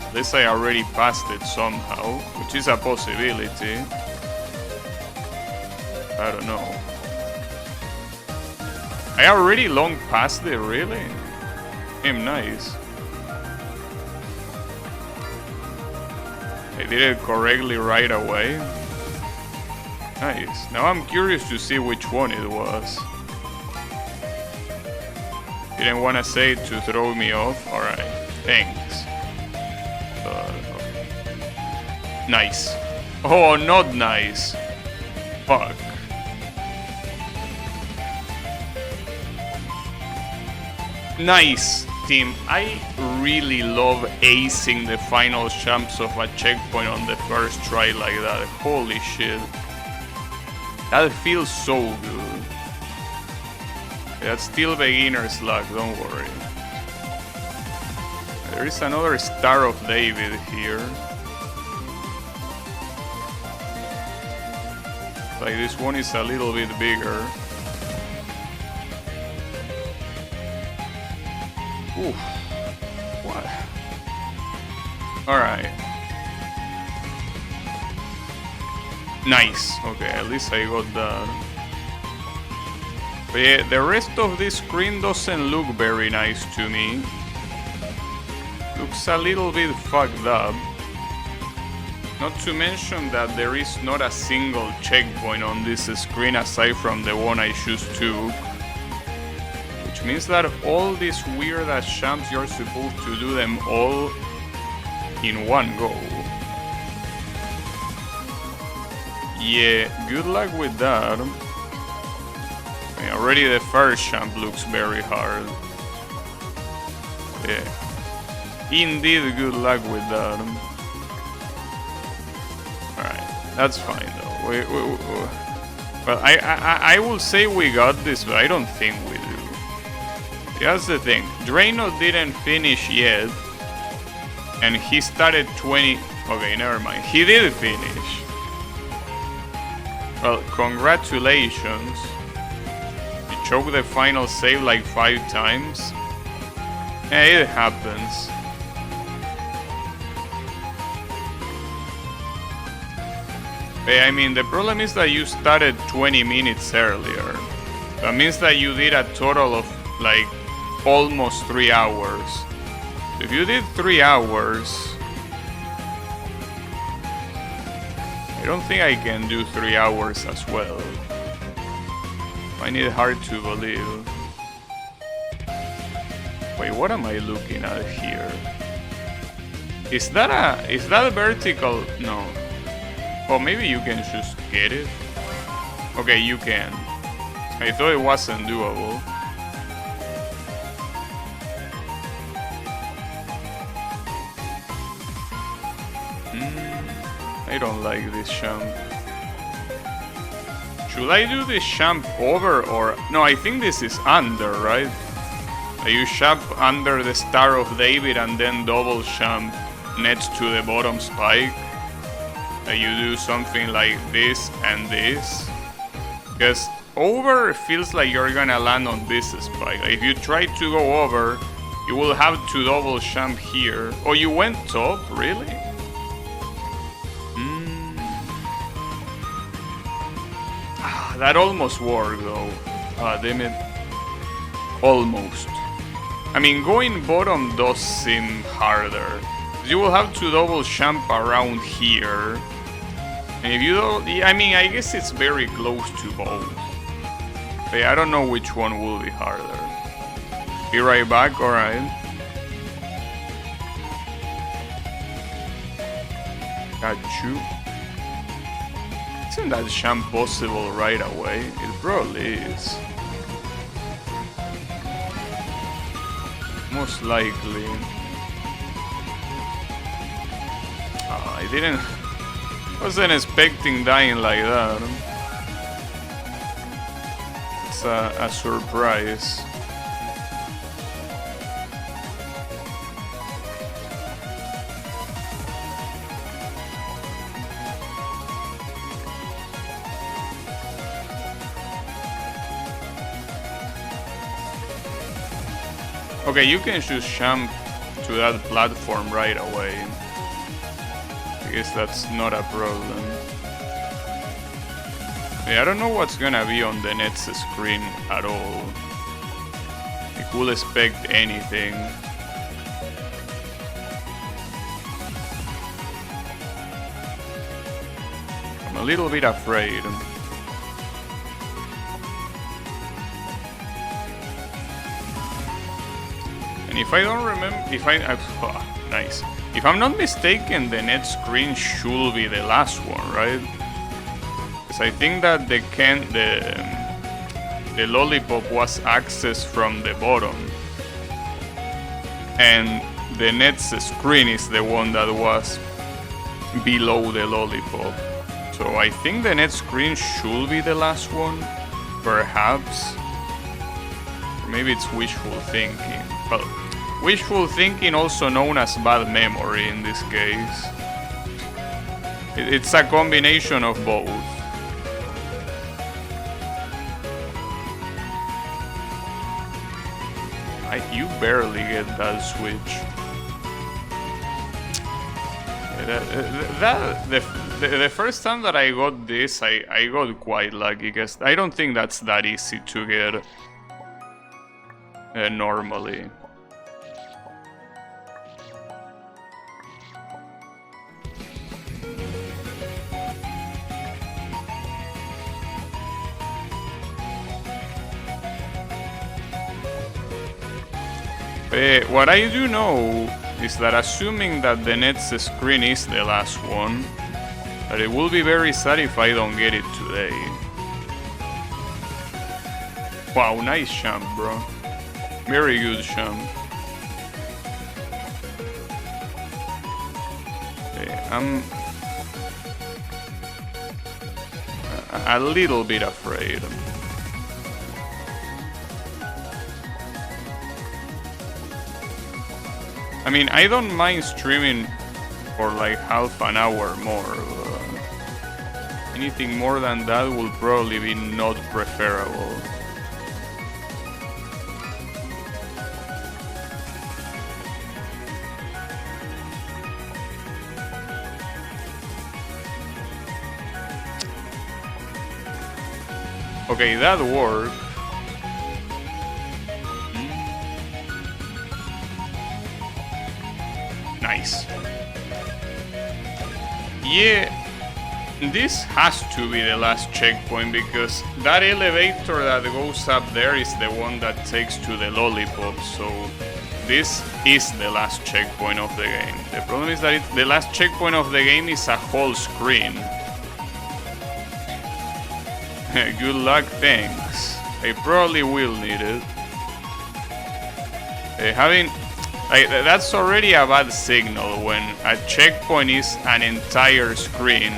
At least I already passed it somehow, which is a possibility. I don't know. I already long passed it, really? Damn nice. I did it correctly right away. Nice. Now I'm curious to see which one it was. Didn't want to say it to throw me off. Alright, thanks. Okay. Nice. Oh, not nice. Fuck. Nice, team. I really love acing the final jumps of a checkpoint on the first try like that. Holy shit. That feels so good. That's still beginner's luck, don't worry. There is another Star of David here. Like this one is a little bit bigger. Oof. What? Alright. Nice. Okay, at least I got that. But yeah, the rest of this screen doesn't look very nice to me. Looks a little bit fucked up. Not to mention that there is not a single checkpoint on this screen aside from the one I just took. Which means that all these weird ass jumps, you're supposed to do them all in one go. Yeah, good luck with that. Already the first jump looks very hard. Yeah. Indeed, good luck with that. Alright, that's fine though. Well, I will say we got this, but I don't think we do. That's the thing. Draenor didn't finish yet. And he started 20... Okay, never mind. He did finish. Well, congratulations. Choke the final save like 5 times. Yeah, it happens. Hey, I mean, the problem is that you started 20 minutes earlier. That means that you did a total of like almost 3 hours. If you did 3 hours, don't think I can do 3 hours as well. I find it hard to believe. Wait, what am I looking at here? Is that vertical? No. Oh, maybe you can just get it. Okay, you can. I thought it wasn't doable. I don't like this jump. Should I do this jump over or... No, I think this is under, right? You jump under the Star of David and then double jump next to the bottom spike. You do something like this and this. Because over feels like you're gonna land on this spike. If you try to go over, you will have to double jump here. Oh, you went top? Really? That almost worked though. Damn it. Almost. I mean, going bottom does seem harder. You will have to double jump around here. And if you don't... I mean, I guess it's very close to both. But I don't know which one will be harder. Be right back, alright. Got you. Isn't that jump possible right away? It probably is. Most likely. I wasn't expecting dying like that. It's a surprise. Okay, you can just jump to that platform right away. I guess that's not a problem. Yeah, I don't know what's gonna be on the next screen at all. I could expect anything. I'm a little bit afraid. If I don't remember, nice. If I'm not mistaken, the net screen should be the last one, right? Because I think that the Lollipop was accessed from the bottom, and the next screen is the one that was below the Lollipop. So I think the net screen should be the last one, perhaps. Or maybe it's wishful thinking. Well, wishful thinking, also known as bad memory in this case. It's a combination of both. You barely get that switch. The first time that I got this, I got quite lucky, because I don't think that's that easy to get normally. What I do know is that, assuming that the next screen is the last one, that it will be very sad if I don't get it today. Wow, nice jump, bro. Very good jump. I'm a little bit afraid. I mean, I don't mind streaming for like half an hour more. Anything more than that will probably be not preferable. Okay, that worked. Nice. Yeah. This has to be the last checkpoint because that elevator that goes up there is the one that takes to the Lollipop, so this is the last checkpoint of the game. The problem is that the last checkpoint of the game is a whole screen. Good luck, thanks. I probably will need it. That's already a bad signal when a checkpoint is an entire screen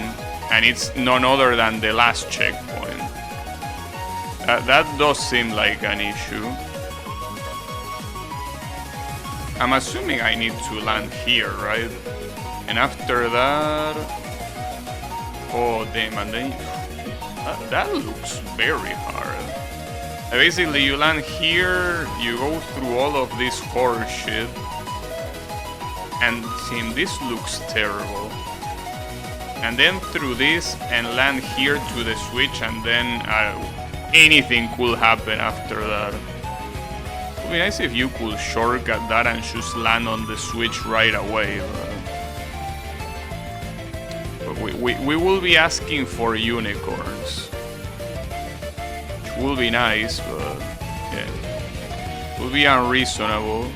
and it's none other than the last checkpoint. That does seem like an issue. I'm assuming I need to land here, right? And after that... Oh damn, and then... that looks very hard. Basically, you land here, you go through all of this horse shit. And see, this looks terrible. And then through this and land here to the switch, and then anything could happen after that. It would be nice if you could shortcut that and just land on the switch right away. But we will be asking for unicorns. Which will be nice, but yeah. It will be unreasonable.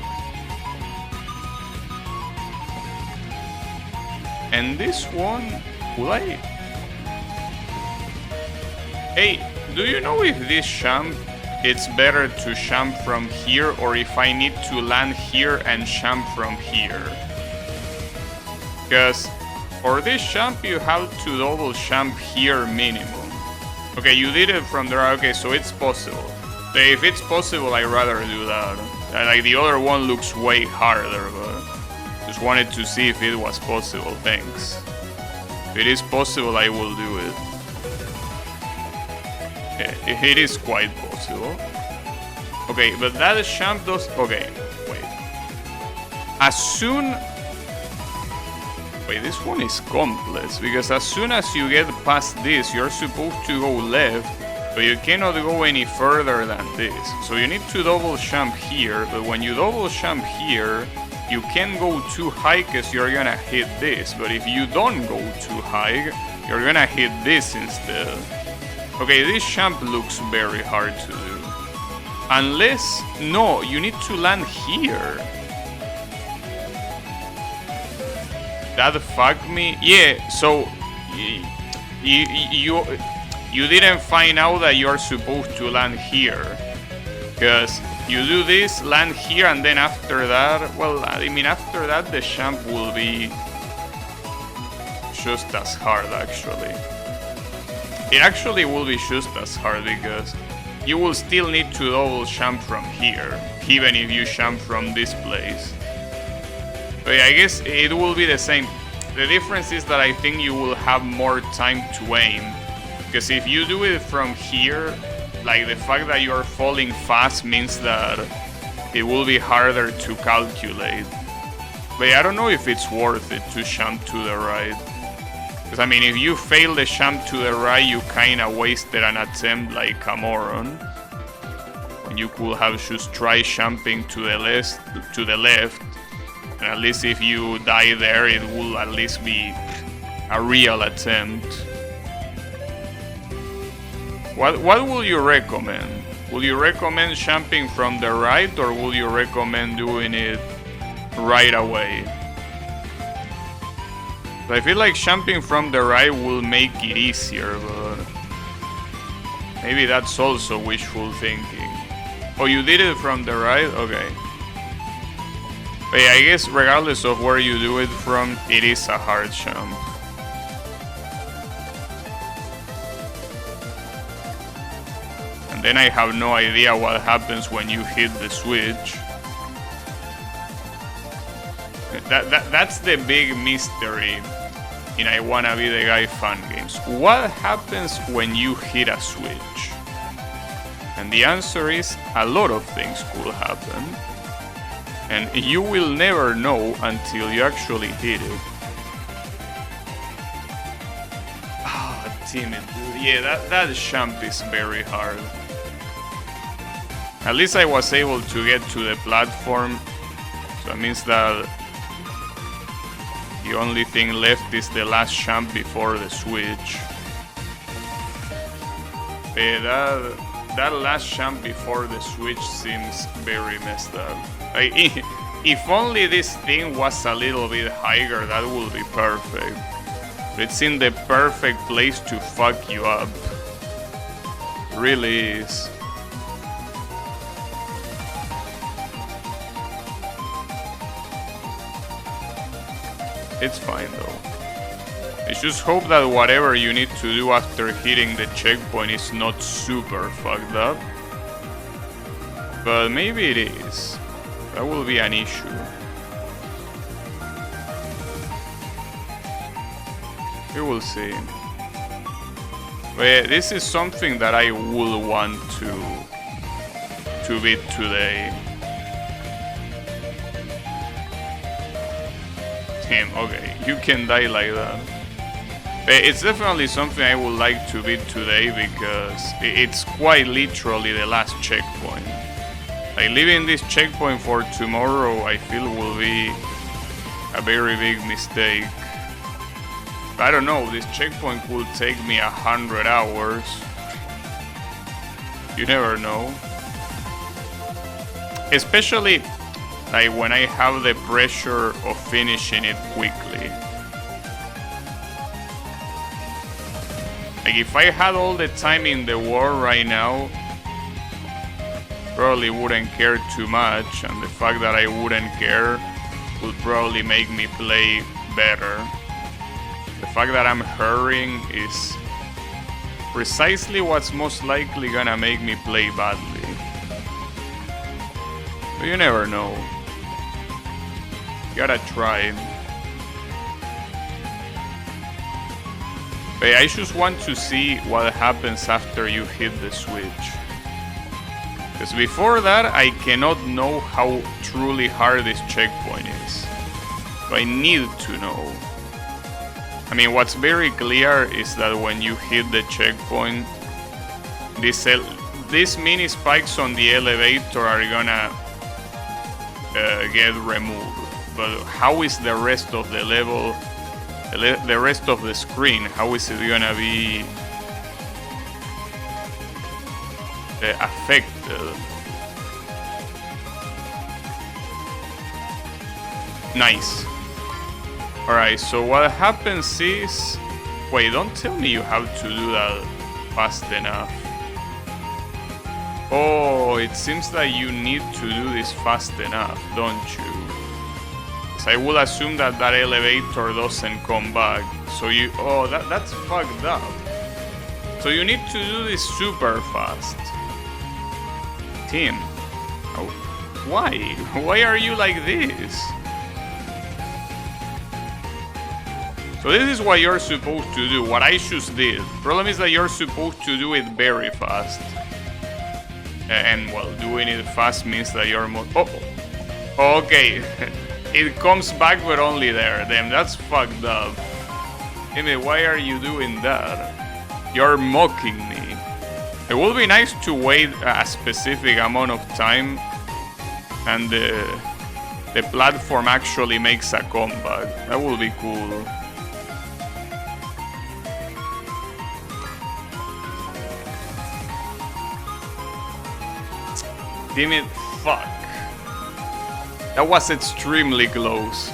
And this one, will I? Hey, do you know if this jump, it's better to jump from here, or if I need to land here and jump from here? Because for this jump you have to double jump here minimum. Okay, you did it from there, okay, so it's possible. So if it's possible, I'd rather do that. Like the other one looks way harder, but just wanted to see if it was possible, thanks. If it is possible, I will do it. Yeah, it is quite possible. Okay, but that jump does... Okay, wait. As soon... Wait, this one is complex, because as soon as you get past this, you're supposed to go left, but you cannot go any further than this. So you need to double jump here, but when you double jump here, you can't go too high because you're gonna hit this. But if you don't go too high, you're gonna hit this instead. Okay, this jump looks very hard to do. Unless... No, you need to land here. That fucked me? Yeah, so... You didn't find out that you're supposed to land here. Because you do this, land here, and then after that... Well, I mean, after that the jump will be... just as hard, actually. It actually will be just as hard, because... you will still need to double jump from here, even if you jump from this place. But yeah, I guess it will be the same. The difference is that I think you will have more time to aim. Because if you do it from here, like the fact that you are falling fast means that it will be harder to calculate. But yeah, I don't know if it's worth it to jump to the right. Because I mean, if you fail the jump to the right, you kinda wasted an attempt like a moron. When you could have just tried jumping to the left. And at least if you die there, it will at least be a real attempt. What will you recommend? Will you recommend jumping from the right, or will you recommend doing it right away? I feel like jumping from the right will make it easier, but maybe that's also wishful thinking. Oh, you did it from the right? Okay. But yeah, I guess regardless of where you do it from, it is a hard jump. And then I have no idea what happens when you hit the switch. That's the big mystery in I Wanna Be the Guy fan games. What happens when you hit a switch? And the answer is a lot of things could happen. And you will never know until you actually hit it. Ah, damn it, dude. Yeah, that jump is very hard. At least I was able to get to the platform. So that means that The only thing left is the last champ before the switch. That last champ before the switch seems very messed up. If only this thing was a little bit higher, that would be perfect. But it's in the perfect place to fuck you up. It really is. It's fine though. I just hope that whatever you need to do after hitting the checkpoint is not super fucked up. But maybe it is. That will be an issue. We will see. But this is something that I would want to beat today. Damn, okay, you can die like that. It's definitely something I would like to beat today because it's quite literally the last checkpoint. Like leaving this checkpoint for tomorrow, I feel will be a very big mistake. I don't know, this checkpoint could take me 100 hours. You never know. Especially like when I have the pressure of finishing it quickly. Like if I had all the time in the world right now, probably wouldn't care too much, and the fact that I wouldn't care would probably make me play better. The fact that I'm hurrying is precisely what's most likely gonna make me play badly. But you never know. You gotta try. But I just want to see what happens after you hit the switch. Because before that, I cannot know how truly hard this checkpoint is. So I need to know. I mean, what's very clear is that when you hit the checkpoint, these mini spikes on the elevator are gonna get removed. But how is the rest of the level, the rest of the screen, how is it gonna be affected? Nice. Alright, so what happens is... Wait, don't tell me you have to do that fast enough. Oh, it seems that you need to do this fast enough, don't you? So I would assume that that elevator doesn't come back. So you... Oh, that's fucked up. So you need to do this super fast. Tim. Oh, why? Why are you like this? So this is what you're supposed to do, what I just did. Problem is that you're supposed to do it very fast. And well, doing it fast means that you're more... Oh, okay. It comes back but only there. Damn, that's fucked up. Amy, why are you doing that? You're mocking me. It would be nice to wait a specific amount of time and the platform actually makes a comeback. That would be cool. Damn it, fuck. That was extremely close.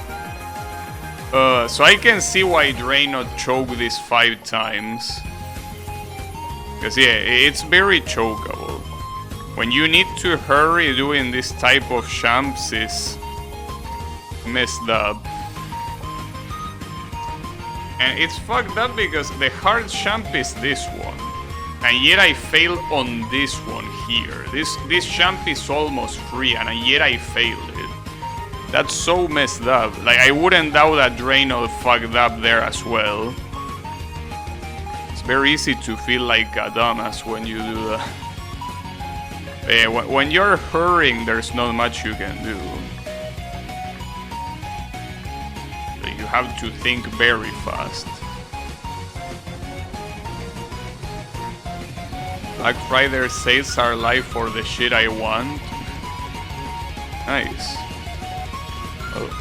So I can see why Draenor choked this 5 times. Because yeah, it's very chokeable. When you need to hurry doing this type of champs is messed up. And it's fucked up because the hard champ is this one. And yet I failed on this one here. This champ is almost free and yet I failed it. That's so messed up. Like, I wouldn't doubt that Draenor fucked up there as well. It's very easy to feel like a dumbass when you do that. When you're hurrying, there's not much you can do. You have to think very fast. Black Friday sales are live for the shit I want. Nice.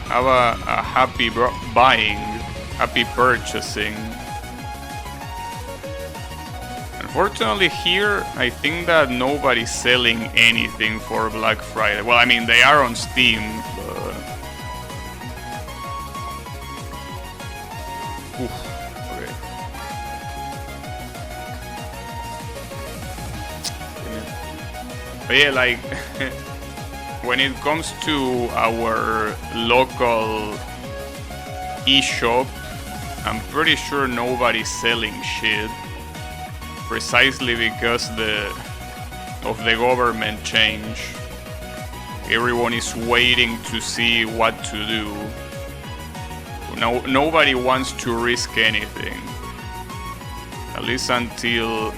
have a happy buying, happy purchasing. Unfortunately here, I think that nobody's selling anything for Black Friday. Well, I mean, they are on Steam, but... Oof, okay. But yeah, like, when it comes to our local eShop, I'm pretty sure nobody's selling shit. Precisely because of the government change. Everyone is waiting to see what to do. Nobody wants to risk anything. At least until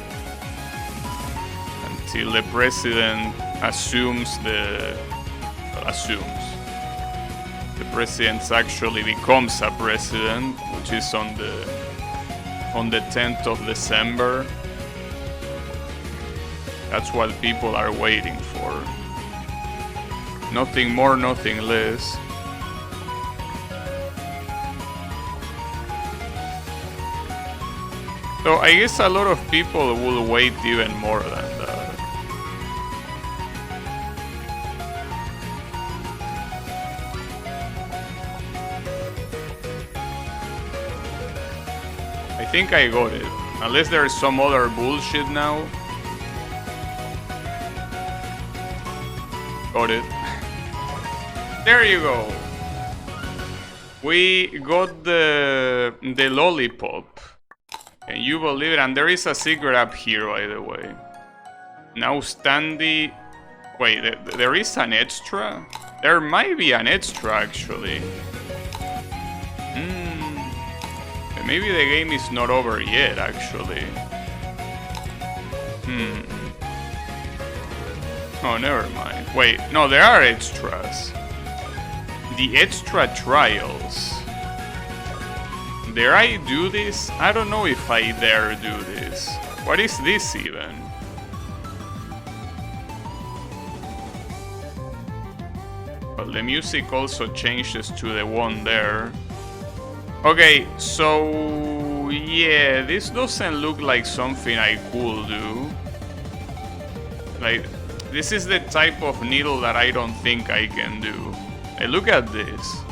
the president assumes the president actually becomes a president, which is on the 10th of December. That's what people are waiting for. Nothing more, nothing less. So I guess a lot of people will wait even more than that. I think I got it. Unless there's some other bullshit now. Got it. There you go. We got the Lollipop. Can you believe it? And there is a secret up here, by the way. Now Standy... Wait, there is an extra? There might be an extra, actually. Maybe the game is not over yet, actually. Oh, never mind. Wait, no, there are extras. The extra trials. Dare I do this? I don't know if I dare do this. What is this even? Well, the music also changes to the one there. Okay, so... yeah, this doesn't look like something I could do. Like... this is the type of needle that I don't think I can do. Hey, look at this.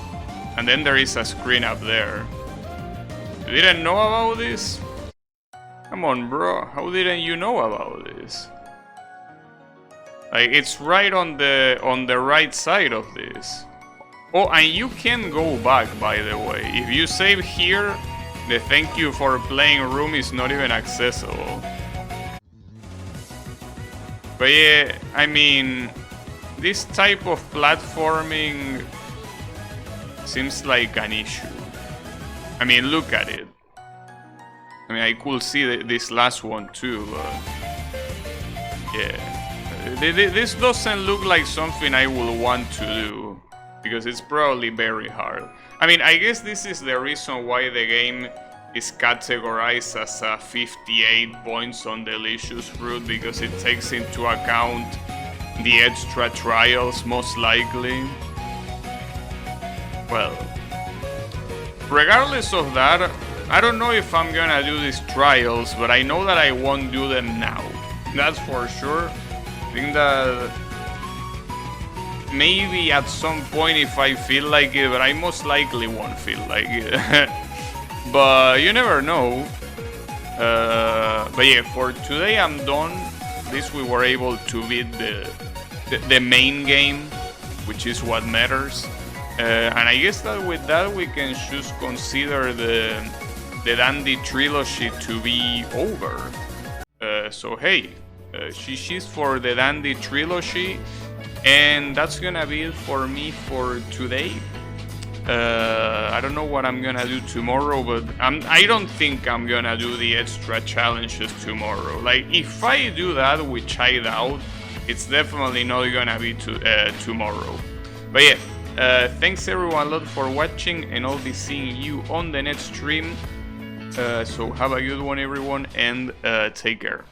And then there is a screen up there. You didn't know about this? Come on, bro. How didn't you know about this? Like, it's right on the right side of this. Oh, and you can go back, by the way. If you save here, the thank you for playing room is not even accessible. But yeah, I mean, this type of platforming seems like an issue. I mean, look at it. I mean, I could see this last one too, but yeah. This doesn't look like something I would want to do, because it's probably very hard. I mean, I guess this is the reason why the game is categorized as a 58 points on Delicious Fruit, because it takes into account the extra trials, most likely. Well, regardless of that, I don't know if I'm gonna do these trials, but I know that I won't do them now. That's for sure. I think that maybe at some point if I feel like it, but I most likely won't feel like it. But you never know. But yeah, for today I'm done. At least we were able to beat the main game, which is what matters. And I guess that with that we can just consider the Dandy trilogy to be over. So hey, GG's for the Dandy trilogy, and that's gonna be it for me for today. I don't know what I'm gonna do tomorrow, but I don't think I'm gonna do the extra challenges tomorrow. Like, if I do that, which I doubt, it's definitely not gonna be tomorrow. But yeah, thanks everyone a lot for watching, and I'll be seeing you on the next stream. So have a good one, everyone, and take care.